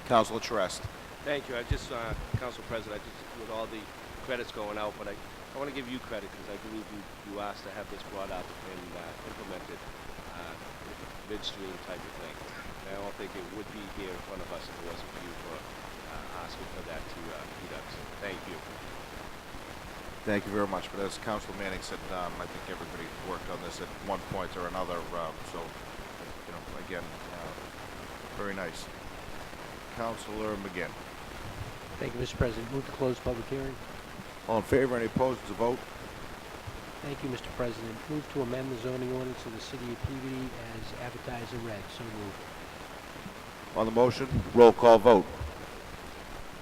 Councilor Trest. Thank you. Council President, with all the credits going out, but I want to give you credit because I believe you asked to have this brought up and implemented midstream type of thing. And I don't think it would be here in front of us if it wasn't for you for asking for that to be done. So thank you. Thank you very much. But as Councilor Manning said, I think everybody worked on this at one point or another. So, again, very nice. Councilor McGinn. Thank you, Mr. President. Move to close public hearing. All in favor? Any opposed? To vote? Thank you, Mr. President. Move to amend the zoning ordinance of the city of Peabody as advertised and read. So moved. On the motion, roll call vote.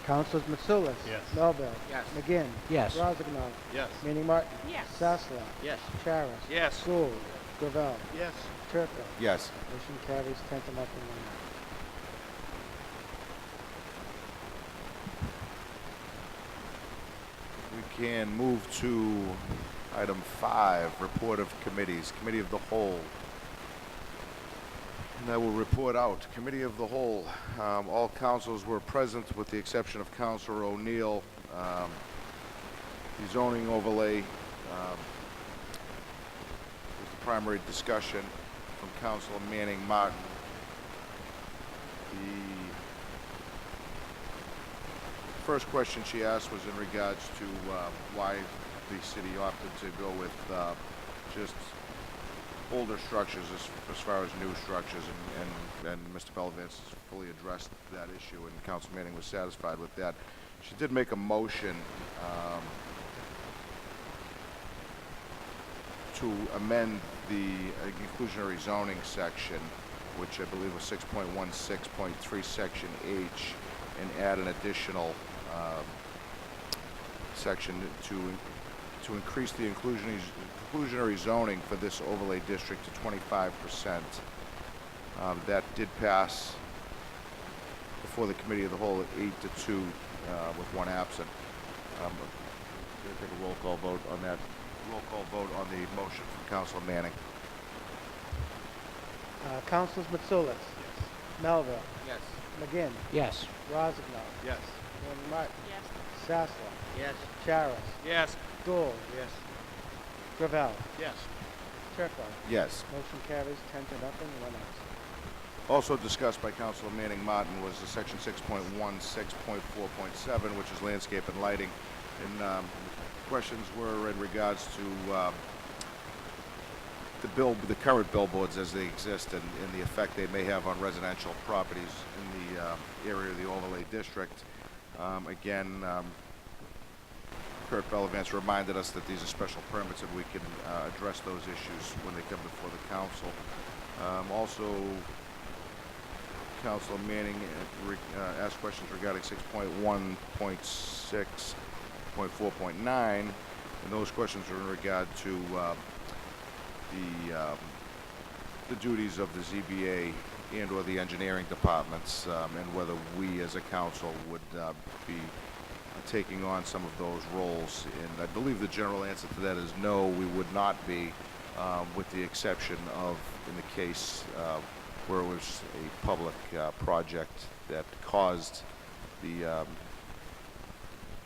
Councilors Mitsoulas. Yes. Melville. Yes. McGinn. Yes. Rozignol. Yes. Manning Martin. Yes. Sasla. Yes. Charis. Yes. Gould. Gravel. Yes. Turco. Yes. Motion carries 10 to nothing. We can move to item 5, report of committees. Committee of the Whole. And I will report out. Committee of the Whole. All councils were present with the exception of Councilor O'Neill. The zoning overlay was the primary discussion from Councilor Manning Martin. The first question she asked was in regards to why the city opted to go with just older structures as far as new structures, and Mr. Bellavance has fully addressed that issue, and Council Manning was satisfied with that. She did make a motion to amend the inclusionary zoning section, which I believe was 6.16.3 section H, and add an additional section to increase the inclusionary zoning for this overlay district to 25%. That did pass before the Committee of the Whole at 8-2 with one absent. We'll take a roll call vote on that. Roll call vote on the motion from Councilor Manning. Councilors Mitsoulas. Yes. Melville. Yes. McGinn. Yes. Rozignol. Yes. Manning Martin. Yes. Sasla. Yes. Charis. Yes. Gould. Yes. Gravel. Yes. Turco. Yes. Motion carries 10 to nothing, one absent. Also discussed by Councilor Manning Martin was the section 6.16.4.7, which is landscape and lighting. And questions were in regards to the current billboards as they exist and the effect they may have on residential properties in the area of the overlay district. Again, Kurt Bellavance reminded us that these are special permits and we can address those issues when they come before the council. Also, Councilor Manning asked questions regarding 6.1.6.4.9, and those questions are in regard to the duties of the ZBA and or the engineering departments, and whether we as a council would be taking on some of those roles. And I believe the general answer to that is no, we would not be, with the exception of in the case where it was a public project that caused the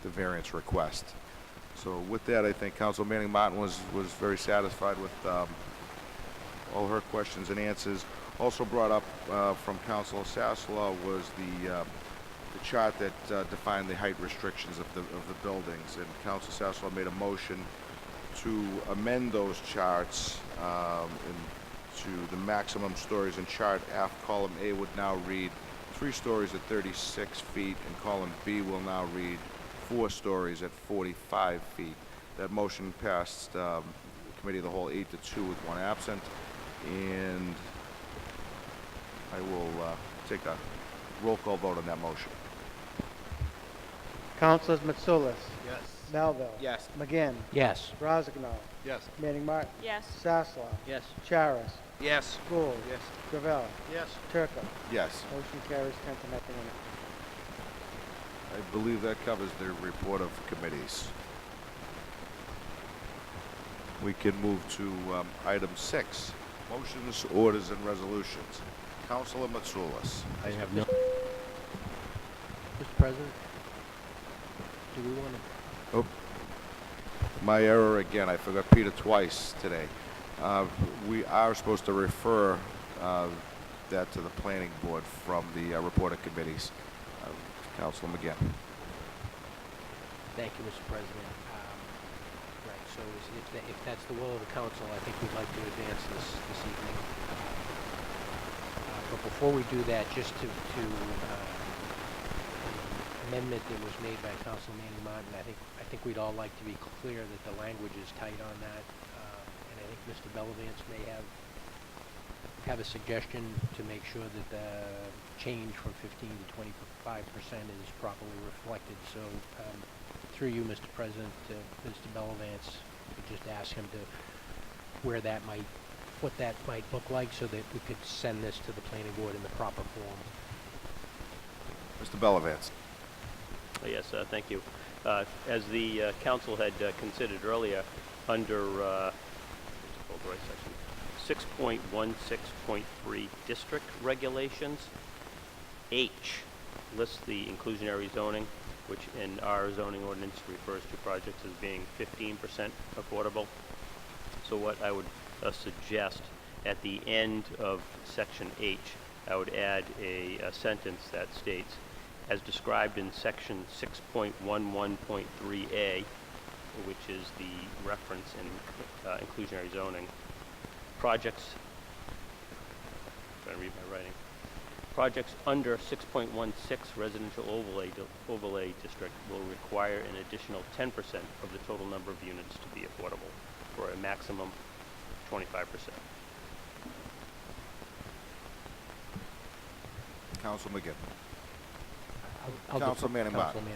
variance request. So with that, I think Council Manning Martin was very satisfied with all her questions and answers. Also brought up from Councilor Sasla was the chart that defined the height restrictions of the buildings, and Councilor Sasla made a motion to amend those charts to the maximum stories in chart F. Column A would now read 3 stories at 36 feet, and column B will now read 4 stories at 45 feet. That motion passed Committee of the Whole 8-2 with one absent, and I will take a roll call vote on that motion. Councilors Mitsoulas. Yes. Melville. Yes. McGinn. Yes. Rozignol. Yes. Manning Martin. Yes. Sasla. Yes. Charis. Yes. Gould. Yes. Gravel. Yes. Turco. Yes. Motion carries 10 to nothing. I believe that covers the report of committees. We can move to item 6, motions, orders, and resolutions. Councilor Mitsoulas. I have no. President? Do we want to? Oh, my error again. I forgot Peter twice today. We are supposed to refer that to the planning board from the reporting committees. Councilor McGinn. Thank you, Mr. President. Right, so if that's the will of the council, I think we'd like to advance this evening. But before we do that, just to the amendment that was made by Council Manning Martin, I think we'd all like to be clear that the language is tight on that. And I think Mr. Bellavance may have a suggestion to make sure that the change from 15 to 25% is properly reflected. So through you, Mr. President, Mr. Bellavance, could just ask him to what that might look like so that we could send this to the planning board in the proper form. Mr. Bellavance. Yes, thank you. As the council had considered earlier, under hold the right section, 6.16.3 district regulations, H lists the inclusionary zoning, which in our zoning ordinance refers to projects as being 15% affordable. So what I would suggest at the end of section H, I would add a sentence that states, as described in section 6.11.3A, which is the reference in inclusionary zoning, projects, I'm trying to read my writing, projects under 6.16 residential overlay district will require an additional 10% of the total number of units to be affordable, for a maximum 25%. Council McGinn. Council Manning Martin.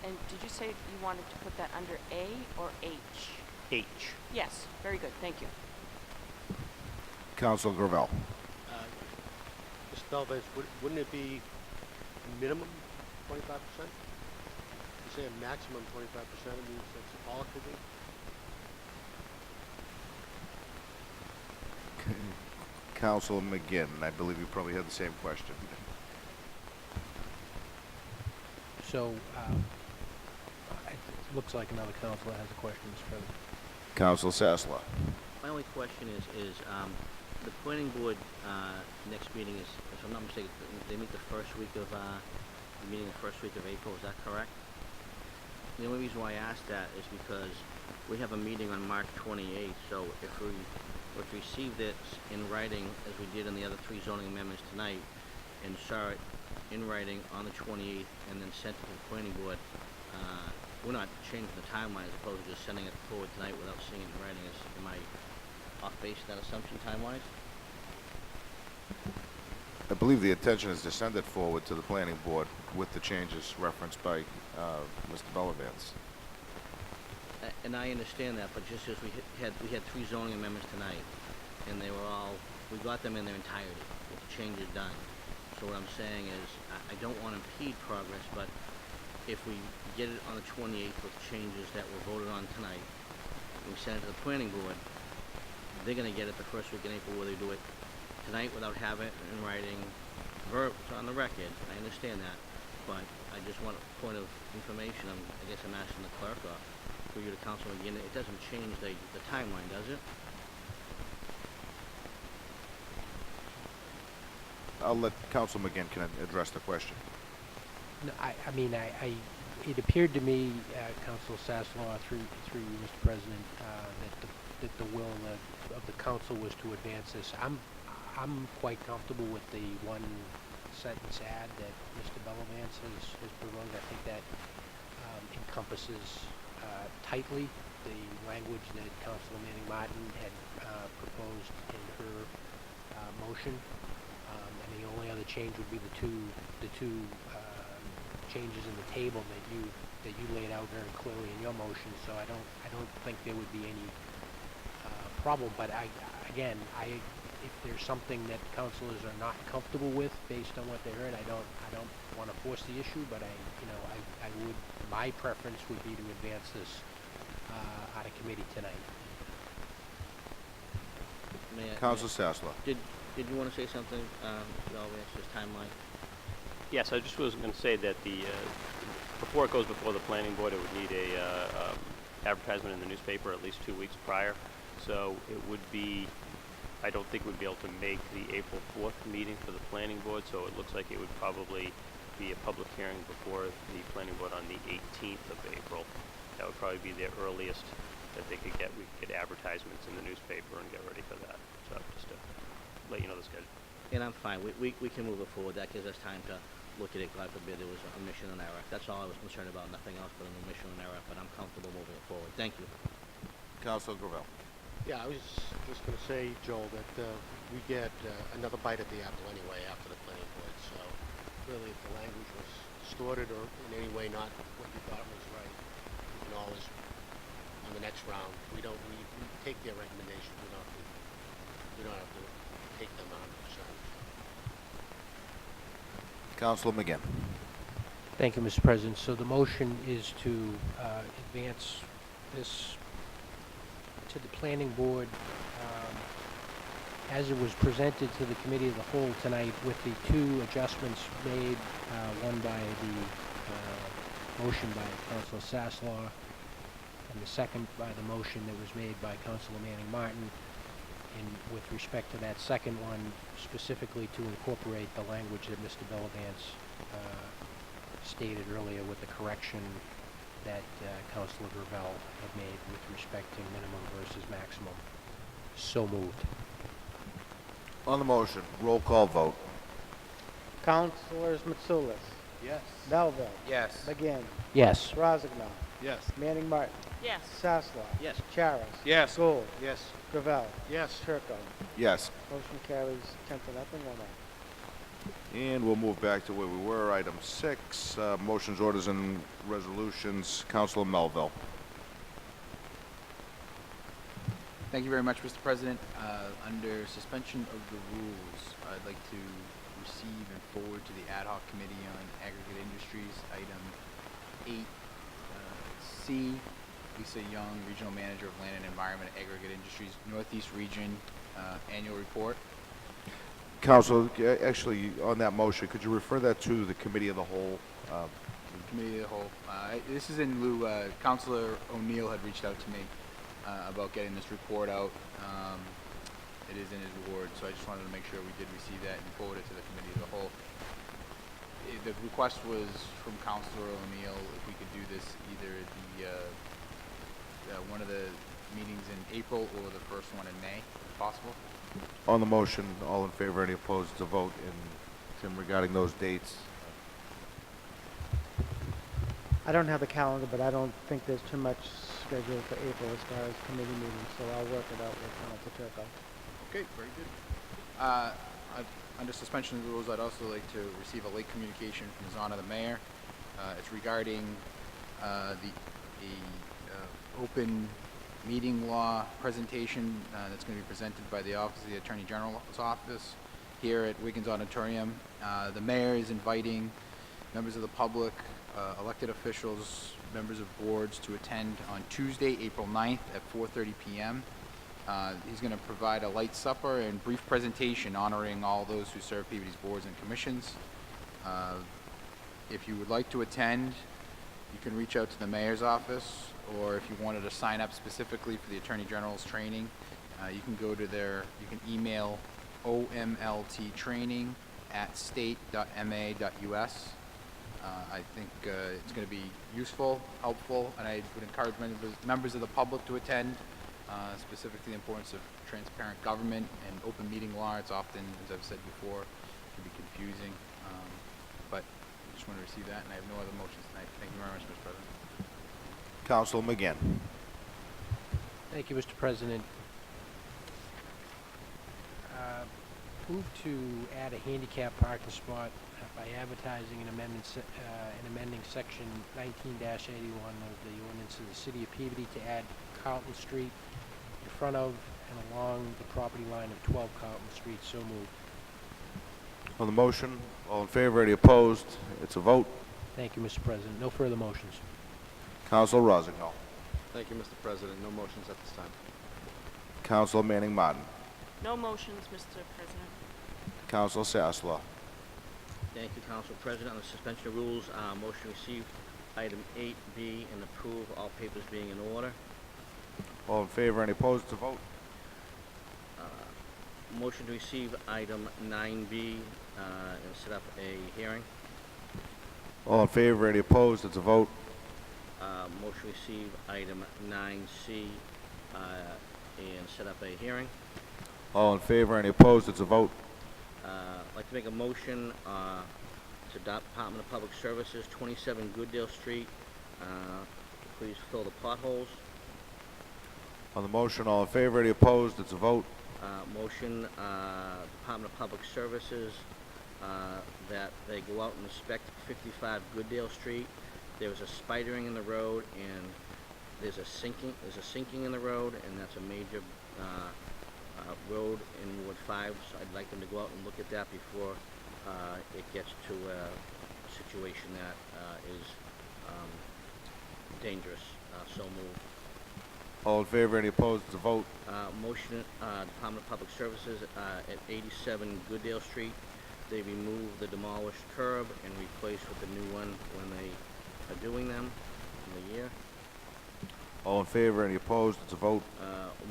And did you say you wanted to put that under A or H? H. Yes, very good, thank you. Council Gravel. Mr. Belvez, wouldn't it be minimum 25%? You say a maximum 25%, it means that's all it could be? Council McGinn, I believe you probably had the same question. So it looks like another councilor has a question, Mr. President. Council Sasslaw. My only question is the planning board next meeting is, if I'm not mistaken, they meet the first week of April. Is that correct? The only reason why I asked that is because we have a meeting on March 28th. So if we receive this in writing, as we did in the other three zoning amendments tonight, and saw it in writing on the 28th, and then sent it to the planning board, we're not changing the timeline as opposed to just sending it forward tonight without seeing it in writing. Am I off base with that assumption time-wise? I believe the intention is to send it forward to the planning board with the changes referenced by Mr. Bellavance. And I understand that, but just as we had three zoning amendments tonight, and they were all, we got them in their entirety with the changes done. So what I'm saying is, I don't want to impede progress, but if we get it on the 28th with changes that were voted on tonight, and we send it to the planning board, they're going to get it the first week in April, where they do it tonight without having it in writing, on the record. I understand that, but I just want a point of information. I guess I'm asking the clerk or for you to counsel again. It doesn't change the timeline, does it? I'll let Council McGinn can address the question. No, I mean, it appeared to me, Council Sasslaw, through you, Mr. President, that the will of the council was to advance this. I'm quite comfortable with the one sentence ad that Mr. Bellavance has proposed. I think that encompasses tightly the language that Councilor Manning Martin had proposed in her motion. And the only other change would be the two changes in the table that you laid out very clearly in your motion. So I don't think there would be any problem. But if there's something that councilors are not comfortable with based on what they heard, I don't want to force the issue. But my preference would be to advance this out of committee tonight. Council Sasslaw. Did you want to say something, Mr. Belvance, this timeline? Yes, I just was going to say that before it goes before the planning board, it would need advertisement in the newspaper at least 2 weeks prior. So it would be, I don't think we'd be able to make the April 4th meeting for the planning board, so it looks like it would probably be a public hearing before the planning board on the 18th of April. That would probably be the earliest that they could get. We could get advertisements in the newspaper and get ready for that. So just to let you know the schedule. And I'm fine. We can move it forward. That gives us time to look at it. God forbid there was an omission and error. That's all I was concerned about. Nothing else but an omission and error. But I'm comfortable moving it forward. Thank you. Councilor Gravel. Yeah, I was just going to say, Joel, that we get another bite at the apple anyway after the planning board. So really, if the language was distorted or in any way not what you thought was right, we can always, on the next round, we take their recommendations. We don't have to take them 100%. Councilor McGinn. Thank you, Mr. President. So the motion is to advance this to the planning board as it was presented to the committee of the whole tonight, with the two adjustments made, one by the motion by Councilor Sasslaw and the second by the motion that was made by Councilor Manning Martin. And with respect to that second one, specifically to incorporate the language that Mr. Bellavance stated earlier with the correction that Councilor Gravel had made with respect to minimum versus maximum. So moved. On the motion, roll call vote. Councilors Mitsoulas. Yes. Melville. Yes. McGinn. Yes. Rozignol. Yes. Manning Martin. Yes. Sasslaw. Yes. Charis. Yes. Gould. Yes. Gravel. Yes. Turco. Yes. Motion carries 10 to nothing, 1 no. And we'll move back to where we were, item 6, motions, orders, and resolutions. Councilor Melville. Thank you very much, Mr. President. Under suspension of the rules, I'd like to receive and forward to the ad hoc committee on aggregate industries, item 8C, Lisa Young, Regional Manager of Land and Environment Aggregate Industries, Northeast Region, annual report. Council, actually, on that motion, could you refer that to the committee of the whole? The committee of the whole. This is in lieu, Councilor O'Neill had reached out to me about getting this report out. It is in his ward, so I just wanted to make sure we did receive that and forward it to the committee of the whole. The request was from Councilor O'Neill if we could do this either one of the meetings in April or the first one in May, if possible. On the motion, all in favor, any opposed to vote in regarding those dates? I don't have the calendar, but I don't think there's too much scheduled for April as far as committee meetings, so I'll work it out with Council Turco. Okay, very good. Under suspension of the rules, I'd also like to receive a late communication from His Honor the Mayor. It's regarding the open meeting law presentation that's going to be presented by the Office of the Attorney General's office here at Wiggins Auditorium. The mayor is inviting members of the public, elected officials, members of boards to attend on Tuesday, April 9th at 4:30 p.m. He's going to provide a light supper and brief presentation honoring all those who serve Peabody's boards and commissions. If you would like to attend, you can reach out to the mayor's office, or if you wanted to sign up specifically for the Attorney General's training, you can go to you can email omlttraining@state.ma.us. I think it's going to be useful, helpful, and I would encourage members of the public to attend, specifically the importance of transparent government and open meeting law. It's often, as I've said before, can be confusing, but I just want to receive that, and I have no other motions tonight. Thank you very much, Mr. President. Councilor McGinn. Thank you, Mr. President. Move to add a handicap parking spot by advertising an amendment and amending section 19-81 of the ordinance of the City of Peabody to add Carlton Street in front of and along the property line of 12 Carlton Street. So moved. On the motion, all in favor, any opposed? It's a vote. Thank you, Mr. President. No further motions. Councilor Rozignol. Thank you, Mr. President. No motions at this time. Councilor Manning Martin. No motions, Mr. President. Councilor Sasslaw. Thank you, Council President. On the suspension of rules, motion to receive item 8B and approve, all papers being in order. All in favor, any opposed, to vote? Motion to receive item 9B and set up a hearing. All in favor, any opposed, it's a vote. Motion to receive item 9C and set up a hearing. All in favor, any opposed, it's a vote. I'd like to make a motion to adopt Department of Public Services, 27 Gooddale Street. Please fill the potholes. On the motion, all in favor, any opposed, it's a vote. Motion, Department of Public Services, that they go out and inspect 55 Gooddale Street. There was a spidering in the road, and there's a sinking in the road, and that's a major road in Ward 5, so I'd like them to go out and look at that before it gets to a situation that is dangerous. So moved. All in favor, any opposed, it's a vote. Motion, Department of Public Services at 87 Gooddale Street. They remove the demolished curb and replace with the new one when they are doing them in the year. All in favor, any opposed, it's a vote.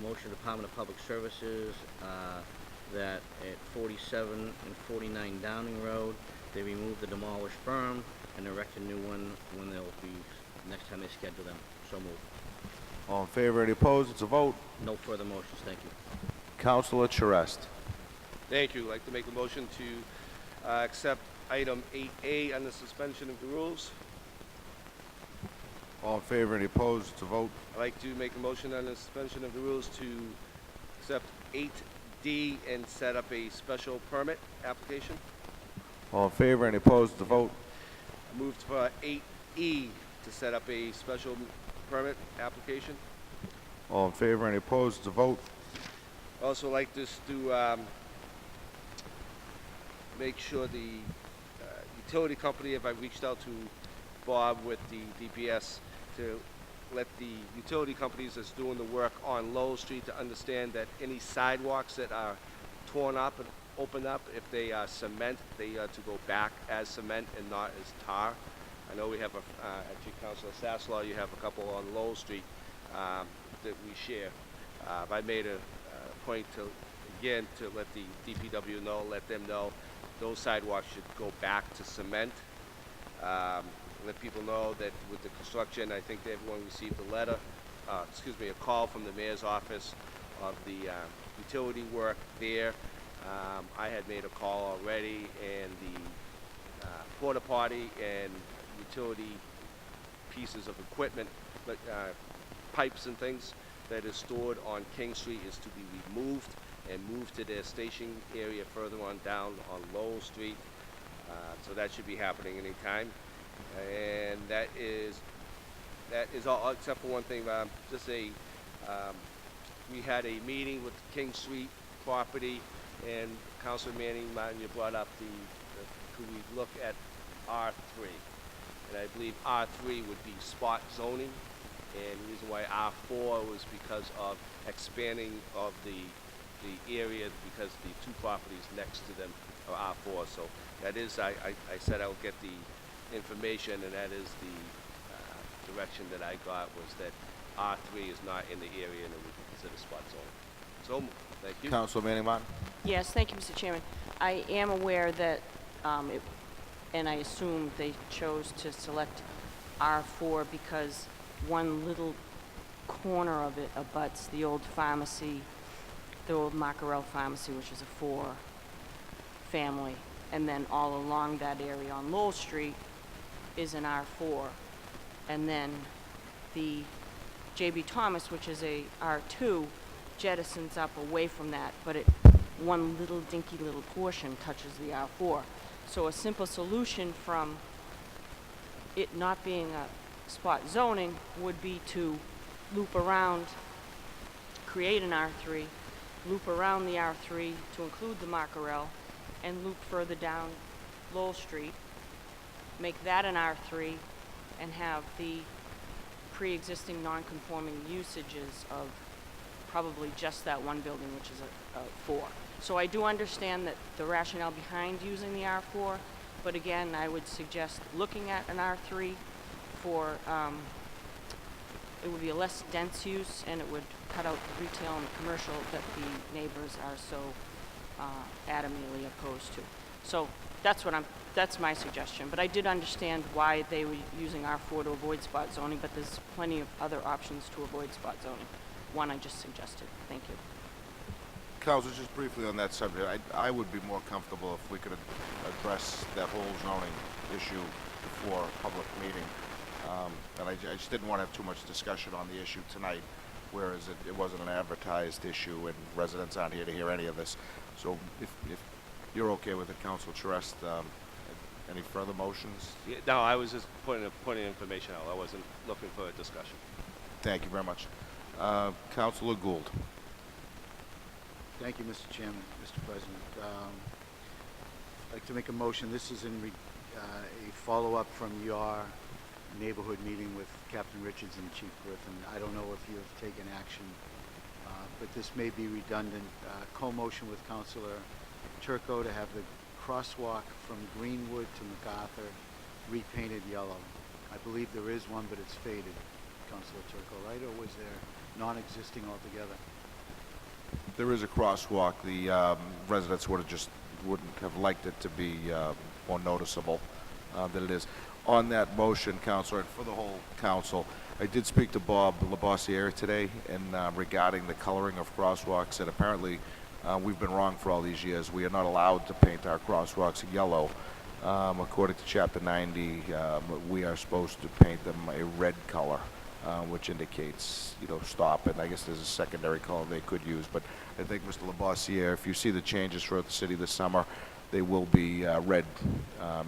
Motion, Department of Public Services, that at 47 and 49 Downing Road, they remove the demolished berm and erect a new one when they'll be, next time they schedule them. So moved. All in favor, any opposed, it's a vote. No further motions, thank you. Councilor Charest. Thank you. I'd like to make a motion to accept item 8A on the suspension of the rules. All in favor, any opposed, it's a vote. I'd like to make a motion on the suspension of the rules to accept 8D and set up a special permit application. All in favor, any opposed, it's a vote. I moved for 8E to set up a special permit application. All in favor, any opposed, it's a vote. Also like this to make sure the utility company, if I reached out to Bob with the DPS, to let the utility companies that's doing the work on Lowell Street to understand that any sidewalks that are torn up and open up, if they are cement, they are to go back as cement and not as tar. I know we have actually Councilor Sasslaw, you have a couple on Lowell Street that we share. I made a point to, again, to let the DPW know, let them know those sidewalks should go back to cement. Let people know that with the construction, I think that everyone received a letter, a call from the mayor's office of the utility work there. I had made a call already, and the porta potty and utility pieces of equipment, like pipes and things that is stored on King Street is to be removed and moved to their station area further on down on Lowell Street. So that should be happening anytime. And that is all, except for one thing. We had a meeting with the King Street property, and Councilor Manning, Martin, you brought up could we look at R3? And I believe R3 would be spot zoning, and the reason why R4 was because of expanding of the area, because the two properties next to them are R4. So that is, I said I would get the information, and that is the direction that I got, was that R3 is not in the area and it would be considered spot zone. So, thank you. Councilor Manning Martin. Yes, thank you, Mr. Chairman. I am aware that, and I assume they chose to select R4 because one little corner of it abuts the old pharmacy, the old Mackerel Pharmacy, which is a 4-family. And then all along that area on Lowell Street is an R4. And then the J.B. Thomas, which is a R2, jettisons up away from that, but one little dinky little portion touches the R4. So a simple solution from it not being a spot zoning would be to loop around, create an R3, loop around the R3 to include the Mackerel, and loop further down Lowell Street, make that an R3, and have the pre-existing non-conforming usages of probably just that one building, which is a 4. So I do understand that the rationale behind using the R4, But again, I would suggest looking at an R3 for, it would be a less dense use, and it would cut out the retail and commercial that the neighbors are so adamantly opposed to. So that's my suggestion. But I did understand why they were using R4 to avoid spot zoning, but there's plenty of other options to avoid spot zoning. One I just suggested. Thank you. Council, just briefly on that subject, I would be more comfortable if we could address that whole zoning issue before a public meeting. And I just didn't want to have too much discussion on the issue tonight, whereas it wasn't an advertised issue and residents aren't here to hear any of this. So if you're okay with it, Council Charest, any further motions? Yeah, no, I was just pointing information out. I wasn't looking for a discussion. Thank you very much. Councilor Gould. Thank you, Mr. Chairman, Mr. President. I'd like to make a motion. This is a follow-up from your neighborhood meeting with Captain Richards and Chief Griffin. I don't know if you have taken action, but this may be redundant. Co-motion with Councilor Turco to have the crosswalk from Greenwood to MacArthur repainted yellow. I believe there is one, but it's faded, Councilor Turco, right? Or was there non-existing altogether? There is a crosswalk. The residents wouldn't have liked it to be more noticeable than it is. On that motion, Councilor, and for the whole council, I did speak to Bob Labossiere today and regarding the coloring of crosswalks, and apparently we've been wrong for all these years. We are not allowed to paint our crosswalks yellow. According to Chapter 90, we are supposed to paint them a red color, which indicates, stop, and I guess there's a secondary color they could use. But I think, Mr. Labossiere, if you see the changes throughout the city this summer, they will be red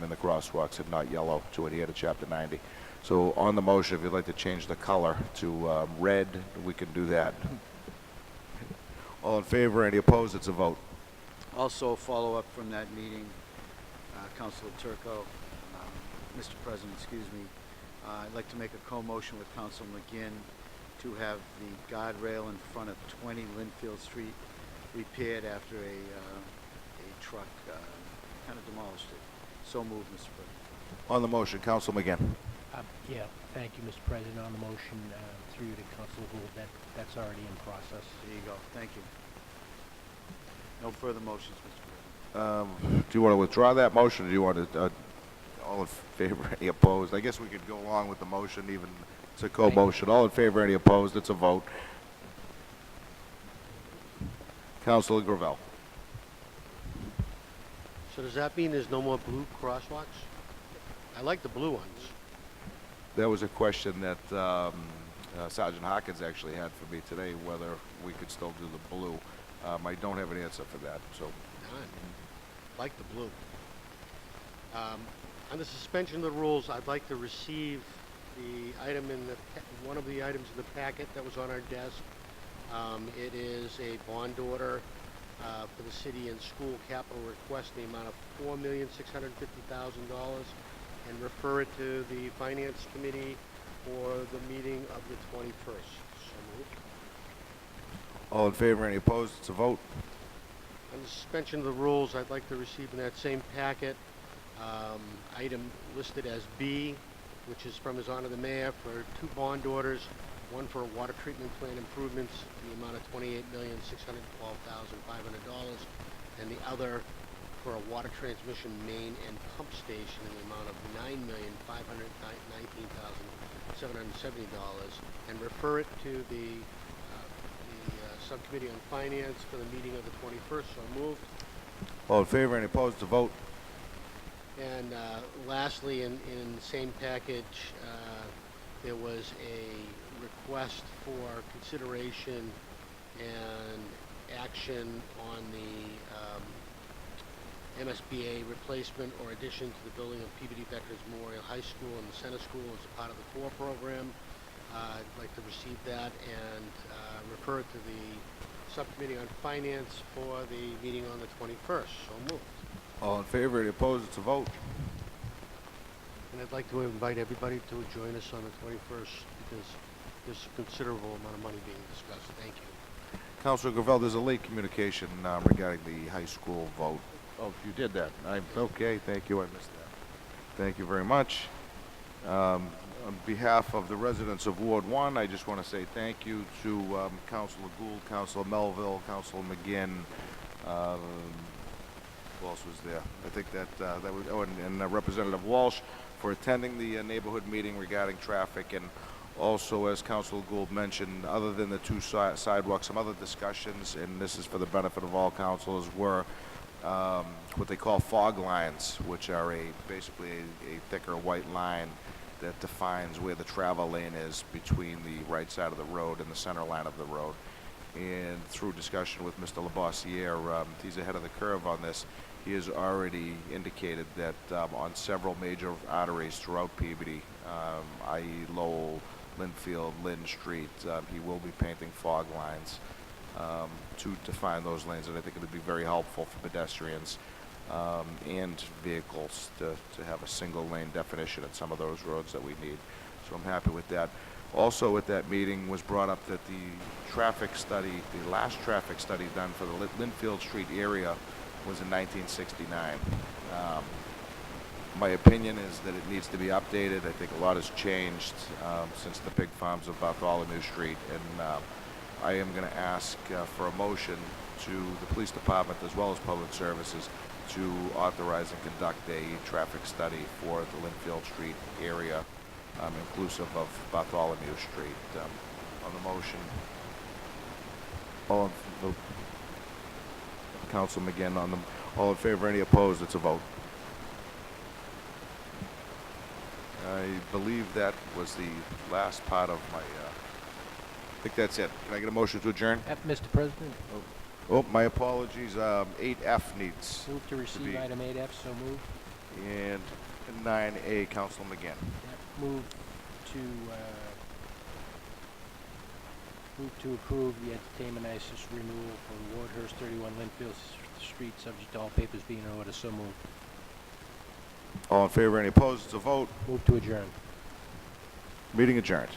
in the crosswalks and not yellow to adhere to Chapter 90. So on the motion, if you'd like to change the color to red, we can do that. All in favor? Any opposed? It's a vote. Also, a follow-up from that meeting, Councilor Turco, Mr. President, excuse me, I'd like to make a co-motion with Councilor McGinn to have the guardrail in front of 20 Linfield Street repaired after a truck kind of demolished it. So moved, Mr. President. On the motion, Councilor McGinn. Yeah, thank you, Mr. President. On the motion, through you to Councilor Gould, that's already in process. There you go. Thank you. No further motions, Mr. President. Do you want to withdraw that motion, or do you want to, all in favor, any opposed? I guess we could go along with the motion, even it's a co-motion. All in favor, any opposed? It's a vote. Councilor Gravel. So does that mean there's no more blue crosswalks? I like the blue ones. There was a question that Sergeant Hawkins actually had for me today, whether we could still do the blue. I don't have an answer for that, so. I like the blue. On the suspension of the rules, I'd like to receive the item one of the items in the packet that was on our desk. It is a bond order for the city and school capital request in the amount of $4,650,000, and refer it to the Finance Committee for the meeting of the 21st. So moved. All in favor, any opposed? It's a vote. On the suspension of the rules, I'd like to receive in that same packet item listed as B, which is from His Honor the Mayor, for 2 bond orders, one for water treatment plant improvements in the amount of $28,612,500, and the other for a water transmission main and pump station in the amount of $9,519,770, and refer it to the Subcommittee on Finance for the meeting of the 21st. So moved. All in favor, any opposed? It's a vote. And lastly, in the same package, there was a request for consideration and action on the MSBA replacement or addition to the building of Peabody Veterans Memorial High School and the Center School as a part of the CORE program. I'd like to receive that and refer it to the Subcommittee on Finance for the meeting on the 21st. So moved. All in favor, any opposed? It's a vote. And I'd like to invite everybody to join us on the 21st because there's a considerable amount of money being discussed. Thank you. Councilor Gravel, there's a late communication regarding the high school vote. Oh, you did that. Okay, thank you. I missed that. Thank you very much. On behalf of the residents of Ward 1, I just want to say thank you to Councilor Gould, Councilor Melville, Councilor McGinn. Who else was there? I think that was, oh, and Representative Walsh for attending the neighborhood meeting regarding traffic, and also, as Councilor Gould mentioned, other than the two sidewalks, some other discussions, and this is for the benefit of all councilors, were what they call fog lines, which are basically a thicker white line that defines where the travel lane is between the right side of the road and the center line of the road. And through discussion with Mr. Labossiere, he's ahead of the curve on this. He has already indicated that on several major arteries throughout Peabody, i.e. Lowell, Linfield, Lynn Street, he will be painting fog lines to define those lanes, and I think it would be very helpful for pedestrians and vehicles to have a single lane definition at some of those roads that we need. So I'm happy with that. Also at that meeting was brought up that the traffic study, the last traffic study done for the Linfield Street area was in 1969. My opinion is that it needs to be updated. I think a lot has changed since the pig farms of Bartholomew Street, and I am going to ask for a motion to the police department as well as public services to authorize and conduct a traffic study for the Linfield Street area, inclusive of Bartholomew Street. On the motion, Council McGinn, all in favor, any opposed, it's a vote. I believe that was the last part of my, I think that's it. Can I get a motion to adjourn? Mr. President, Oh, my apologies. 8F needs move to receive be, item 8F, so moved. and 9A, Council McGinn. Move to approve the entertainment license renewal for Wardhurst 31 Linfield Street, subject to all papers being in order, so moved. All in favor, any opposed, it's a vote. Move to adjourn. Meeting adjourned.